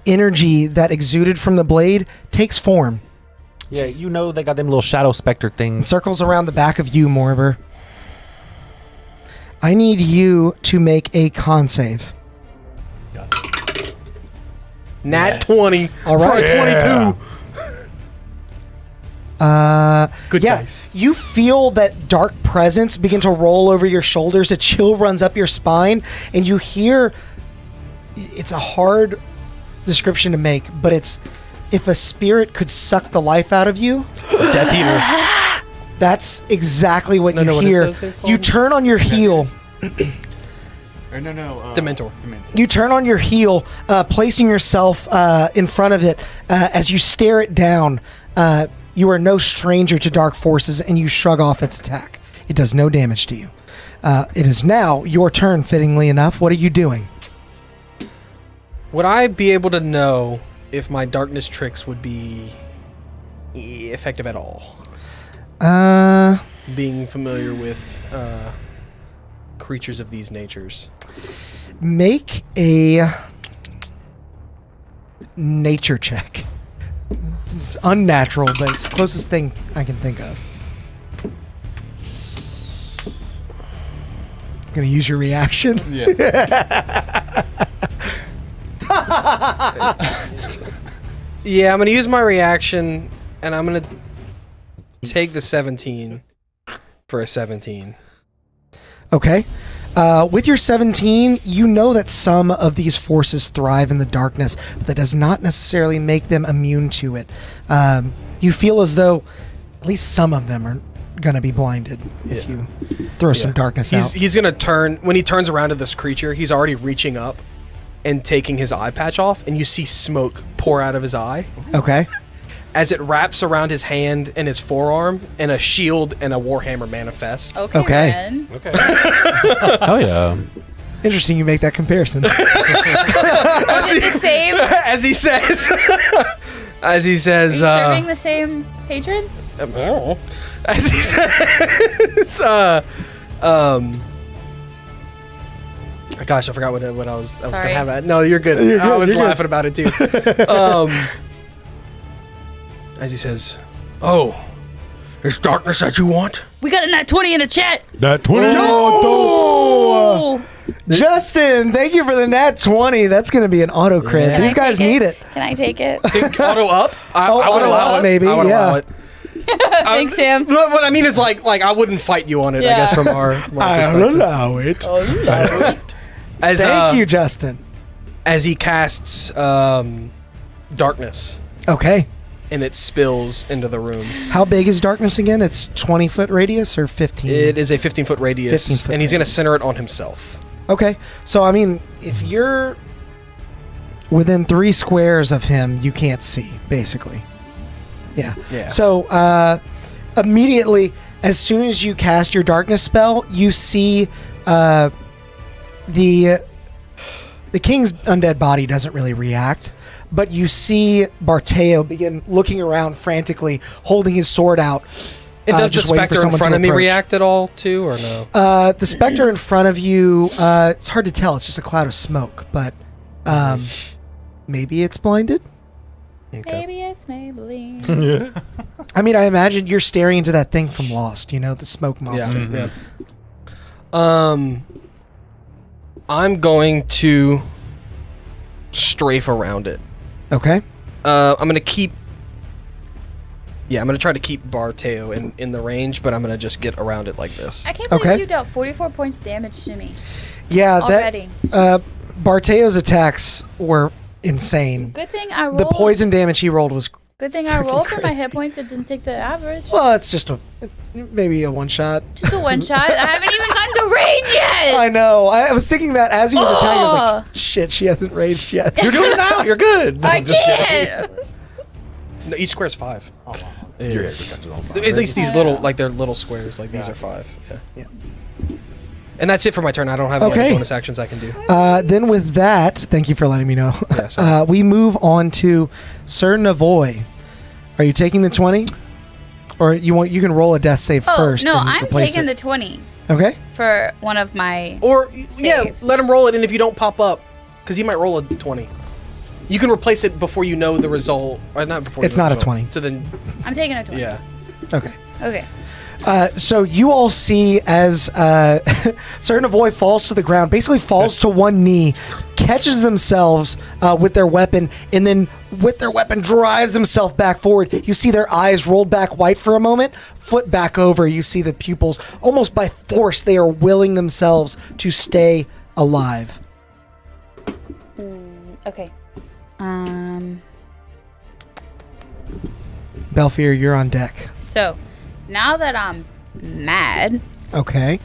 energy that exuded from the blade takes form, Yeah, you know they got them little shadow specter and things. circles around the back of you, Morber. I need you to make a con save. Nat 20. All right. For a 22. Good Yeah, dice. you feel that dark presence begin to roll over your shoulders. A chill runs up your spine, and you hear. It's a hard description to make, but it's if a spirit could suck the life out of you. Death Eater. That's exactly what No, you no, what is hear. those things You called? turn on your heel. Or no. Dementor. You turn on your heel, placing yourself in front of it. As you stare it down, you are no stranger to dark forces, and you shrug off its attack. It does no damage to you. It is now your turn, fittingly enough. What are you doing? Would I be able to know if my darkness tricks would be effective at all? Being familiar with creatures of these natures. Make a nature check. It's unnatural, but it's the closest thing I can think of. Gonna use your reaction. Yeah. Yeah, I'm gonna use my reaction, and I'm gonna take the 17 for a 17. Okay. With your 17, you know that some of these forces thrive in the darkness, but that does not necessarily make them immune to it. You feel as though at least some of them are going to be blinded if you throw some darkness out. He's going to turn, when he turns around to this creature, he's already reaching up and taking his eye patch off, and you see smoke pour out of his eye. Okay. As it wraps around his hand and his forearm, and a shield and a warhammer manifest. Okay. Ren. Okay. Hell yeah. Interesting you make that comparison. Was it the same? As he says. As he says. Are you serving the same patron? As he says. Gosh, I forgot what I was going to have. No, you're good. I was laughing about it too. As he says, "Oh, there's darkness that you want?" We got a nat 20 in the chat. That 20. Oh! Justin, thank you for the nat 20. That's going to be an auto crit. Yeah. These guys need it. Can I take it? auto up? I would auto allow up, it. maybe, I would yeah. allow it. Thanks, Sam. What I mean is like I wouldn't fight you on it, I Yeah. guess, from our I'll perspective. allow it. As, Thank you, Justin. As he casts darkness, Okay. and it spills into the room. How big is darkness again? It's 20-foot radius or 15? It is a 15-foot radius, 15-foot and he's going to radius. center it on himself. Okay. So, I mean, if you're within 3 squares of him, you can't see, basically. Yeah. Yeah. So, immediately, as soon as you cast your darkness spell, you see the king's undead body doesn't really react, but you see Barteo begin looking around frantically, holding his sword out. And does the just waiting for specter in someone front to of me approach. react at all, too, or no? The specter in front of you, it's hard to tell. It's just a cloud of smoke, but maybe it's blinded. Okay. Maybe it's Maybelline. I mean, I imagine you're staring into that thing from Lost, you know, the smoke monster. Yeah. I'm going to strafe around it. Okay. I'm going to keep... Yeah, I'm going to try to keep Barteo in the range, but I'm going to just get around it like this. I can't believe Okay. you dealt 44 points damage to me Yeah, already. that Barteo's attacks were insane. Good thing I rolled. The poison damage he rolled was... Good thing I freaking rolled for my crazy. hit points and didn't take the average. Well, it's just maybe a one-shot. Just a one shot. I haven't even gotten to range yet. I know. I was thinking that as he was attacking, I was Oh. like, shit, she hasn't raged yet. You're doing it now. You're good. I can't. No, each square's 5. Oh, Your hair catches on fire. At least these Yeah. little, like they're little squares. Like these are 5. Yeah. And that's it for my turn. I don't have any Okay. other bonus actions I can do. Then with that, thank you for letting me know. Yeah, sorry. We move on to Sir Navoy. Are you taking the 20? Or you can roll a death save Oh, first. no, and I'm replace taking it. the 20 Okay. for one of my. Or yeah, Saves. let him roll it, and if you don't pop up, because he might roll a 20, you can replace it before you know the result. Or not before. It's you know not the a result. 20. So then, I'm taking a 20. yeah. Okay. Okay. So you all see as Sir Navoy falls to the ground, basically falls to one knee, catches themselves with their weapon, and then with their weapon drives himself back forward. You see their eyes rolled back white for a moment, flip back over. You see the pupils, almost by force, they are willing themselves to stay alive. Okay. Belfier, you're on deck. So, now that I'm mad, Okay.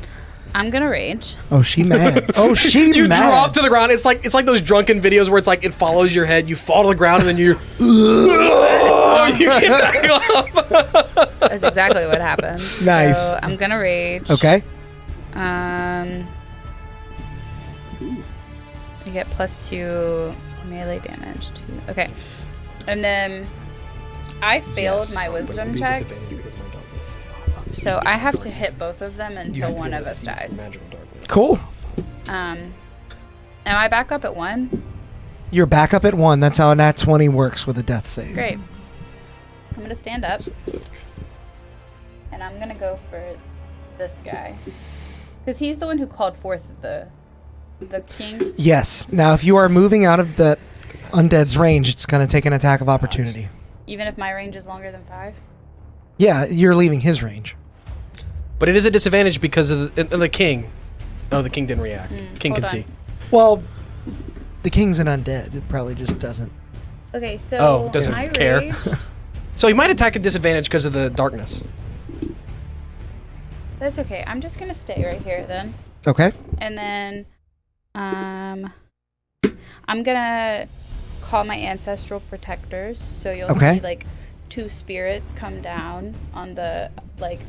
I'm gonna rage. Oh, she mad. Oh, she You mad. drop to the ground. It's like those drunken videos where it's like it follows your head. You fall to the ground and then you get back up. That's exactly what happened. Nice. So I'm gonna rage. Okay. I get +2 melee damage. Okay. And then I failed my wisdom checks. So I have to hit both of them until one of us dies. Cool. Am I back up at 1? You're back up at 1. That's how a nat 20 works with a death save. Great. I'm gonna stand up. And I'm gonna go for this guy. Because he's the one who called forth the king. Yes. Now, if you are moving out of the undead's range, it's going to take an attack of opportunity. Even if my range is longer than 5? Yeah, you're leaving his range. But it is a disadvantage because of the king. Oh, the king didn't react. King can hold see. on. Well, the king's an undead. It probably just doesn't. Okay, so Oh, doesn't I care. rage. So he might attack at disadvantage because of the darkness. That's okay. I'm just gonna stay right here then. Okay. And then I'm gonna call my ancestral protectors. So you'll Okay. see like 2 spirits come down on the like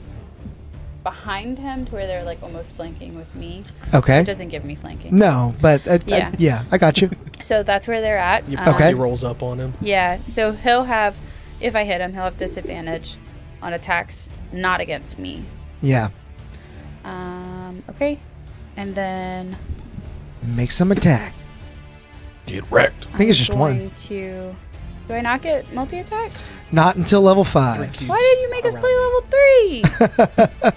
behind him to where they're like almost flanking with me. Okay. It doesn't give me flanking. No, but Yeah. I got you. So that's where they're at. Your Okay. posse rolls up on him. Yeah. So he'll have, if I hit him, he'll have disadvantage on attacks not against me. Yeah. Okay. And then Make some attack. Get wrecked. I think it's just one. Do I not get multi-attack? Not until level 5. Why did you make us play level 3?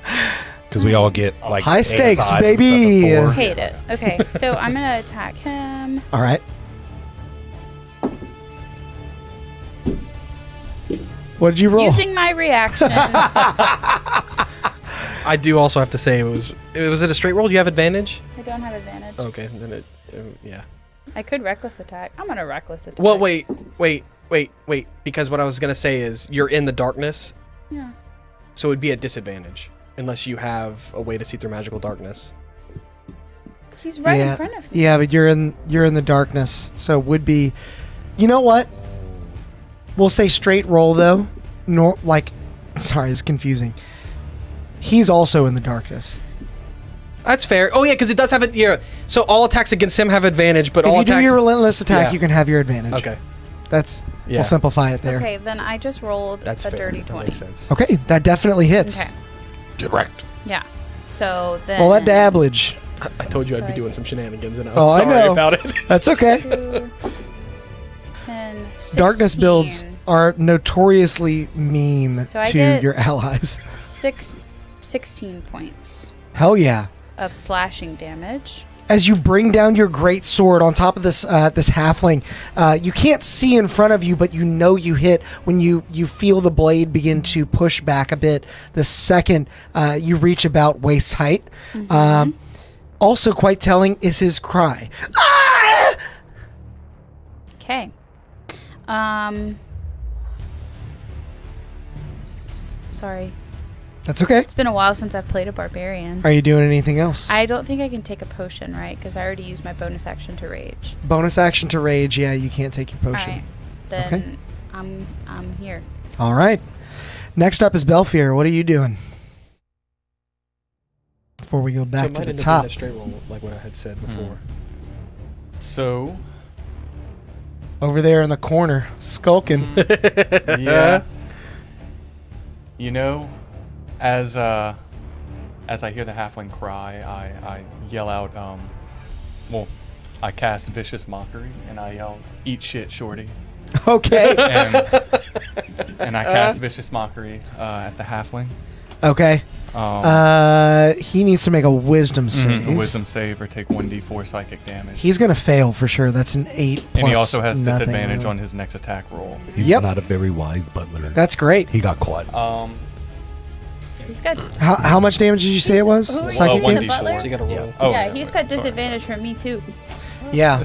Because we all get like High egg stakes, size and baby. stuff before. Hate it. Okay, so I'm gonna attack him. All right. What did you roll? Using my reaction. I do also have to say was it a straight roll? Do you have advantage? I don't have advantage. Okay, then it yeah. I could reckless attack. I'm gonna reckless attack. Well, wait. Because what I was gonna say is you're in the darkness, Yeah. so it'd be at disadvantage unless you have a way to see through magical darkness. He's right in front of me. Yeah, but you're in the darkness, so it would be. You know what? We'll say straight roll though. Sorry, it's confusing. He's also in the darkness. That's fair. Oh yeah, because it does have it. Yeah. So all attacks against him have advantage, but If all you do attacks. your relentless attack, Yeah. you can have your advantage. Okay. We'll simplify it there. Okay, then I just rolled That's a fair. dirty That 20. makes sense. Okay, that definitely hits. Okay. Direct. Yeah. So then. Roll that dabblage. I told you I'd be Sorry. doing some shenanigans, and I Oh, was I sorry know. about it. That's okay. 2, 10, 16. Darkness builds are notoriously mean So I to get- your allies. 16 points Hell yeah. of slashing damage. As you bring down your great sword on top of this this halfling, you can't see in front of you, but you know you hit when you feel the blade begin to push back a bit. The second you reach about waist height. Also quite telling is his cry. Ah! Okay. Sorry. That's okay. It's been a while since I've played a barbarian. Are you doing anything else? I don't think I can take a potion, right? Because I already used my bonus action to rage. Bonus action to rage. Yeah, you can't take your potion. All right. Then Okay. I'm here. All right. Next up is Belfier. What are you doing? Before we go back So it to might the end up being top. a straight roll, like what I had said before. So, Over there in the corner, skulking. yeah. You know, as I hear the halfling cry, I yell out, I cast Vicious Mockery, and I yell, "Eat shit, shorty." Okay. And I cast Vicious Mockery at the halfling. Okay. He needs to make a wisdom save. A wisdom save or take 1d4 psychic damage. He's going to fail for sure. That's an 8 plus And he also has nothing, disadvantage really. on his next attack roll. He's Yep. not a very wise butler. That's great. He got caught. He's got. How much damage did you say it was? Who are you Psychic using, the damage? butler? So you got to roll. Oh, yeah, he's got disadvantage from me too. Yeah.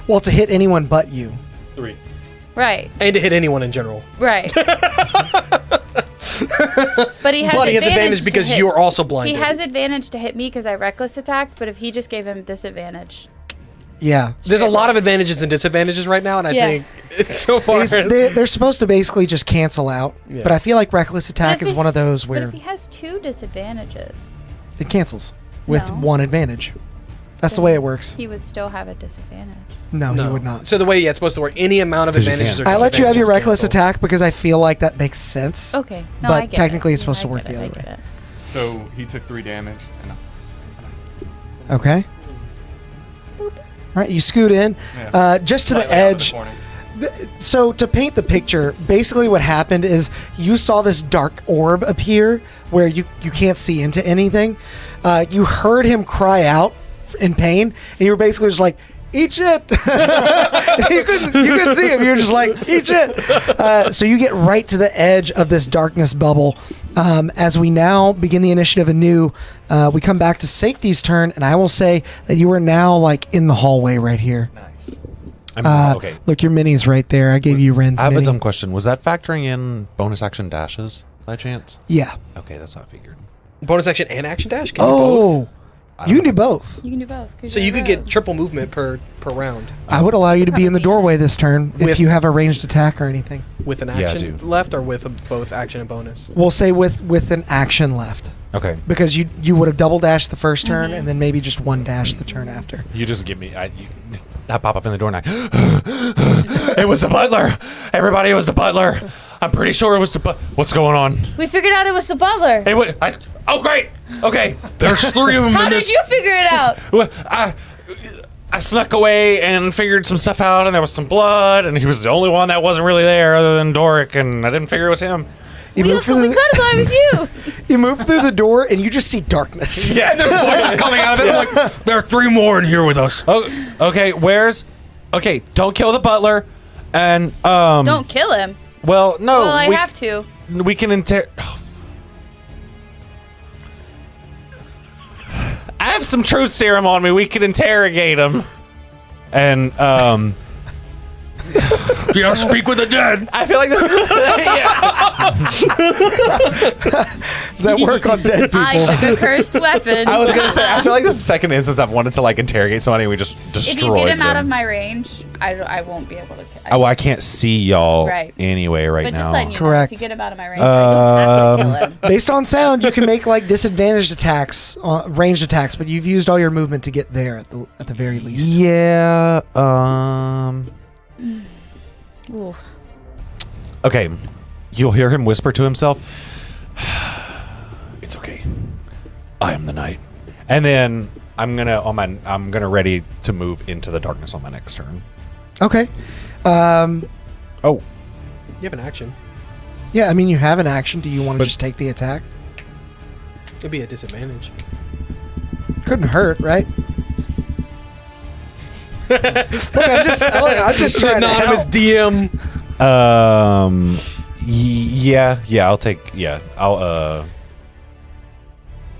Well, to hit anyone but you. 3. Right. And to hit anyone in general. Right. But he has But he has advantage to because hit- you're also blinded. He has advantage to hit me because I reckless attacked, but if he just gave him disadvantage. Yeah. There's a lot of advantages and disadvantages right now, and I think it's so far. They're supposed to basically just cancel out. Yeah. But I feel like reckless attack But if is one of those But where if he has 2 disadvantages, it cancels with No. 1 advantage. That's the then way it works. he would still have a disadvantage. No, he would not. So the way it's supposed to work, any amount of 'Cause you advantages or can't. I let you have your disadvantages reckless cancel. attack because I feel like that makes sense. Okay. No, But I get technically it. it's supposed to I work get the it, I other get way. it. So he took 3 damage. And Okay. All right, you scoot in, just to the slightly out of edge. corner. So to paint the picture, basically what happened is you saw this dark orb appear where you can't see into anything. You heard him cry out in pain, and you were basically just like, eat shit. you couldn't see him. You're just like, eat shit. So you get right to the edge of this darkness bubble. As we now begin the initiative anew, we come back to Safety's turn, and I will say that you are now like in the hallway right here. Nice. Okay. Look, your mini's right there. I gave you Ren's I have mini. a dumb question. Was that factoring in bonus action dashes by chance? Yeah. Okay, that's what I figured. Bonus action and action dash? Can you both? You can do both. You can do both. 'cause So you're you could a get rogue. triple movement per round I would allow you to be in the Probably. doorway this turn if With- you have a ranged attack or anything. with an Yeah, action dude. left or with both action and bonus. We'll say with an action left. Okay. Because you would have double dashed the first turn and then maybe just 1 dash the turn after. You just give me. I pop up in the door and it was the butler. Everybody, it was the butler. I'm pretty sure it was the butler. What's going on? We figured out it was the butler. Hey, what? Oh, great. Okay. There's 3 of them How in did this. you figure it out? Well, I snuck away and figured some stuff out, and there was some blood, and he was the only one that wasn't really there other than Doric, and I didn't figure it was him. You We move, kind of thought it was you. you move through the door and you just see darkness. Yeah. And there's voices coming out of it. I'm like, There are 3 more in here with us. Oh, okay. Okay, don't kill the butler, and Don't kill him. Well, no. Well, I have to. We can I have some truth serum on me. We can interrogate him. And Do you speak with the dead? I feel like this Does that work on dead people? I took a cursed weapon. I was gonna say I feel like this is the second instance I've wanted to like interrogate somebody and we just destroyed If you get him out them. of my range, I won't be able to. Oh, I can't see y'all Right. anyway right but now. just letting you Correct. know, if you get him out of my range, I don't have to kill him. Based on sound, you can make like disadvantaged attacks, ranged attacks, but you've used all your movement to get there at the very least. Yeah. Ooh. Okay. You'll hear him whisper to himself. It's okay. I am the knight. And then I'm gonna ready to move into the darkness on my next turn. Okay. Oh, You have an action. Yeah, I mean you have an action. Do you want to But- just take the attack? It'd be a disadvantage. Couldn't hurt, right? Look, I'm just trying to Anonymous help. DM. yeah.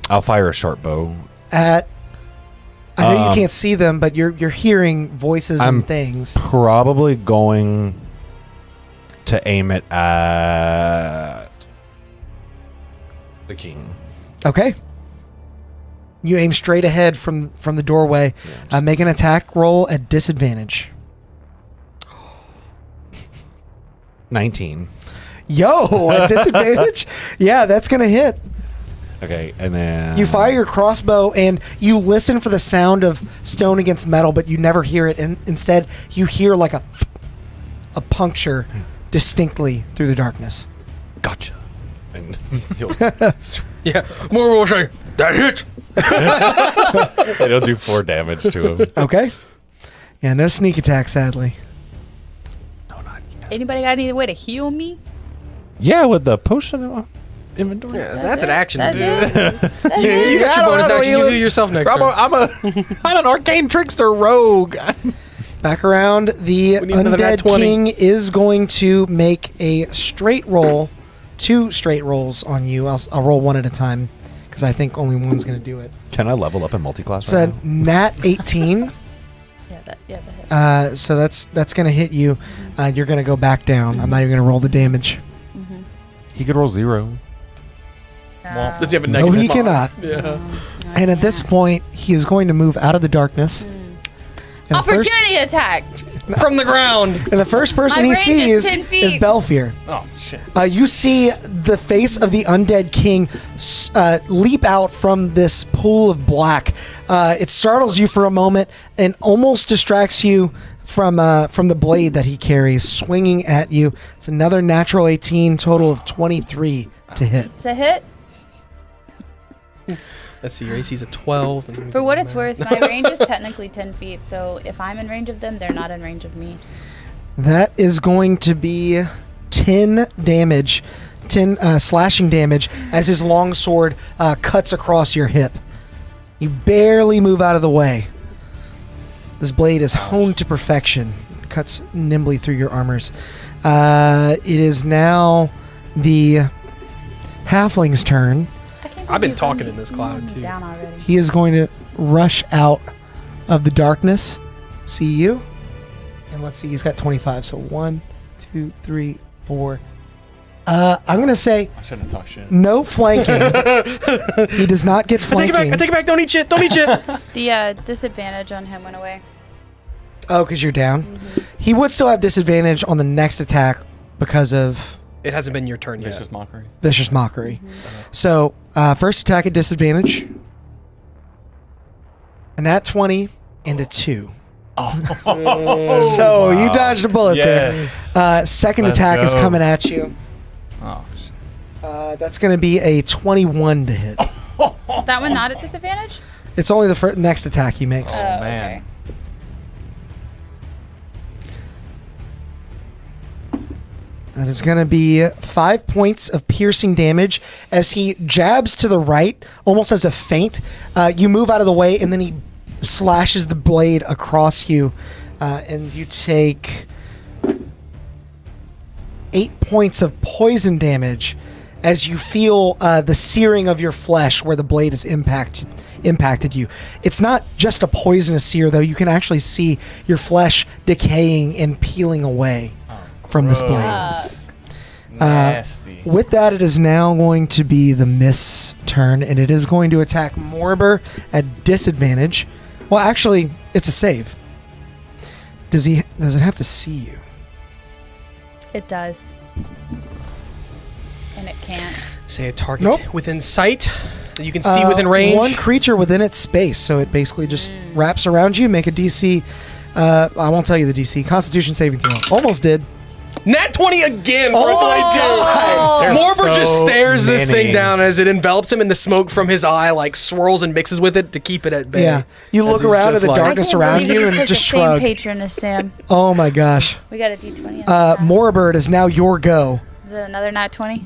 I'll fire a short bow. I know you Um, can't see them, but you're hearing voices I'm and things. Probably going to aim it at the king. Okay. You aim straight ahead from the doorway. Make an attack roll at disadvantage. 19. Yo, at disadvantage? Yeah, that's gonna hit. Okay, and then You fire your crossbow and you listen for the sound of stone against metal, but you never hear it. And instead, you hear like a puncture distinctly through the darkness. Gotcha. And Yeah. More will say, that hit. it'll do 4 damage to him. Okay. Yeah, no sneak attack, sadly. Anybody got any way to heal me? Yeah, with the potion inventory. Yeah, that's an action. That's dude. it. That's You it. got your bonus action. You do yourself next turn. I'm an arcane trickster rogue. Back around, the We need another nat undead 20. king is going to make a straight roll, 2 straight rolls on you. I'll roll one at a time because I think only one's going to do it. Can I level up in multi-class It's a right now? nat 18. That hit. So that's going to hit you. You're going to go back down. I'm not even going to roll the damage. He could roll 0. Does he have a No, negative? he cannot. Yeah. And at this point, he is going to move out of the darkness. And the first- Opportunity attack. From the ground. And the first person My he range is sees 10 feet. is Belfier. Oh shit. You see the face of the undead king leap out from this pool of black. It startles you for a moment and almost distracts you from the blade that he carries, swinging at you. It's another natural 18, total of 23 to hit. It's a hit. Let's see, your AC's a 12. and For what it's worth, my range is technically 10 feet, so if I'm in range of them, they're not in range of me. That is going to be 10 damage, 10 slashing damage as his long sword cuts across your hip. You barely move out of the way. This blade is honed to perfection. Cuts nimbly through your armors. It is now the halfling's turn. I've been talking in this cloud, too. Down already. He is going to rush out of the darkness. See you. And let's see, he's got 25. So 1, 2, 3, 4. I'm going to say I shouldn't have talked shit. no flanking. He does not get I flanking. take it back. Don't eat shit. Don't eat shit. The disadvantage on him went away. Oh, because you're down? He would still have disadvantage on the next attack because of It hasn't been your turn yet. Vicious mockery. Vicious Mockery. So, first attack at disadvantage. A nat 20 and a 2. So you dodged a bullet Yes. there. Second Let's attack is go. coming at you. Oh shit. That's going to be a 21 to hit. Is that one not at disadvantage? It's only the next attack he makes. Oh, man. Okay. That is going to be 5 points of piercing damage as he jabs to the right, almost as a feint. You move out of the way, and then he slashes the blade across you, and you take 8 points of poison damage as you feel the searing of your flesh where the blade has impacted you. It's not just a poisonous sear, though. You can actually see your flesh decaying and peeling away from this blade. Nasty. With that, it is now going to be the Mist's turn, and it is going to attack Morber at disadvantage. Well, actually, it's a save. Does it have to see you? It does. And it can't. Say a target Nope. within sight that you can see within range. One creature within its space, so it basically just wraps around you. Make a DC. I won't tell you the DC. Constitution saving throw. Almost did. Nat 20 again. Oh, Roleplay 2. Morber just so stares this many. thing down as it envelops him, and the smoke from his eye like swirls and mixes with it to keep it at bay. Yeah. You As look he's around at just the like- darkness around you and just Same shrug. patron as Sam. Oh my gosh. We got a D20. on Morber, it is now your go. Is it another nat 20?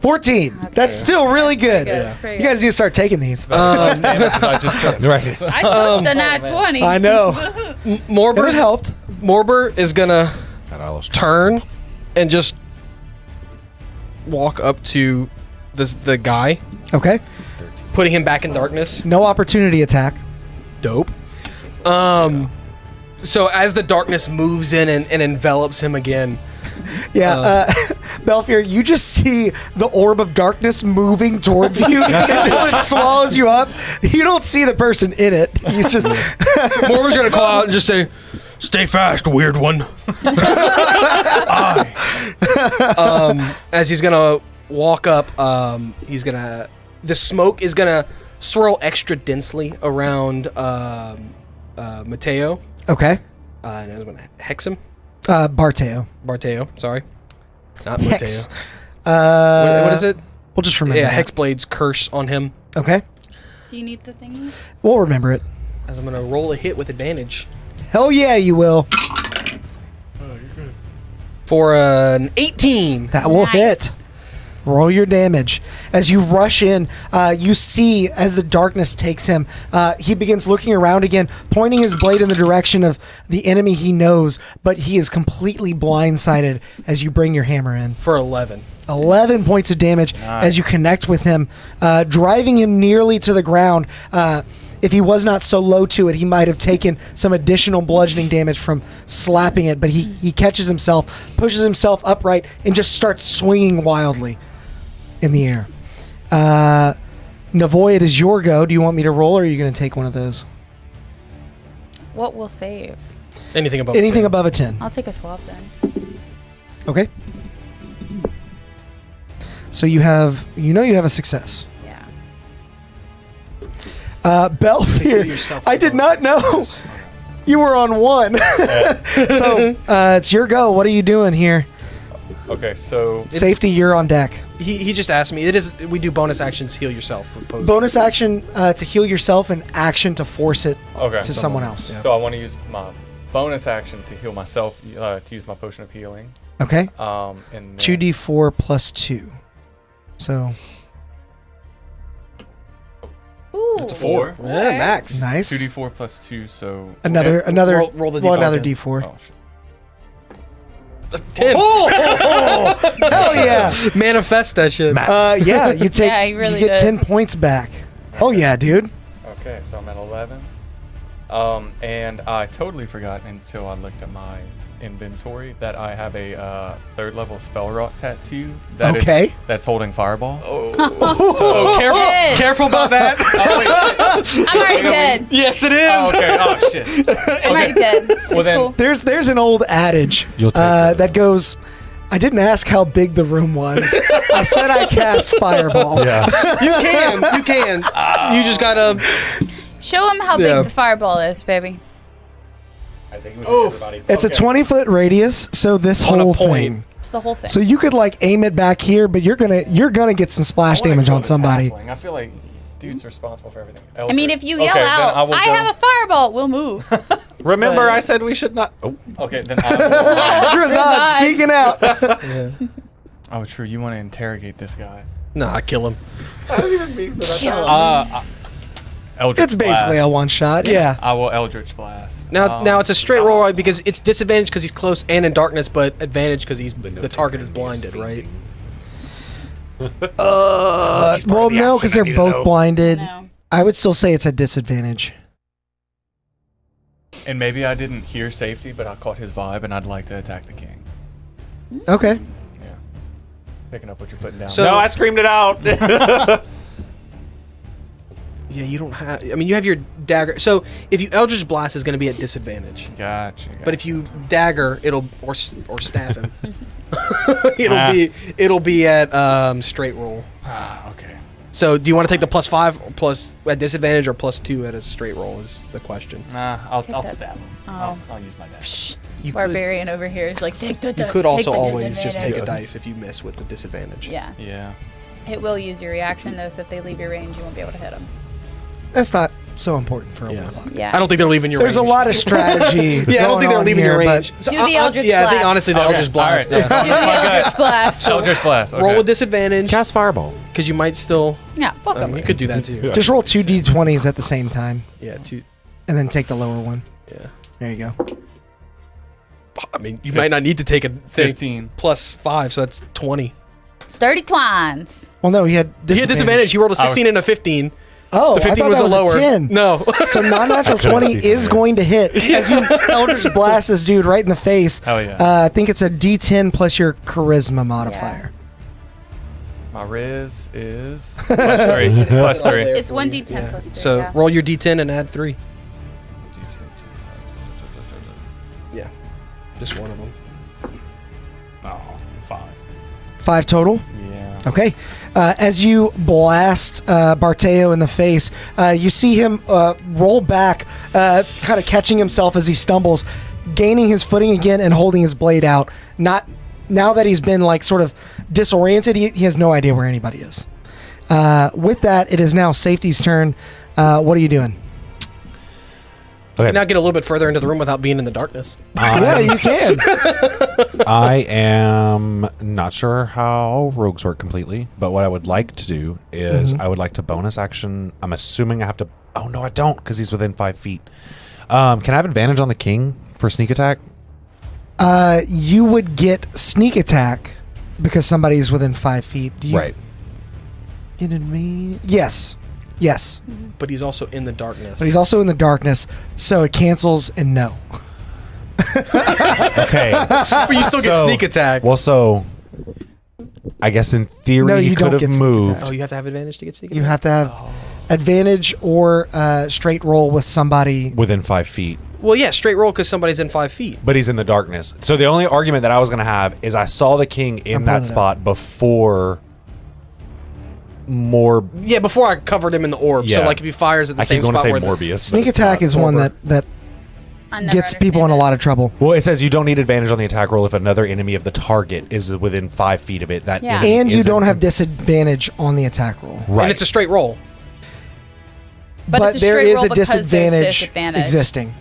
14. Okay. That's still really good. That's pretty You guys need to start taking these. I just took. Right. I took the nat 20. I know. And it Morber helped. is gonna turn and just walk up to the guy, Okay. putting him back in darkness. No opportunity attack. Dope. So as the darkness moves in and envelops him again, Yeah, Belfier, you just see the orb of darkness moving towards you until it swallows you up. You don't see the person in it. You just Morber's gonna call out and just say, "Stay fast, weird one." As he's gonna walk up, the smoke is gonna swirl extra densely around Mateo. okay. And I'm gonna hex him. Barteo. Barteo, sorry, not Hex. Mateo. What is it? We'll just remember. Yeah, that. Hexblade's curse on him. Okay. Do you need the thingy? We'll remember it. As I'm gonna roll a hit with advantage Hell yeah, you will. for an 18. That will Nice. hit. Roll your damage. As you rush in, you see as the darkness takes him, he begins looking around again, pointing his blade in the direction of the enemy he knows, but he is completely blindsided as you bring your hammer in. For 11. 11 points of damage as you connect with him, driving him nearly to the ground. If he was not so low to it, he might have taken some additional bludgeoning damage from slapping it, but he catches himself, pushes himself upright, and just starts swinging wildly in the air. Navoy, it is your go. Do you want me to roll, or are you going to take one of those? What will save? Anything above Anything 10. above a 10. I'll take a 12 then. Okay. So you have a success. Yeah. Belfier, I did not know you were on 1. So it's your go. What are you doing here? Okay, so Safety, you're on deck. He just asked me. We do bonus actions, heal yourself. Opposed Bonus action to heal yourself and action to force it okay, to someone else. Yeah. so I want to use my bonus action to heal myself. To use my potion of healing. Okay. And then 2d4 plus 2. So Ooh. It's a 4. Yeah, max. nice. 2d4 plus 2, so Another Roll the D4. another d4. Oh, shit. 10. Hell yeah. Manifest that shit. Yeah, you take Yeah, he really you get did. 10 points back. Oh yeah, dude. Okay, so I'm at 11. And I totally forgot until I looked at my inventory that I have a 3rd level spell rock tattoo. That's holding fireball. Oh, careful about that. I'm already dead. Yes, it is. Oh, okay. Oh shit. I'm already dead. It's Well, then- cool. There's an old adage You'll take it. that goes, I didn't ask how big the room was. I said I cast fireball. Yeah. You can. You just gotta. Show him how Yeah. big the fireball is, baby. I think we need everybody. It's a 20-foot radius, so this On a whole point. thing. It's the whole thing. So you could like aim it back here, but you're gonna get some splash damage on somebody. I feel like dude's responsible for everything. I mean, if you Okay, yell then out, will I go. have a fireball, we'll move. Remember, I said we should not. Oh. Okay, then I will. Drazad sneaking out. Oh, true. You want to interrogate this guy? Nah, kill him. Eldritch It's basically Blast. a one shot. Yeah. I will Eldritch Blast. Now it's a straight roll, right? Because it's disadvantage because he's close and in darkness, but advantage because the target is blinded, right? Well, no, because they're both blinded. No. I would still say it's a disadvantage. And maybe I didn't hear safety, but I caught his vibe, and I'd like to attack the king. Okay. Yeah. Picking up what you're putting down. So- No, I screamed it out. Yeah, you don't have. I mean, you have your dagger. So if you Eldritch Blast is going to be at disadvantage, Gotcha. but if you dagger, it'll or stab him. it'll be at straight roll. Okay. So do you want to take the +5 or plus at disadvantage or +2 at a straight roll is the question. Nah, I'll that. stab him. Oh. I'll use my dash. You Barbarian over here is like, take the you could also take the always just take a disadvantage. dice if you miss with the disadvantage. Yeah. Yeah. It will use your reaction, though, so if they leave your range, you won't be able to hit them. That's not so important for a Yeah. warlock. Yeah. I don't think they're leaving your There's range. a lot of strategy. Yeah, I don't think they're leaving your but range. So Do the Eldritch Yeah, I think Blast. honestly the Okay, Eldritch Blast. alright. Yeah. Do the Eldritch Blast. Eldritch Blast. Okay. Roll with disadvantage Cast fireball. because you might still. Yeah, fuck them. You could do that too. Just roll 2 d20s at the same time, Yeah, two. and then take the lower one. Yeah. There you go. I mean, you might not need to take a thing 15. +5, so that's 20. 30 twines. Well, no, he had He had disadvantage. He rolled a 16 and a 15. Oh, The 15 I thought was that the was lower. a 10. No. So non-natural 20 is going to hit as you Eldritch Blast this dude right in the face. Hell yeah. I think it's a D10 plus your charisma modifier. My Riz is +3. +3. It's 1d10 plus 3. So yeah. roll your D10 and add 3. Yeah. Just one of them. Oh, 5. 5 total? Yeah. Okay. As you blast Barteo in the face, you see him roll back, kind of catching himself as he stumbles, gaining his footing again and holding his blade out. Not now that he's been like sort of disoriented, he has no idea where anybody is. With that, it is now Safety's turn. What are you doing? Okay. Now get a little bit further into the room without being in the darkness. Yeah, you can. I am not sure how rogues work completely, but what I would like to do is I would like to bonus action. I'm assuming I have to. Oh no, I don't, because he's within 5 feet. Can I have advantage on the king for sneak attack? You would get sneak attack because somebody's within 5 feet. Do you Right. get advantage? Yes. Yes. But he's also in the darkness. But he's also in the darkness, so it cancels and no. Okay. But you still get So- sneak attack. Well, so I guess in theory No, he you could don't have get sneak moved. attack. Oh, you have to have advantage to get sneak You attack? have to have advantage or straight roll with somebody. Within 5 feet. Well, yeah, straight roll because somebody's in 5 feet. But he's in the darkness. So the only argument that I was going to have is I saw the king in I'm pulling that it spot before more. Yeah, before I covered him in the orb. So Yeah. like if he fires at the I same keep going to spot say where Morbius. Sneak but it's attack not. is one that I never gets people in understand a it. lot of trouble. Well, it says you don't need advantage on the attack roll if another enemy of the target is within 5 feet of it. That Yeah. enemy And you isn't- don't have disadvantage on the attack roll. Right. And it's a straight roll. But it's a there straight is roll a because there's disadvantage disadvantage. existing.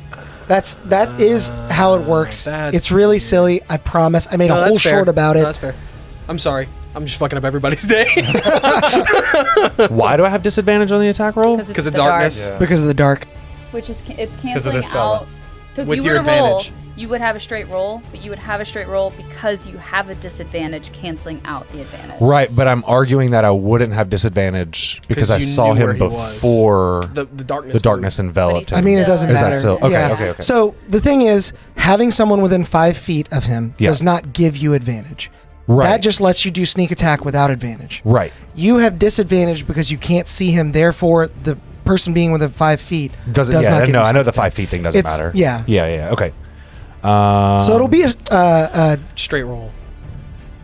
That is how it works. that's It's really silly. I promise. I made a No, whole that's fair. short about No, it. that's fair. I'm sorry. I'm just fucking up everybody's day. Why do I have disadvantage on the attack roll? Because of the dark. darkness. Yeah. Because of the dark. Which is it's of canceling this fella. out. So if With you your were to roll, advantage. you would have a straight roll, but you would have a straight roll because you have a disadvantage, canceling out the advantage. Right, but I'm arguing that I wouldn't have disadvantage because 'Cause I you saw knew where him he was. before The darkness. the darkness enveloped But I him. mean, it Still doesn't Is that matter. still- okay, Yeah. okay. So the thing is, having someone within 5 feet of him Yeah. does not give you advantage. Right. That just lets you do sneak attack without advantage. Right. You have disadvantage because you can't see him. Therefore, the person being within 5 feet Does not yeah, give no, you I know sneak the attack. 5 feet thing doesn't It's- matter. yeah. Yeah, okay. So it'll be a Straight roll.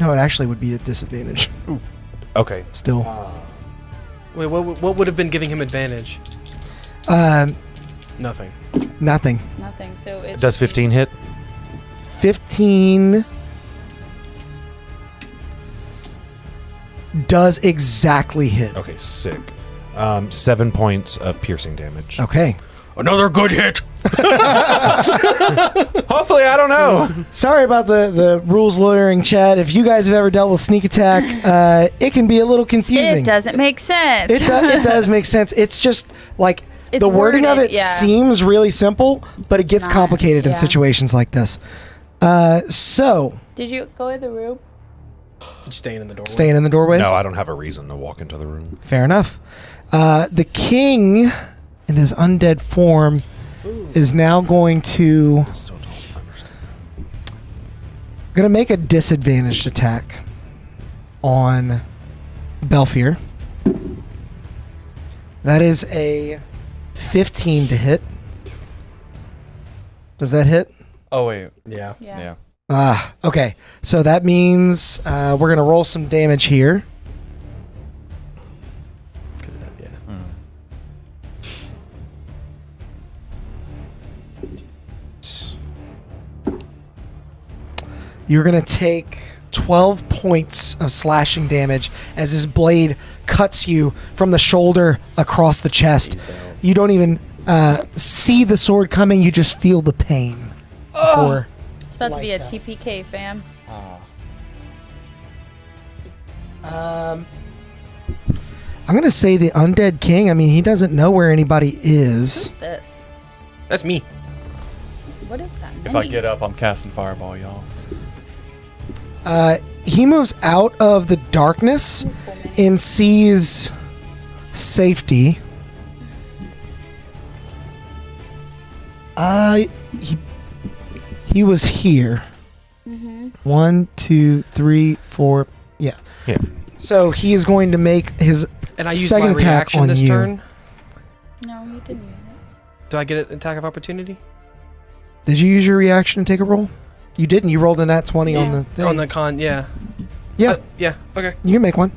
no. It actually would be a disadvantage Okay. still. Wait, what would have been giving him advantage? Nothing. Nothing. Nothing. So it Does 15 hit? 15 does exactly hit. Okay, sick. 7 points of piercing damage. Okay. Another good hit. Hopefully, I don't know. Sorry about the rules lawyering, Chad. If you guys have ever dealt with sneak attack, it can be a little confusing. It doesn't make sense. It does make sense. It's just like It's the wording of worded, it yeah. seems really simple, but it gets not, complicated in yeah. situations like this. So, Did you go in the room? Just staying in the doorway. staying in the doorway? No, I don't have a reason to walk into the room. Fair enough. The king, in his undead form, is now going to I still don't understand. make a disadvantaged attack on Belfier. That is a 15 to hit. Does that hit? Oh wait. Yeah. Yeah. Okay. So that means we're going to roll some damage here. 'Cause of that, yeah. You're going to take 12 points of slashing damage as his blade cuts you from the shoulder across the chest. You don't even see the sword coming, you just feel the pain. Before. It's about to be a Lights out. TPK, fam. I'm going to say the undead king. I mean, he doesn't know where anybody is. Who's this? That's me. What is that? If I mini? get up, I'm casting fireball, y'all. He moves out of the darkness Ooh, cool mini. and sees safety. He was here. Mhm. 1, 2, 3, 4. Yeah. Yeah. So he is going to make his And I used second my attack reaction on this you. turn. No, you didn't. Do I get an attack of opportunity? Did you use your reaction to take a roll? You didn't. You rolled a nat 20 on the thing. On the con, yeah. yeah. Yeah, okay. You can make one.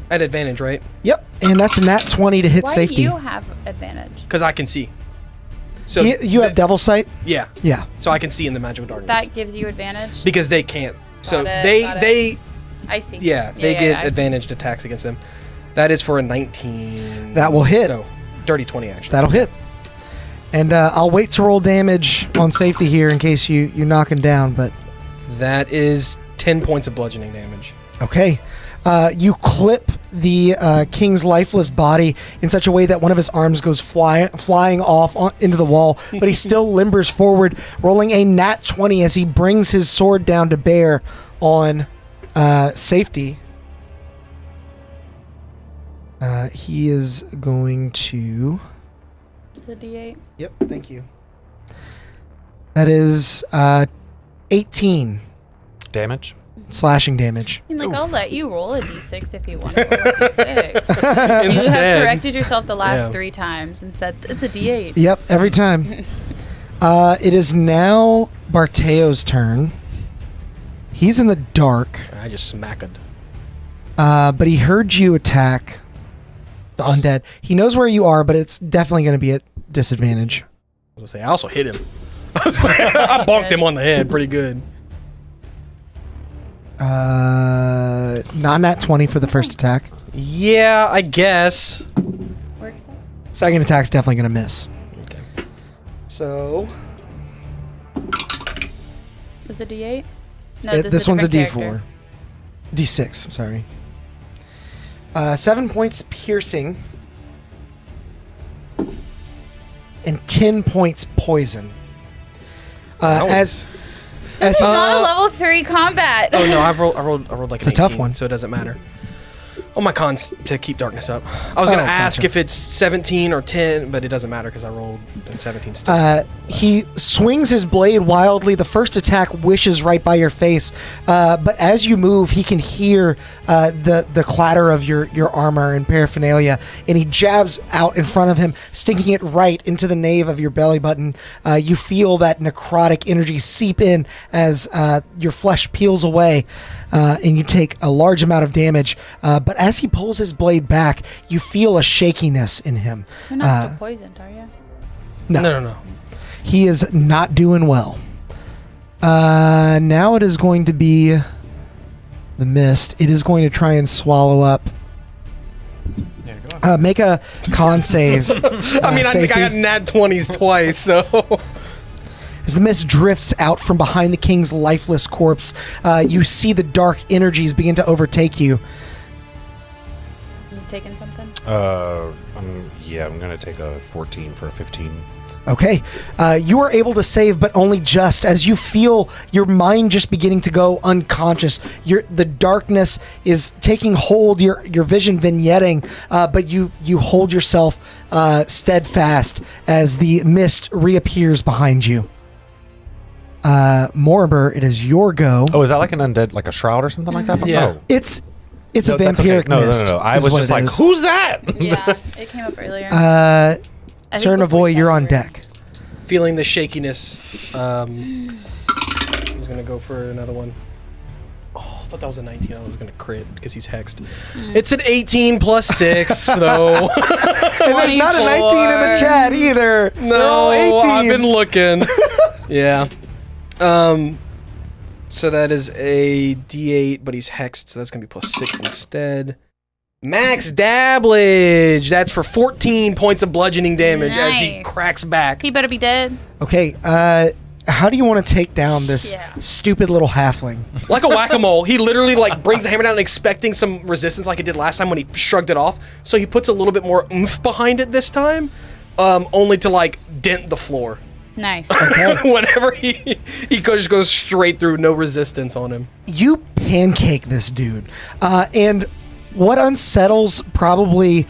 At advantage, right? Yep. And that's a nat 20 to hit Why safety. do you have advantage? Because I can see. So You have devil sight? yeah. Yeah. So I can see in the magical darkness. That gives you advantage. Because they can't. So Got it, they got it. they I see. yeah, they I get see. advantaged attacks against them. That is for a 19. That will hit. No, dirty 20 actually. That'll hit. And I'll wait to roll damage on safety here in case you knock him down, but That is 10 points of bludgeoning damage. okay. You clip the king's lifeless body in such a way that one of his arms goes flying off into the wall, but he still limbers forward, rolling a nat 20 as he brings his sword down to bear on safety. He is going to... The D8. Yep, thank you. That is 18 Damage? slashing damage. I mean, like, I'll let you roll a d6 if you want to roll a d6. You Instead. have corrected yourself the last Yeah. 3 times and said it's a d8. Yep, every time. It is now Barteo's turn. He's in the dark, I just smacked. but he heard you attack the undead. He knows where you are, but it's definitely going to be at disadvantage. I was gonna say I also hit him. I bonked him on the head pretty good. Not nat 20 for the first attack. Yeah, I guess. Works. Second attack's definitely going to miss. So Is it d8? No, this one's a different D4. character. D6, sorry. 7 points piercing and 10 points poison. As It's he, not a level 3 combat. Oh no, I rolled like It's an a tough 18, one. so it doesn't matter. Oh, my cons to keep darkness up. I was gonna ask gotcha. if it's 17 or 10, but it doesn't matter because I rolled in 17 still. he swings his blade wildly. The first attack wishes right by your face, but as you move, he can hear the clatter of your armor and paraphernalia, and he jabs out in front of him, sticking it right into the nave of your belly button. You feel that necrotic energy seep in as your flesh peels away, and you take a large amount of damage. But as he pulls his blade back, you feel a shakiness in him. You're not still poisoned, are you? No. He is not doing well. Now it is going to be the mist. It is going to try and swallow up. Yeah, go on. Make a con save. I mean, I think I got nat 20s twice, so. As the mist drifts out from behind the king's lifeless corpse, you see the dark energies begin to overtake you. You taking something? I'm gonna take a 14 for a 15. Okay. You are able to save, but only just as you feel your mind just beginning to go unconscious. The darkness is taking hold, your vision vignetting, but you hold yourself steadfast as the mist reappears behind you. Morber, it is your go. Oh, is that like an undead, like a shroud or something like that? Yeah. Oh. It's No, a that's okay. vampiric mist. No. I is was what just it like, is. who's that? Yeah, it came up earlier. Sir before Navoy, you you're got on here. deck. Feeling the shakiness. He's gonna go for another one. Oh, I thought that was a 19. I was gonna crit because he's hexed. It's an 18 plus 6, so. And there's not a 19 in the chat either. They're all No, 18s. I've been looking. Yeah. So that is a D8, but he's hexed, so that's gonna be plus 6 instead. Max Dabblage. That's for 14 points of bludgeoning damage as he Nice. cracks back. He better be dead. Okay, how do you want to take down this stupid little halfling? Like a whack-a-mole, he literally like brings the hammer down expecting some resistance like he did last time when he shrugged it off. So he puts a little bit more oomph behind it this time, only to like dent the floor. Nice. Whenever he just goes straight through, no resistance on him. You pancake this dude, and what unsettles probably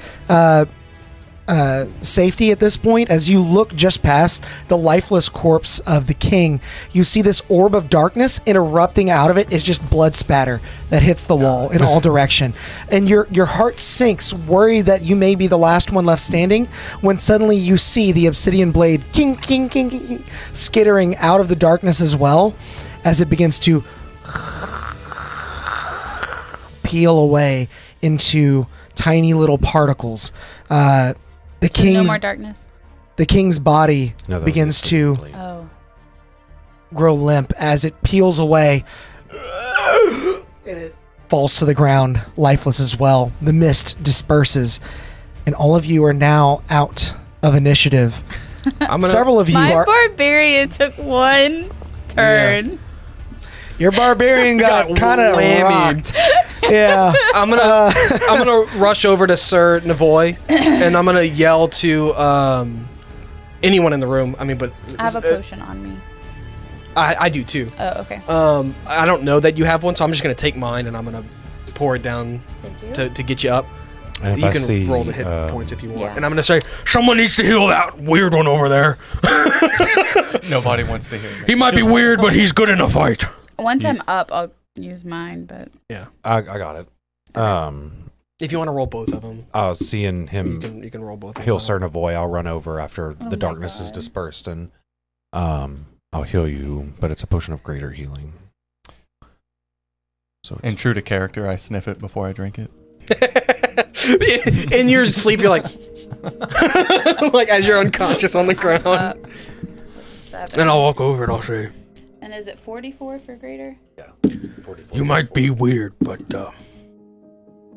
safety at this point, as you look just past the lifeless corpse of the king, you see this orb of darkness, and erupting out of it is just blood spatter that hits the wall in all direction. And your heart sinks, worried that you may be the last one left standing, when suddenly you see the obsidian blade king, king, king, king, skittering out of the darkness as well, as it begins to peel away into tiny little particles. The No king's more darkness. the king's body No, that was begins a to blade. Oh. grow limp as it peels away, and it falls to the ground, lifeless as well. The mist disperses, and all of you are now out of initiative. Several of you My are. barbarian took one turn. Your barbarian got kind of rocked. Yeah. I'm gonna rush over to Sir Navoy, and I'm gonna yell to anyone in the room. I mean, but I have a potion on me. I do too. Oh, okay. I don't know that you have one, so I'm just gonna take mine and I'm gonna pour it down to get you up. And if You I can see, roll the hit points if you want. Yeah. And I'm gonna say, Someone needs to heal that weird one over there. Nobody wants to hear me. He might be weird, but he's good in a fight. Once I'm up, I'll use mine, but I got it. If you want to roll both of them, Seeing him you can roll both. heal Certain Void, I'll run over after the darkness is dispersed, and I'll heal you, but it's a potion of greater healing. So And true to character, I sniff it before I drink it. In your sleep, you're like, like as you're unconscious on the ground. 7. And I'll walk over and I'll say, And is it 44 for greater? Yeah. 'You might be weird, but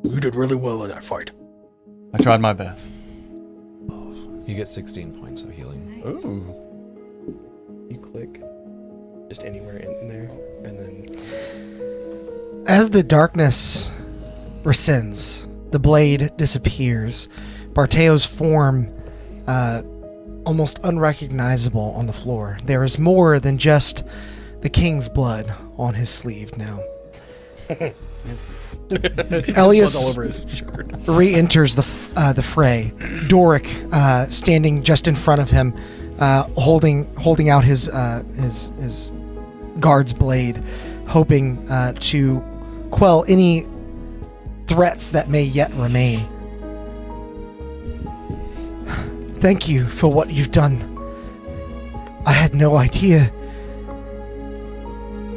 you did really well in that fight.' I tried my best. you get 16 points of healing. Ooh. You click just anywhere in there, and then As the darkness rescinds, the blade disappears. Barteo's form, almost unrecognizable on the floor. There is more than just the king's blood on his sleeve now. Elias all over his shirt. re-enters the fray. Doric, standing just in front of him, holding out his guard's blade, hoping to quell any threats that may yet remain. Thank you for what you've done. I had no idea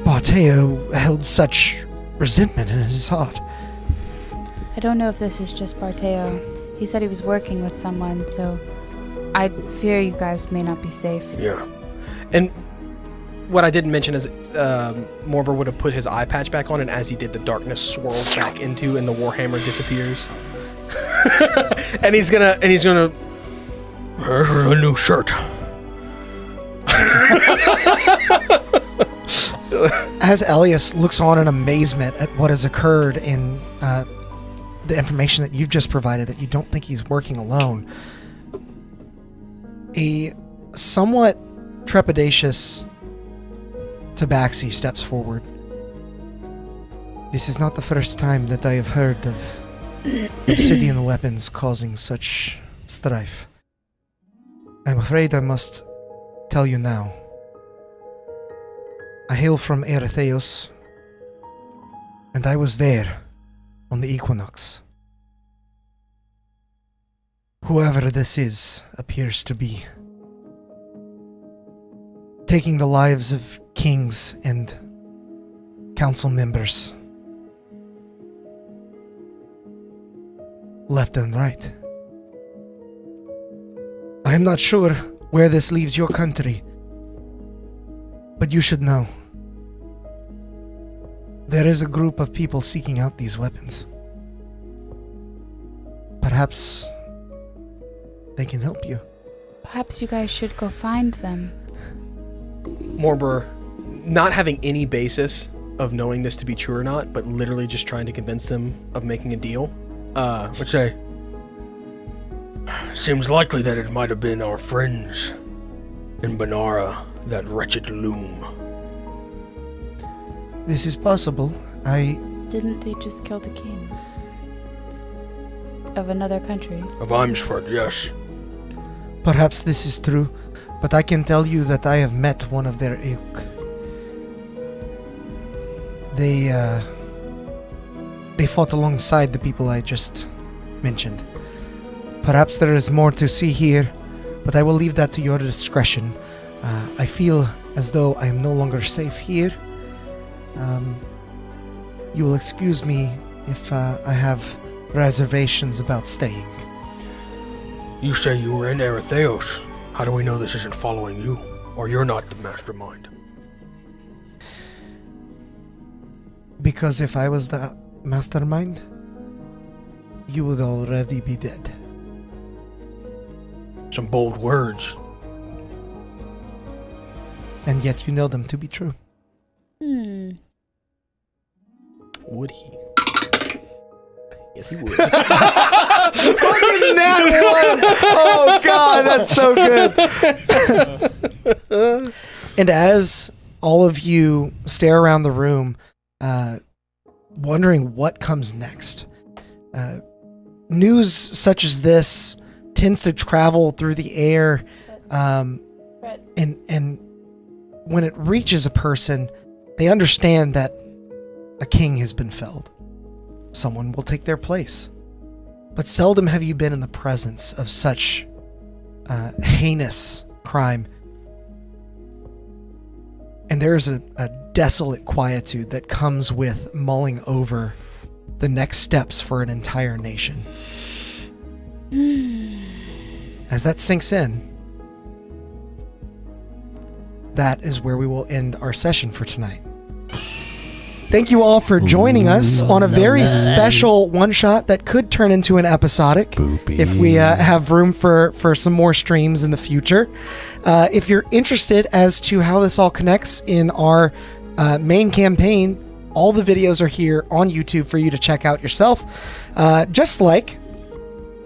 Barteo held such resentment in his heart. I don't know if this is just Barteo. He said he was working with someone, so I fear you guys may not be safe. Yeah. And what I didn't mention is Morber would have put his eye patch back on, and as he did, the darkness swirls back into, and the Warhammer disappears. and he's gonna. There's a new shirt. As Elias looks on in amazement at what has occurred and the information that you've just provided, that you don't think he's working alone, a somewhat trepidatious Tabaxi steps forward. This is not the first time that I have heard of obsidian weapons causing such strife. I'm afraid I must tell you now. I hail from Eretheos, and I was there on the equinox. Whoever this is appears to be taking the lives of kings and council members, left and right. I am not sure where this leaves your country, but you should know. There is a group of people seeking out these weapons. Perhaps they can help you. Perhaps you guys should go find them. Morber, not having any basis of knowing this to be true or not, but literally just trying to convince them of making a deal. Would say, seems likely that it might have been our friends in Banara, that wretched loom. This is possible. Didn't they just kill the king of another country? Of Imsford, yes. Perhaps this is true, but I can tell you that I have met one of their ilk. They fought alongside the people I just mentioned. Perhaps there is more to see here, but I will leave that to your discretion. I feel as though I am no longer safe here. You will excuse me if I have reservations about staying. You say you were in Eretheos. How do we know this isn't following you? Or you're not the mastermind? Because if I was the mastermind, you would already be dead. Some bold words. And yet you know them to be true. Would he? Yes, he would. Fucking that one! Oh god, that's so good. And as all of you stare around the room, wondering what comes next, news such as this tends to travel through the air, and when it reaches a person, they understand that a king has been felled. Someone will take their place. But seldom have you been in the presence of such heinous crime. And there is a desolate quietude that comes with mulling over the next steps for an entire nation. As that sinks in, that is where we will end our session for tonight. Thank you all for joining us on a very special one-shot that could turn into an episodic if we have room for some more streams in the future. If you're interested as to how this all connects in our main campaign, all the videos are here on YouTube for you to check out yourself. Just like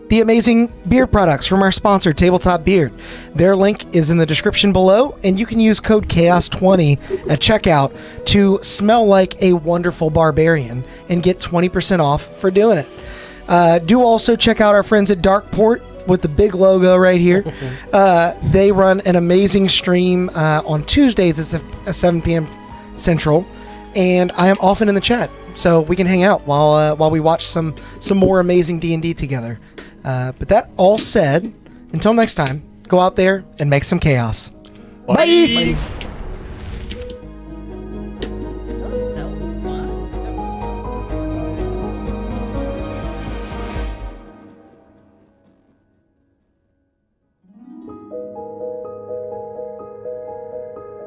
the amazing beard products from our sponsor, Tabletop Beard. Their link is in the description below, and you can use code CHAOS20 at checkout to smell like a wonderful barbarian and get 20% off for doing it. Do also check out our friends at Darkeport with the big logo right here. They run an amazing stream on Tuesdays. It's at 7 p.m. Central, and I am often in the chat, so we can hang out while we watch some more amazing D&D together. But that all said, until next time, go out there and make some chaos. Bye.